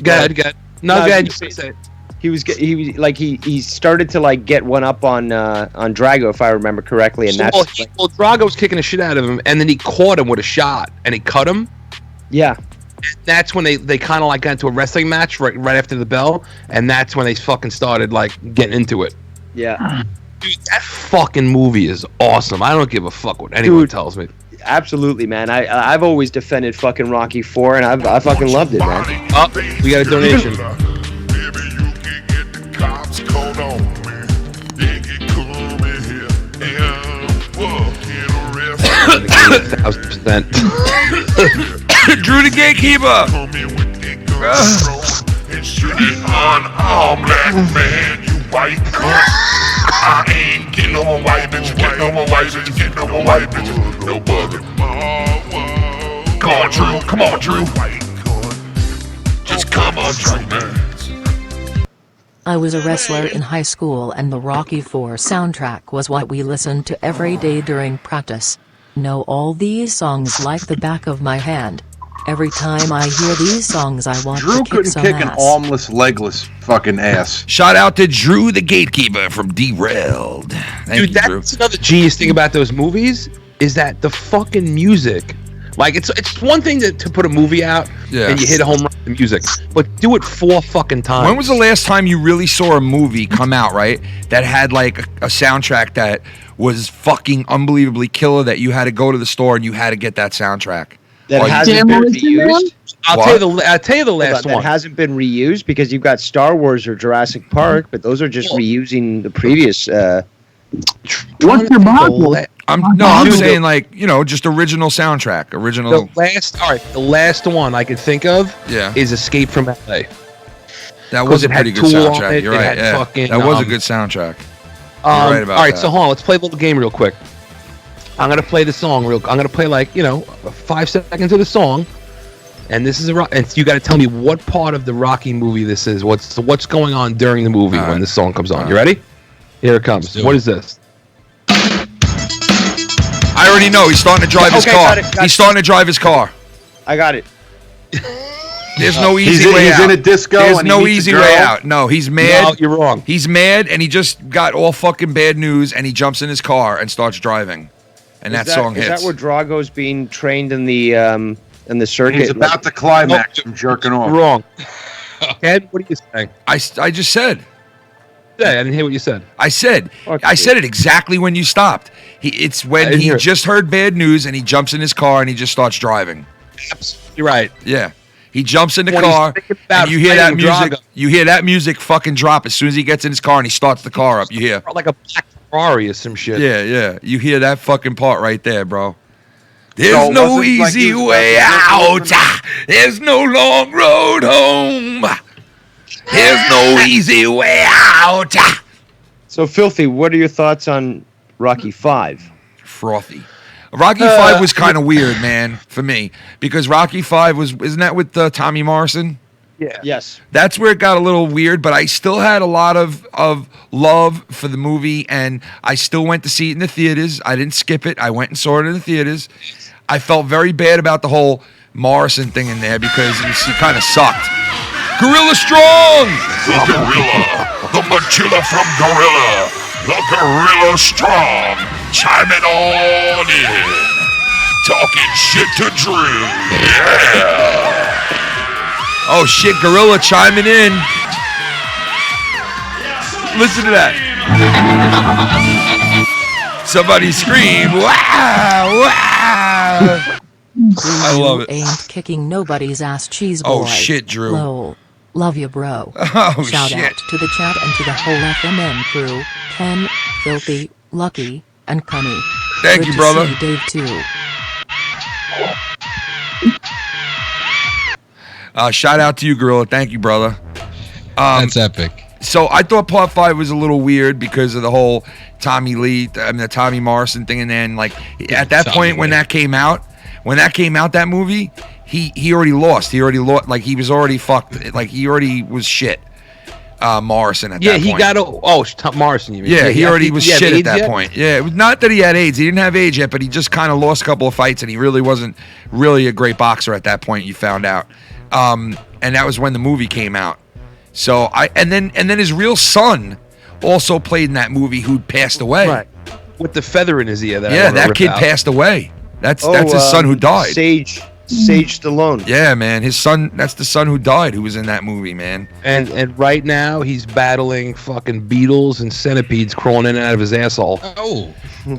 Go ahead, go ahead. No, go ahead. You say it. He started to like get one up on Drago, if I remember correctly, and Well, that's Drago was kicking the shit out of him, and then he caught him with a shot, and he cut him. yeah. That's when they kind of like got into a wrestling match right after the bell, and that's when they fucking started like getting into it. Yeah. Dude, that fucking movie is awesome. I don't give a fuck what anyone tells me. Absolutely, man. I've always defended fucking Rocky 4, and I fucking loved it, man. Oh, we got a donation. 1,000%. Drew the Gatekeeper. It's shitting on all black man, you white cunt. I ain't getting no more white bitches, get no more white bitches, get no more white bitches. No bugger. Come on, Drew. Come on, Drew. Just come on, Drew, man. I was a wrestler in high school and the Rocky IV soundtrack was what we listened to every day during practice. Know all these songs like the back of my hand. Every time I hear these songs, I want Drew to kick couldn't some kick ass. an armless, legless fucking ass. Shout out to Drew the Gatekeeper from Derailed. Thank Dude, you, Drew. that's another genius thing about those movies is that the fucking music. Like it's one thing to put a movie out and you hit a home run with the music, but do it 4 fucking times. When was the last time you really saw a movie come out, right, that had like a soundtrack that was fucking unbelievably killer that you had to go to the store and you had to get that soundtrack? That hasn't been reused. I'll tell you the last one. That hasn't been reused because you've got Star Wars or Jurassic Park, but those are just reusing the previous. What's your model? I'm saying like just original soundtrack, original. The last one I could think of is Escape from LA. That was a pretty good soundtrack. You're right. Yeah, fucking, that was a good soundtrack. You're right about all right, that. so hold on. Let's play a little game real quick. I'm gonna play the song I'm gonna play 5 seconds of the song, and this is and you got to tell me what part of the Rocky movie this is. What's going on during the movie when this song comes on. You ready? Here it comes. What is this? I already know. He's starting to drive his car. He's starting to drive his car. I got it. There's no easy way out. He's in a disco. There's and no he meets easy a girl. way out. No, he's mad. No, you're wrong. He's mad, and he just got all fucking bad news, and he jumps in his car and starts driving, and that song hits. Is that where Drago's being trained in the circuit? He's about to climax from jerking off. Wrong. Ed, what are you saying? I just said. Yeah, I didn't hear what you said. I said it exactly when you stopped. It's when he just heard bad news and he jumps in his car and he just starts driving. Absolutely right. Yeah. He jumps in the When he's car thinking about and you hear that fighting music. Drago. You hear that music fucking drop as soon as he gets in his car and he starts the car up. You hear like a black Ferrari or some shit. Yeah. You hear that fucking part right there, bro. There's So no was it like easy he was way about to out. There's no long road home. There's no easy way out. So, Filthy, what are your thoughts on Rocky V? Frothy. Rocky V was kind of weird, man, for me, because Rocky V isn't that with Tommy Morrison? Yeah. Yes. That's where it got a little weird, but I still had a lot of love for the movie, and I still went to see it in the theaters. I didn't skip it. I went and saw it in the theaters. I felt very bad about the whole Morrison thing in there because he kind of sucked. Gorilla Strong! The gorilla, the Machilla from Gorilla, the Gorilla Strong, chiming on in, talking shit to Drew, yeah! Oh shit, Gorilla chiming in. Listen to that. Somebody scream, wow, wow. I love it. Ain't kicking nobody's ass, cheese boy. Oh, shit, Drew. Lol. Love you, bro. Oh, Shout shit. out to the chat and to the whole FMM crew. Ken, Filthy, Lucky, and Cunny. Thank Good you, to brother. see you, Dave, too. Shout out to you, Gorilla. Thank you, brother. That's epic. So I thought Part 5 was a little weird because of the whole the Tommy Morrison thing, and then at that point when that came out, that movie, he already lost. He already lost. Like he was already fucked. Like he already was shit. Morrison at that point. Yeah, he got Morrison. You mean? Yeah, he already was shit at that yet? point. Yeah, it was not that he had AIDS. He didn't have AIDS yet, but he just kind of lost a couple of fights, and he really wasn't really a great boxer at that point. You found out, and that was when the movie came out. So and then his real son also played in that movie, who passed away. Right. With the feather in his ear. That kid passed away. That's his son who died. Sage Stallone. Yeah, man, his son. That's the son who died, who was in that movie, man. And right now he's battling fucking beetles and centipedes crawling in and out of his asshole. Oh.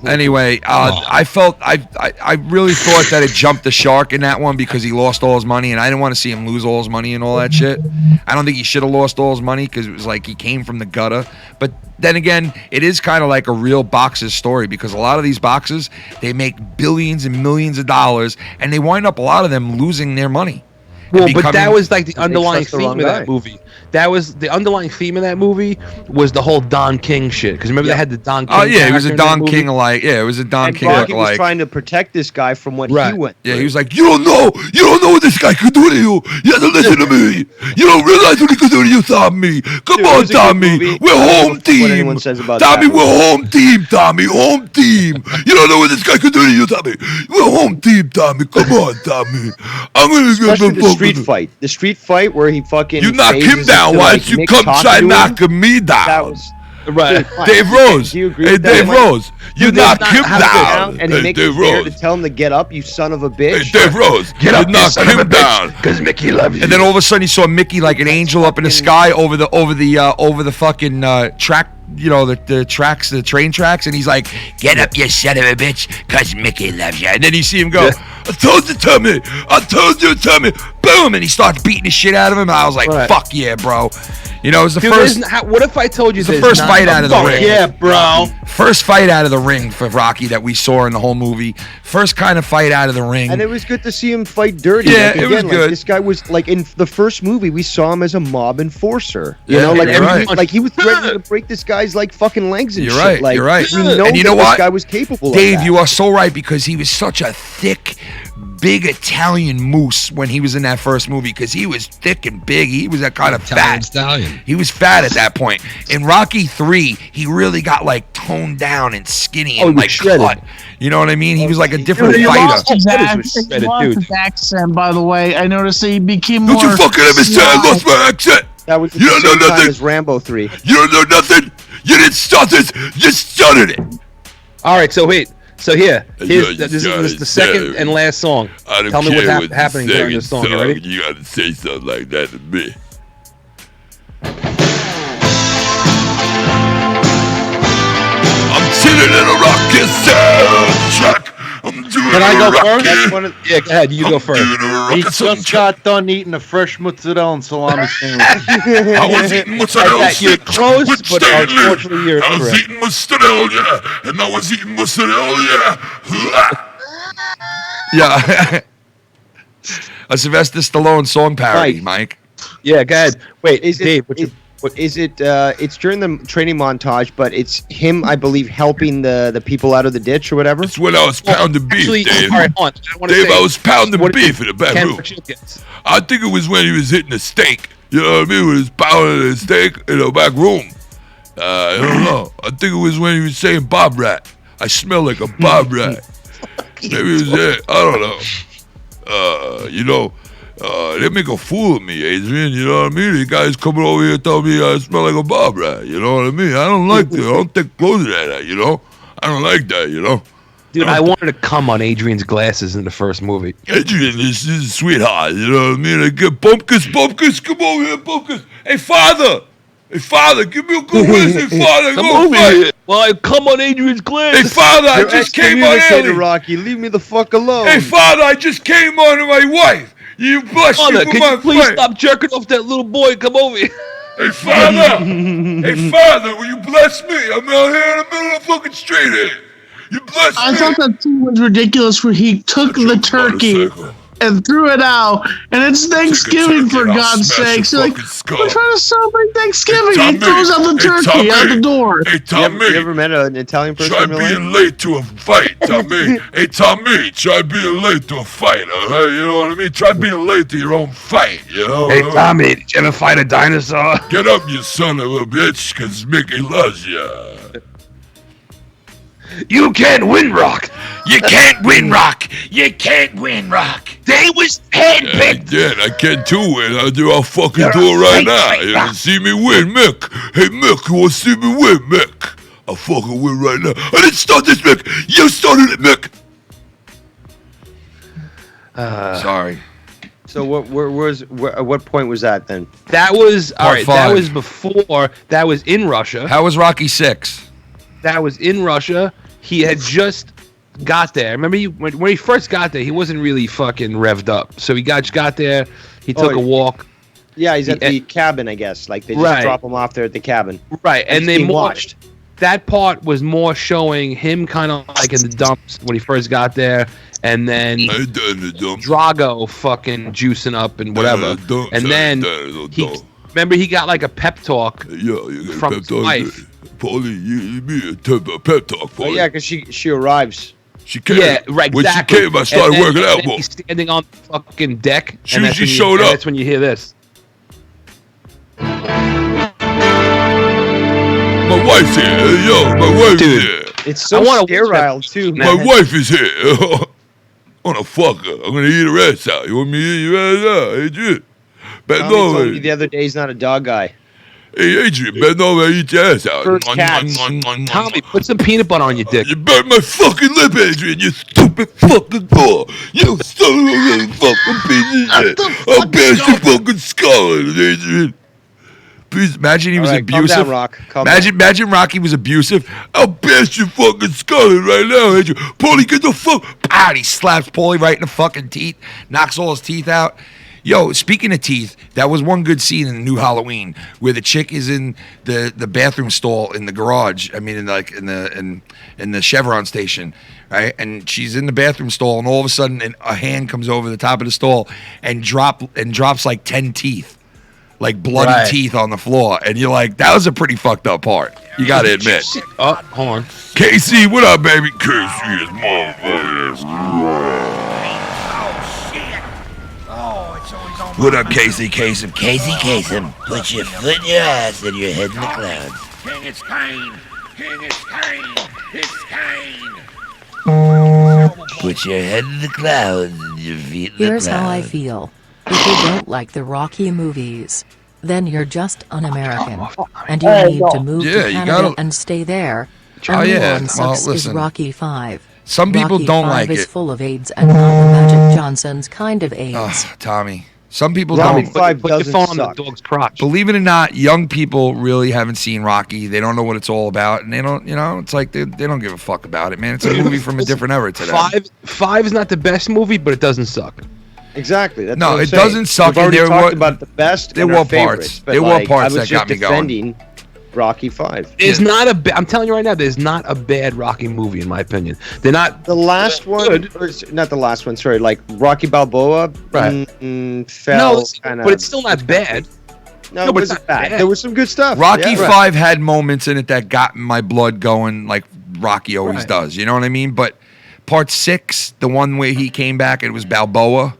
Anyway, I really thought that it jumped the shark in that one because he lost all his money, and I didn't want to see him lose all his money and all that shit. I don't think he should have lost all his money because it was like he came from the gutter. But then again, it is kind of like a real boxer's story because a lot of these boxers, they make billions and millions of dollars, and they wind up, a lot of them, losing their money. Well, but that was like the underlying theme of that movie. That was the underlying theme of that movie was the whole Don King shit. Because remember they had the Don King. Oh yeah, it was a Don King alike. Yeah, it was a Don King Rocky was alike. trying to protect this guy from what he went. Yeah, he was like, you don't know what this guy could do to you. You have to listen to me. You don't realize what he could do to you, Tommy. Come on, Tommy. We're home team. What anyone says about Tommy, that we're home team, Tommy. Home team. You don't know what this guy could do to you, Tommy. We're home team, Tommy. Come on, Tommy. I'm gonna Especially the street fight. The street fight where he fucking. You knock him down. Why don't you come try knocking me down? That was. Right. Dave Rose. Do you agree Hey, with that, Dave Mike? Rose. You knock him down. And Hey, make Dave it fair Rose. to tell him to get up, you son of a bitch. Hey, Dave Rose. Get up, you you knock son of a him bitch, down. Because Mickey loves you. And then all of a sudden, you saw Mickey like an angel up in the sky over the fucking track. You know, the tracks, the train tracks, and he's like, Get up, you son of a bitch, cause Mickey loves you. and then you see him go, I told you, Tommy. I told you, Tommy. Boom, and he starts beating the shit out of him. And I was like, Right. fuck yeah, bro. You know, it was the Dude, first. what if I told you It's the there's first not fight a out of the fuck ring. Yeah, bro. First fight out of the ring for Rocky that we saw in the whole movie. First kind of fight out of the ring. And it was good to see him fight dirty. Yeah, like, it was again, good. Like, this guy was like in the first movie, we saw him as a mob enforcer. You Yeah, know, like you're right. like he was threatening to break this guy's like fucking legs and You're shit. right. Like, You're right. We know And you that know this what? guy was capable Dave, of that. you are so right because he was such a thick, big Italian moose when he was in that first movie because he was thick and big. He was that kind of Italian fat. stallion. He was fat at that point. In Rocky 3, he really got like toned down and skinny and he was like shredded. cut. You know what I mean? He was like a different He fighter. lost his That is accent. He shredded, lost dude. his accent, by the way. I noticed that he became Don't more. you fucking understand? I lost my accent. That was at You the don't know same time nothing. as Rambo 3. You don't know nothing. You didn't start this. You started it. All right, so wait. So here's Yeah, this is yeah, the second yeah. and last song. I don't Tell me care what's what the happening during second this song. You ready? You gotta say something like that to me. I'm sitting in a rocket soundtrack. I'm doing Can I a go rocket. first? Yeah, go ahead. You go first. He just got done eating a fresh mozzarella and salami sandwich. I was eating mozzarella You're sticks close, with but Stanley. unfortunately you're I was correct. eating mozzarella, and I was eating mozzarella. Yeah. A Sylvester Stallone song parody, Mike. Yeah, go ahead. Wait, Is Dave. it, is it it's during the training montage, but it's him, I believe, helping the people out of the ditch or whatever? It's when I was pounding beef, Actually, Dave. all right, hold on. I wanna Dave, say- I was pounding what- beef in the back Ken room. Pacheco. I think it was when he was hitting the steak. You know what I mean? When he was pounding the steak in the back room. I don't know. I think it was when he was saying Bob Rat. I smell like a Bob Rat. Maybe it was it. I don't know. You know, they make a fool of me, Adrian. You know what I mean? The guys coming over here telling me I smell like a Bob Rat. You know what I mean? I don't like that. I don't take clothes like that, you know? I don't like that, you know? Dude, I wanted to come on Adrian's glasses in the first movie. Adrian is a sweetheart, you know what I mean? I get Bumpkus, come over here, Bumpkus. Hey, father, give me a good whiz. Hey, father, Come go over fight. here. Well, I come on Adrian's glasses. Hey, father, I You're just came on excommunicated, early. Rocky. Leave me the fuck alone. Hey, father, I just came on to my wife. You blessed Father, me for can my you please fight. stop jerking off that little boy? Come over here. Hey, father. Hey, father, will you bless me? I'm out here in the middle of the fucking street here. You bless me. I thought that scene was ridiculous where he took the turkey and threw it out, and it's Thanksgiving for God's sake. So like, we're trying to celebrate Thanksgiving. He throws out the turkey out the door. Hey, Tommy. You ever met an Italian person Try in real life? being late to a fight, Tommy. Hey, Tommy, try being late to a fight, all right? You know what I mean? Try being late to your own fight, you know? Hey, Tommy, did you ever fight a dinosaur? Get up, you son of a bitch, because Mickey loves you. You can't win, Rock. You can't win, Rock. You can't win, Rock. They was handpicked. Again, I can too win. I'll fucking do it right now. You want to see me win, Mick? Hey, Mick, you want to see me win, Mick? I'll fucking win right now. I didn't start this, Mick. You started it, Mick. Sorry. So at what point was that then? That was all Part right. 5. That was before. That was in Russia. How was Rocky 6? That was in Russia. he had just got there. Remember, when he first got there, he wasn't really fucking revved up. So he just got there. He took a walk. Yeah, he's at the cabin, I guess. Like they just drop him off there at the cabin. Right, and they watched. That part was more showing him kind of like in the dumps when he first got there, and then Drago fucking juicing up and whatever, and then he got like a pep talk from his wife. Paulie, you need a pep talk, Paulie. Oh, yeah, because she arrives. She came. Yeah, right. When exactly. she came, I started working out more. He's standing on the fucking deck. She showed up. That's when you hear this. My wife's here. Yo, my wife's here. It's so sterile, too. My wife is here. I wanna fuck her. I'm gonna eat her ass out. You want me to eat your ass out, Adrian? Bend Tommy over. told me the other day he's not a dog guy. Hey, Adrian, bend over and eat your ass out. Tommy, put some peanut butter on your dick. You burnt my fucking lip, Adrian, you stupid fucking whore. You son of a fucking piece of shit. I'll bash your fucking skull in it, Adrian. Please imagine he was abusive. Calm down, Rock. Imagine Rocky was abusive. I'll bash your fucking skull in right now, Adrian. Paulie, get the fuck. Ah, he slaps Paulie right in the fucking teeth, knocks all his teeth out. Yo, speaking of teeth, that was one good scene in the new Halloween where the chick is in the bathroom stall in the garage. I mean, in the Chevron station, right? And she's in the bathroom stall, and all of a sudden, a hand comes over the top of the stall and drops like 10 teeth. Like bloody teeth on the floor, and you're like, that was a pretty fucked up part. You gotta admit. Oh, hold on. Casey, what up, baby? Casey is motherfucker. What up, Casey? Kasem, put your foot in your ass and your head in the clouds. King, it's Kane. King, it's Kane. It's Kane. Put your head in the clouds and your feet in the clouds. Here's how I feel. If you don't like the Rocky movies, then you're just un-American, and you need to move to Canada and stay there. Oh, yeah. One Well, is listen. Rocky 5. Some people Rocky don't 5 like is it. full of AIDS and not the Magic Johnson's kind of AIDS. Tommy. Some people Rocky don't. 5 Put your doesn't phone on the suck. dog's crotch. Believe it or not, young people really haven't seen Rocky. They don't know what it's all about, and they don't. It's like they don't give a fuck about it, man. It's a movie from a different era to them. Five is not the best movie, but it doesn't suck. Exactly. That's No, what I'm it saying. doesn't suck, We've already and there talked were- about the best. there and were our parts. favorites, but There were like, parts I was that got just me going. defending Rocky 5. There's not I'm telling you right now, there's not a bad Rocky movie in my opinion. They're not The last one, or not the last one. Sorry, like Rocky Balboa. Right. Fell no, kinda, but it's still not bad. No, No, it but it's wasn't not bad. bad. There was some good stuff. Rocky yeah. 5 had moments in it that got my blood going, like Rocky always Right. does. You know what I mean? But part 6, the one where he came back, it was Balboa.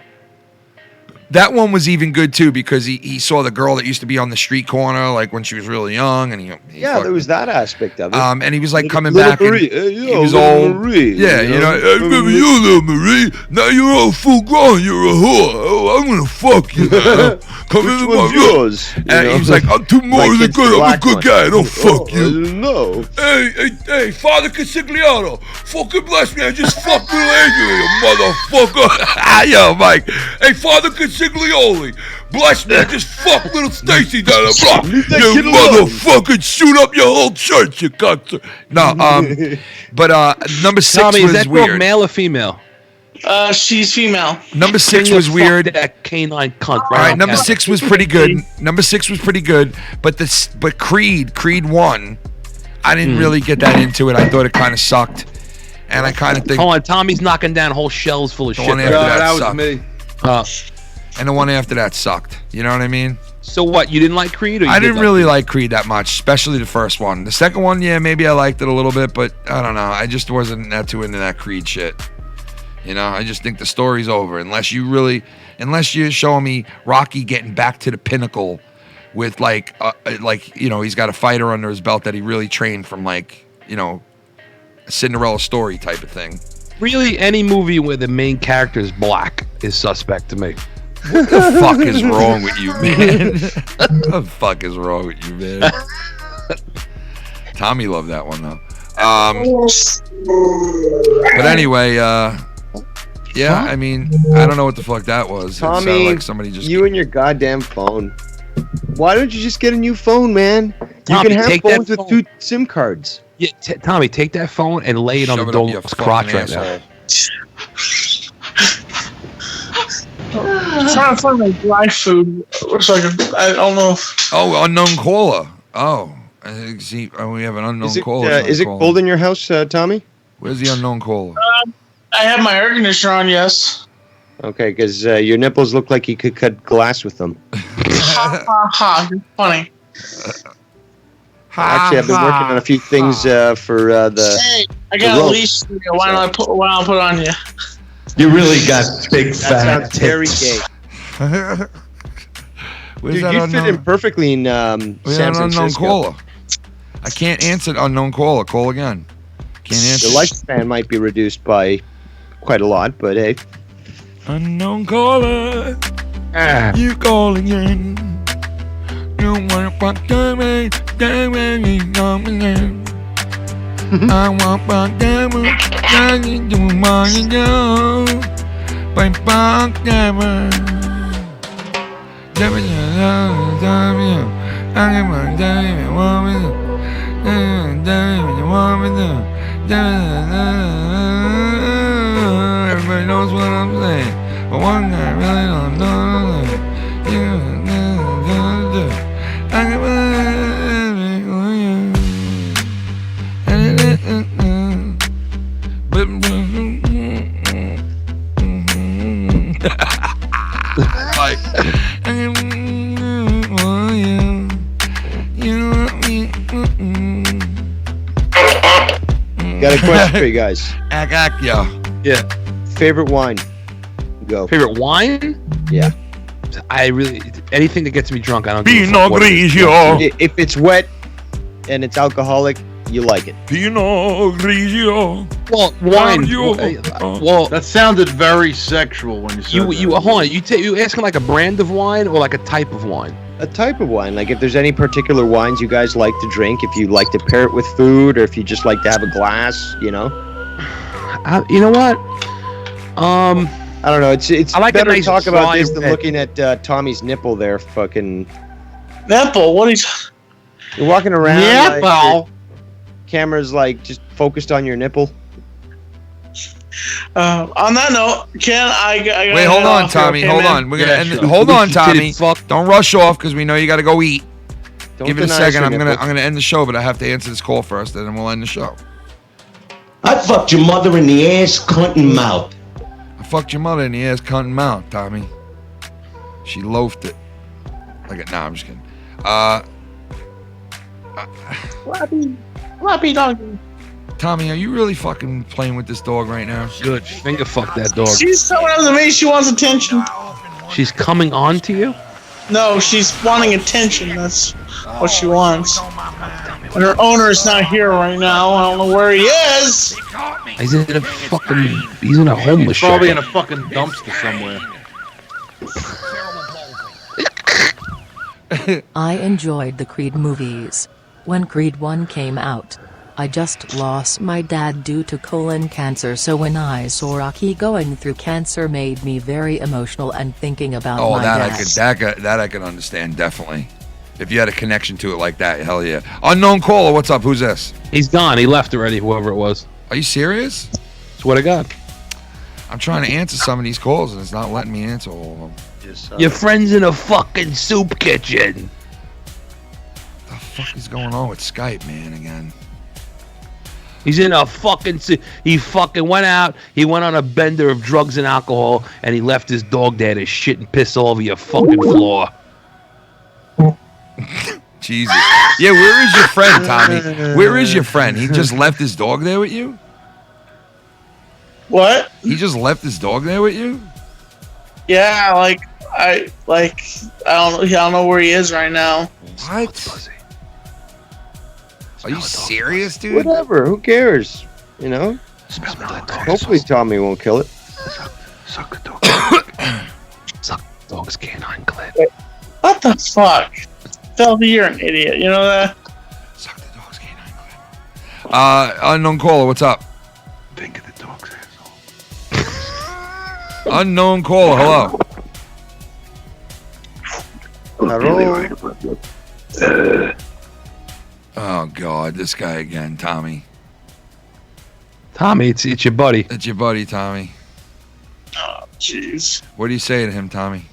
That one was even good too because he saw the girl that used to be on the street corner, like when she was really young, and he Yeah, there was that aspect of it. and he was like coming Little back. And Marie. Hey, yo, he was little old. Marie, Yeah, you know. Hey, remember you, little Marie? Now you're all full grown. You're a whore. Oh, I'm gonna fuck you now. Come Which into one's my room. yours? You And know? he was like, I'm too more My than kid's good. I'm a black good one. guy. Don't fuck I you. didn't know. Hey, Father Consigliano, fucking bless me. I just fucked little Adrian, you motherfucker. Yo, Mike. Hey, Father Consiglioli, bless me. I just fucked little Stacy down the block. Leave that You kid alone. motherfucking shoot up your whole church, you cunt. No, but number 6 Tommy, was is that dog weird. male or female? She's female. Number 6 Can you was fuck weird. That canine cunt. All right, number now? 6 was pretty good. Number 6 was pretty good, but Creed 1, I didn't really get that into it. I thought it kind of sucked, and I kind of think. Hold on, Tommy's knocking down whole shells full of The shit. one after that was sucked. me. And the one after that sucked. You know what I mean? So what? You didn't like Creed? Or you I did didn't really like Creed that much, especially the first one. The second one, yeah, maybe I liked it a little bit, but I don't know. I just wasn't that too into that Creed shit. You know, I just think the story's over unless you're showing me Rocky getting back to the pinnacle with like he's got a fighter under his belt that he really trained from, like, a Cinderella story type of thing. Really, any movie where the main character is black is suspect to me. What the fuck is wrong with you, man? What the fuck is wrong with you, man? Tommy loved that one though. But anyway, yeah, I mean, I don't know what the fuck that was. It sounded Tommy, like somebody just you and your goddamn phone. Why don't you just get a new phone, man? Tommy, can have take that phones with phone. 2 SIM cards. Yeah, Tommy, take that phone and lay it on Shove the it up your dog's crotch fucking right now. I'm trying to find my dry food. So I don't know if. Oh, unknown caller. Oh, see, we have an unknown caller. Is it cold in your house, Tommy? Where's the unknown caller? I have my air conditioner on, yes. Okay, because your nipples look like you could cut glass with them. Ha ha ha! You're funny. Actually, I've been working on a few things for the. Hey, I got a rope. leash for you. Why don't I put it on you? You really got big That fat sounds very gay. Where's Dude, that you unknown? fit in perfectly in Where's San that unknown Francisco. caller? I can't answer the unknown caller. Call again. Can't answer. Your lifespan might be reduced by quite a lot, but hey. Unknown caller. You calling in. You wanna fuck me, me, coming in. I want fuck me, you do my you. By fuck me. Everybody knows what I'm saying, but one guy really don't know. Like, Got a question for you guys. Yeah. Favorite wine? Go. Favorite wine? Yeah. I really anything that gets me drunk. I don't. Pinot Grigio. If it's wet and it's alcoholic, you like it. Pinot Grigio. Well, wine. Well, that sounded very sexual when you said that. You hold on. You asking like a brand of wine or like a type of wine? A type of wine. Like if there's any particular wines you guys like to drink, if you like to pair it with food, or if you just like to have a glass, you know. You know what? I don't know. It's I like a better nice to talk about dry this than red. looking at Tommy's nipple there. Fucking nipple. What is? You're walking around. Nipple. Like, your camera's like just focused on your nipple. On that note, Ken, I Wait, hold on, Tommy. Hold on. We're gonna end. Hold on, Tommy. Don't rush off because we know you got to go eat. Give it a deny second. your I'm nipples. gonna end the show, but I have to answer this call first, and then we'll end the show. I fucked your mother in the ass, cunt, and mouth. I fucked your mother in the ass, cunt, and mouth, Tommy. She loafed it. Nah, I'm just kidding. Flappy doggy. Tommy, are you really fucking playing with this dog right now? Good. Finger fuck that dog. She's coming up to me. She wants attention. She's coming on to you? No, she's wanting attention. That's what she wants. And her owner is not here right now. I don't know where he is. He's in a fucking. He's in a homeless Probably in shelter. a fucking dumpster somewhere. I enjoyed the Creed movies. When Creed 1 came out, I just lost my dad due to colon cancer, so when I saw Rocky going through cancer made me very emotional and thinking about my dad. That I could understand, definitely. If you had a connection to it like that, hell yeah. Unknown caller, what's up? Who's this? He's gone. He left already, whoever it was. Are you serious? Swear to God. I'm trying to answer some of these calls and it's not letting me answer all of them. Your friend's in a fucking soup kitchen. What the fuck is going on with Skype, man, again? He's in a fucking. He fucking went out. He went on a bender of drugs and alcohol, and he left his dog there to shit and piss all over your fucking floor. Jesus. Yeah, where is your friend, Tommy? Where is your friend? He just left his dog there with you? What? He just left his dog there with you? Yeah, I don't know where he is right now. What? Are you serious, dude? Whatever. Who cares? You know. Hopefully Tommy won't kill it. Suck the dog. Suck the dog's canine clit. What the fuck? Feldy, you're an idiot. You know that? Suck the dog's canine clit. Unknown caller, what's up? Think of the dog's asshole. Unknown caller, hello. Oh God, this guy again, Tommy. Tommy, it's your buddy. It's your buddy, Tommy. Oh, jeez. What do you say to him, Tommy?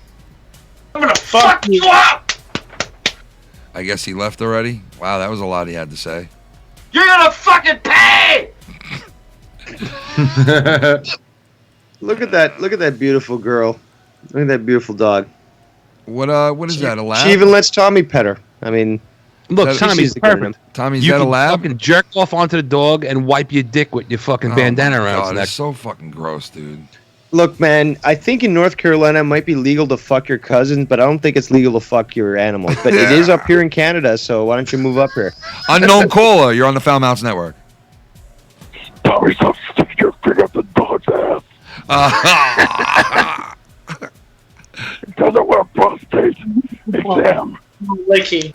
I'm gonna fuck you up. I guess he left already. Wow, that was a lot he had to say. You're gonna fucking pay! Look at that! Look at that beautiful girl. Look at that beautiful dog. What is that? A lab? She even lets Tommy pet her. I mean, Look, Tommy's perfect. Tommy's you that a can lab? fucking jerk off onto the dog and wipe your dick with your fucking bandana around God, his neck. that's so fucking gross, dude. look, man. I think in North Carolina it might be legal to fuck your cousin, but I don't think it's legal to fuck your animals. But it is up here in Canada, so why don't you move up here? Unknown caller, you're on the Foul Mouths Network. Tommy, stop sticking your finger up the dog's ass. Because I want a prostate exam. Licky.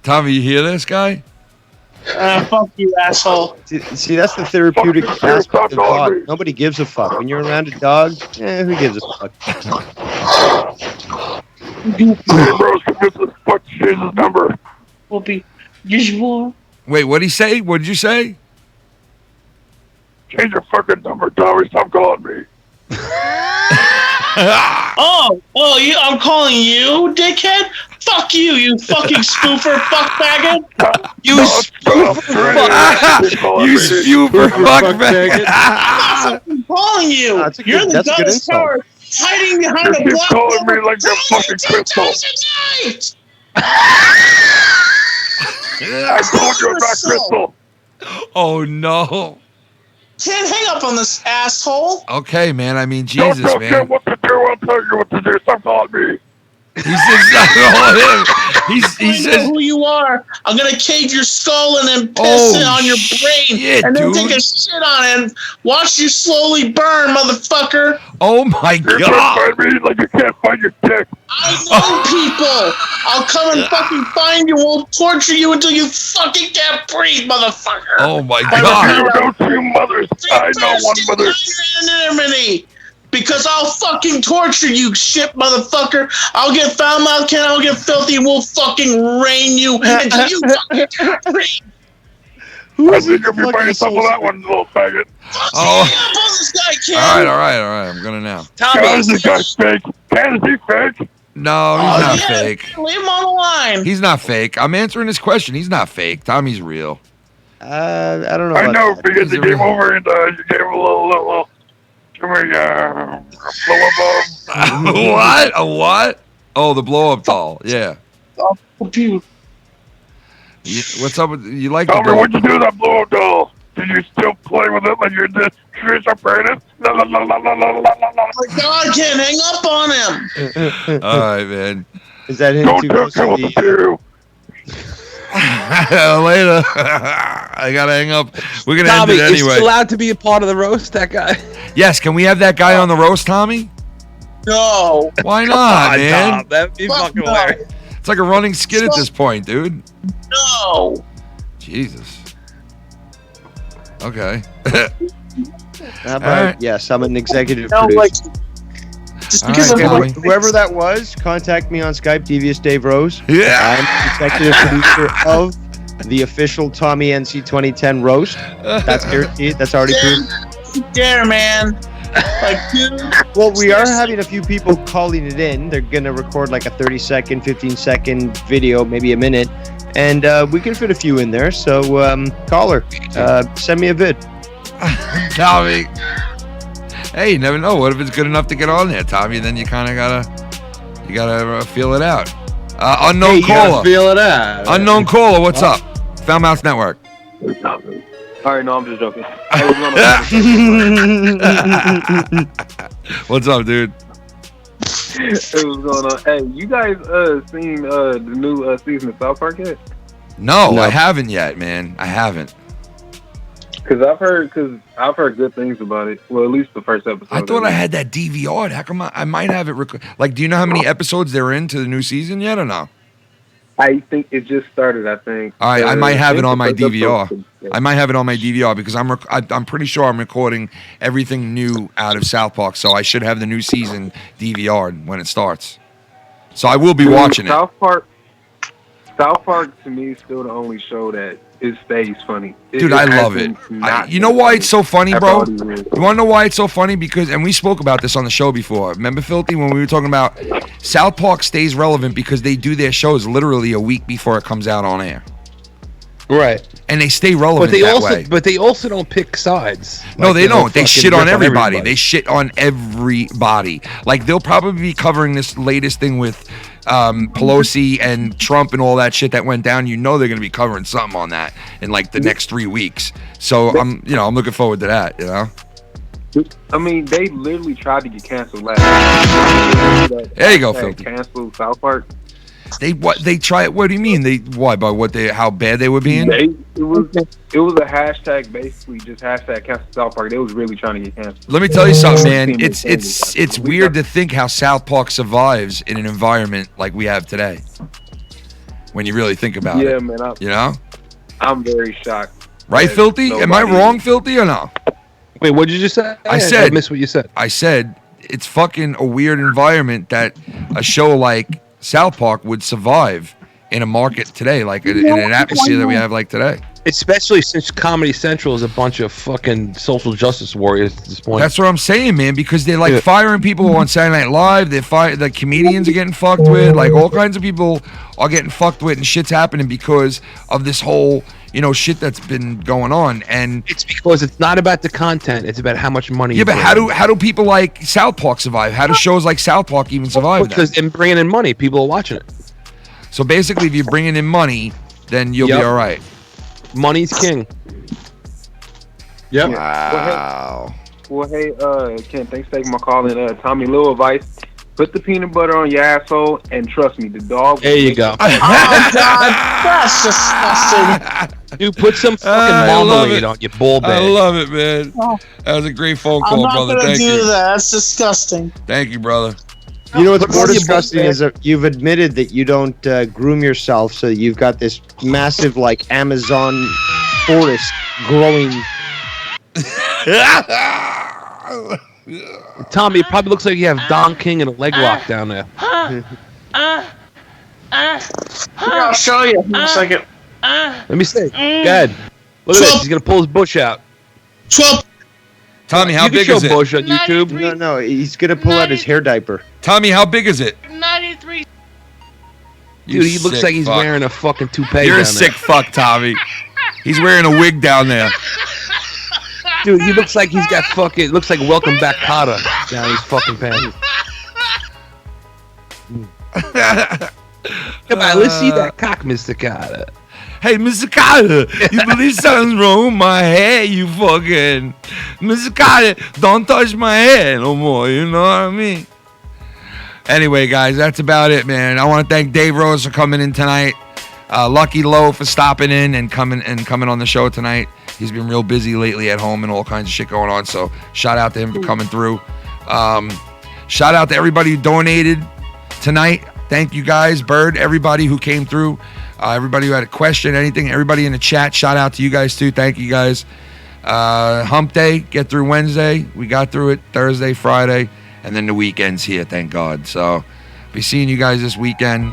Tommy, you hear this guy? Fuck you, asshole. See, that's the therapeutic aspect of dog. Nobody gives a fuck. When you're around a dog, who gives a fuck? Bros, this fuck Jesus number. Will be usual. Wait, what'd he say? What did you say? Change your fucking number, Tommy. Stop calling me. I'm calling you, dickhead? Fuck you, you fucking spoofer fuck faggot. You spoofer fuck. You spoofer fuck faggot. I'm calling you. You're the dumbest coward hiding behind a You're block. calling me like a fucking crystal. I told you about crystal. Oh no. Can't hang up on this asshole. Okay, man. I mean, Jesus, Don't man. get what to do. I'll tell you what to do. Stop calling me. He says not all him. He I says know who you are. I'm gonna cave your skull and then piss it on your brain, shit, and then dude. take a shit on it and watch you slowly burn, motherfucker. Oh my You're God. trying to find me like you can't find your dick. I know people. I'll come and fucking find you. We'll torture you until you fucking can't breathe, motherfucker. Oh my You God. know two mothers. I know one mother. Anonymity. Because I'll fucking torture you, shit motherfucker. I'll get foul mouth can, I'll get filthy, and we'll fucking rain you until you fucking can't breathe. I think you'll be by yourself with that one, little faggot. Oh. This guy can. All right. I'm gonna now. Is this guy fake? Is he fake? No, he's not fake. Leave him on the line. He's not fake. I'm answering his question. He's not fake. Tommy's real. I don't know. I about know that. because he came over and you gave him a little. Come here, blow above. What? A what? Oh, the blow up doll. Yeah. What's up with you? Like Tell the me what you do with that blow up doll. Did you still play with it like you did schizophrenic? Oh my God, I can't hang up on him. All right, man. Is that him Don't too tell close me to what to do. Later. I gotta hang up. We're gonna Tommy, end it anyway. is he allowed to be a part of the roast, that guy? Yes, can we have that guy on the roast, Tommy? No. Why not, on, man? Tom, that'd be fucking no. hilarious. It's like a running skit at this point, dude. No. Jesus. Okay. How about, All right. yes, I'm an executive No, producer. like, just All because right, I'm Tommy. like, Whoever that was, contact me on Skype, Devious Dave Rose. Yeah. I'm executive producer of the official Tommy NC 2010 roast. That's guaranteed. That's already proved. dare, man. Like, dude. Well, we are having a few people calling it in. They're going to record like a 30-second, 15-second video, maybe a minute. And we can fit a few in there. So, caller, send me a vid. Tommy. Hey, you never know. What if it's good enough to get on there, Tommy? Then you kind of gotta feel it out. Unknown caller. Feel it out. Unknown caller. What's up? Foul Mouths Network. All right, no, I'm just joking. What's up, dude? Hey, what's going on? Hey, you guys seen the new season of South Park yet? No, I haven't yet, man. I haven't. Because I've heard good things about it. Well, at least the first episode. I thought I had that DVR'd. How come I might have it? Like, do you know how many episodes they're into the new season yet, or no? I think it just started. I think. All right, I might have it on my the first DVR. episode- I might have it on my DVR because I'm pretty sure I'm recording everything new out of South Park, so I should have the new season DVR'd when it starts. So I will be watching it. South Park. South Park to me is still the only show that it stays funny. Dude, I love it. You know why it's so funny, bro? You want to know why it's so funny? Because, and we spoke about this on the show before. Remember, Filthy, when we were talking about South Park stays relevant because they do their shows literally a week before it comes out on air. Right. And they stay relevant way. But they also don't pick sides. No, Like, they don't. They fucking shit on rip everybody. They shit on everybody. Like, they'll probably be covering this latest thing with Pelosi and Trump and all that shit that went down. You know they're going to be covering something on that in, like, the next 3 weeks. So, I'm looking forward to that, you know? I mean, they literally tried to get canceled last year. There you go, Filthy. Canceled South Park. They try. What do you mean? How bad they were being? It was a hashtag, basically just hashtag cancel South Park. They was really trying to get canceled. Let me tell you something, man. It's weird to think how South Park survives in an environment like we have today. When you really think about it. Yeah, man. You know? I'm very shocked. Right, Filthy? Am I wrong, Filthy, or no? Wait, what did you just say? I missed what you said. I said it's fucking a weird environment that a show like South Park would survive in a market today, like in an atmosphere that we have like today. Especially since Comedy Central is a bunch of fucking social justice warriors at this point. That's what I'm saying, man, because they're like firing people on Saturday Night Live. The comedians are getting fucked with. Like all kinds of people are getting fucked with, and shit's happening because of this whole, shit that's been going on. And it's because it's not about the content; it's about how much money. Yeah, but how do people like South Park survive? How do shows like South Park even survive? Because they're bringing in money, people are watching it. So basically, if you're bringing in money, then you'll be all right. Money's king. Yep. Wow. Well, hey, Ken, thanks for taking my call. And Tommy, little advice: put the peanut butter on your asshole, and trust me, the dog. There you go. Oh God, that's disgusting. Dude, put some fucking marmalade on your bull bag. I love it, man. That was a great phone call, brother. I'm not Thank gonna you. do that. That's disgusting. Thank you, brother. You know what's more disgusting is that you've admitted that you don't groom yourself, so you've got this massive, like, Amazon forest growing. Tommy, it probably looks like you have Don King and a leg lock down there. I'll show you in a second. Let me see. Go ahead. Look at this. He's gonna pull his bush out. Tommy, how big is it? Bush on YouTube. No, he's gonna pull out his hair diaper. Tommy, how big is it? 93. Dude, he looks like he's wearing a fucking toupee. You're down a sick there. fuck, Tommy. He's wearing a wig down there. Dude, he looks like he's got fucking. Looks like Welcome Back Cotter down his fucking pants. Come on, let's see that cock, Mr. Cotter. Hey, Mr. Carter, you believe something's wrong with my hair, you fucking... Mr. Carter, don't touch my hair no more, you know what I mean? Anyway, guys, that's about it, man. I want to thank Dave Rose for coming in tonight. Lucky Lowe for stopping in and coming on the show tonight. He's been real busy lately at home and all kinds of shit going on, so shout out to him for coming through. Shout out to everybody who donated tonight. Thank you guys, Bird, everybody who came through. Everybody who had a question, anything, everybody in the chat, shout out to you guys too. Thank you guys. Hump Day, get through Wednesday. We got through it Thursday, Friday, and then the weekend's here, thank God. So, be seeing you guys this weekend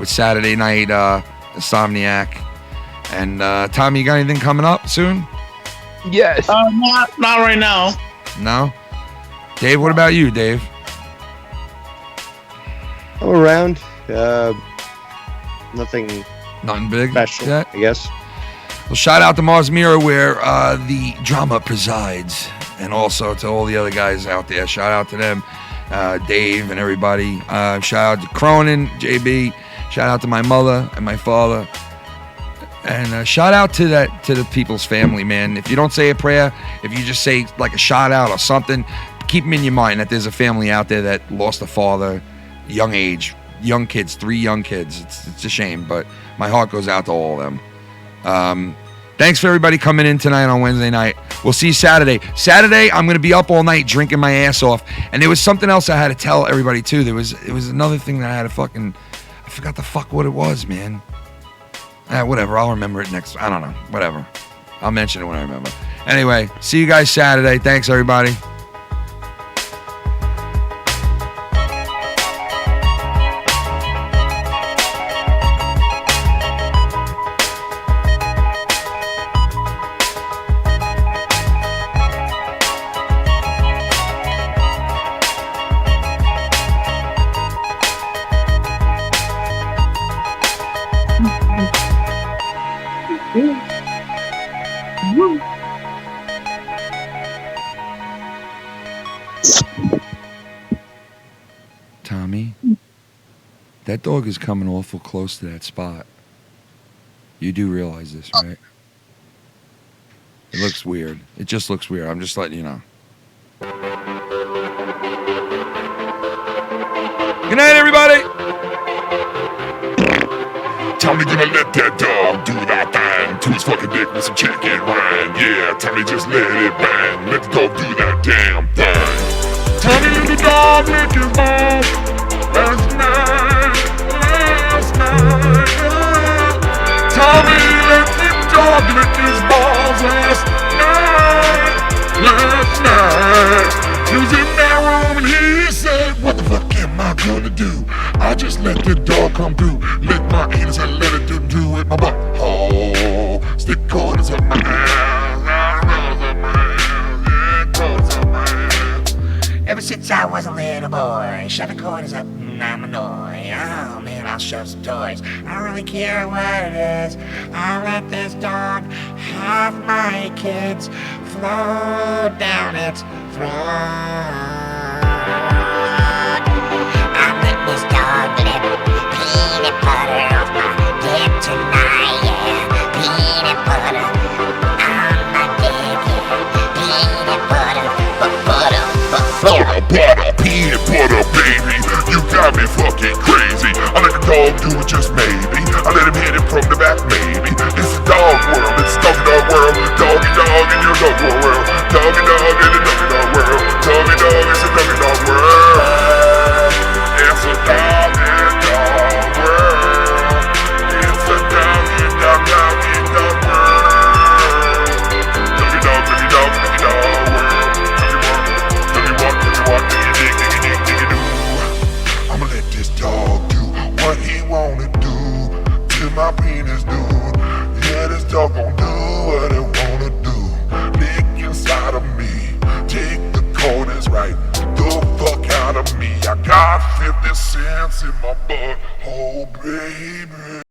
with Saturday night, Insomniac. And Tommy, you got anything coming up soon? Yes. Not right now. No? Dave, what about you, Dave? I'm around. Nothing big special, yet? I guess. Well, shout out to Mars Mirror where the drama presides, and also to all the other guys out there. Shout out to them, Dave and everybody. Shout out to Cronin, JB. Shout out to my mother and my father. And shout out to the people's family, man. If you don't say a prayer, if you just say like a shout out or something, keep them in your mind that there's a family out there that lost a father, young age. Young kids, 3 young kids. It's a shame, but my heart goes out to all of them. Thanks for everybody coming in tonight on Wednesday night. We'll see you Saturday. Saturday, I'm going to be up all night drinking my ass off. And there was something else I had to tell everybody, too. It was another thing that I had to I forgot the fuck what it was, man. Whatever. I'll remember it next. I don't know. Whatever. I'll mention it when I remember. Anyway, see you guys Saturday. Thanks, everybody. Tommy, that dog is coming awful close to that spot. You do realize this, right? It looks weird. It just looks weird. I'm just letting you know. Good night, everybody. Tommy gonna let that dog do that thing to his fucking dick with some chicken rind. Yeah, Tommy just let it bang. Let the dog do that damn thing. Tommy let the dog lick his balls last night. Tommy let the dog lick his balls last night. He was in that room and he said, what the fuck am I gonna do? I just let the dog come through, lick my anus and let it do it my butthole. Stick corners up my ass, Ever since I was a little boy, shoving corners up, I'm annoyed. Oh man, I'll shove some toys. I don't really care what it is. I'll let this dog have my kids flow down its throat. I'll let this dog lick peanut butter off my dick tonight, yeah. Peanut butter on my dick, yeah. Peanut butter, butter. Peanut butter, baby. You got me fucking crazy. I let the dog do it just maybe. I let him hit it from the back, maybe. It's the dog world, it's the doggy dog world. Doggy dog in your dog world. Doggy dog in the doggy dog world. Doggy dog, it's a doggy dog world. It's a doggy dog world. It's a doggy dog world. Doggy dog, doggy dog, doggy dog world. I'ma let this dog do what he wanna do till my penis do. Yeah, this dog gon' do what it wanna do. Lick inside of me, take the corners right the fuck out of me. I got 50 cents in my butthole, baby.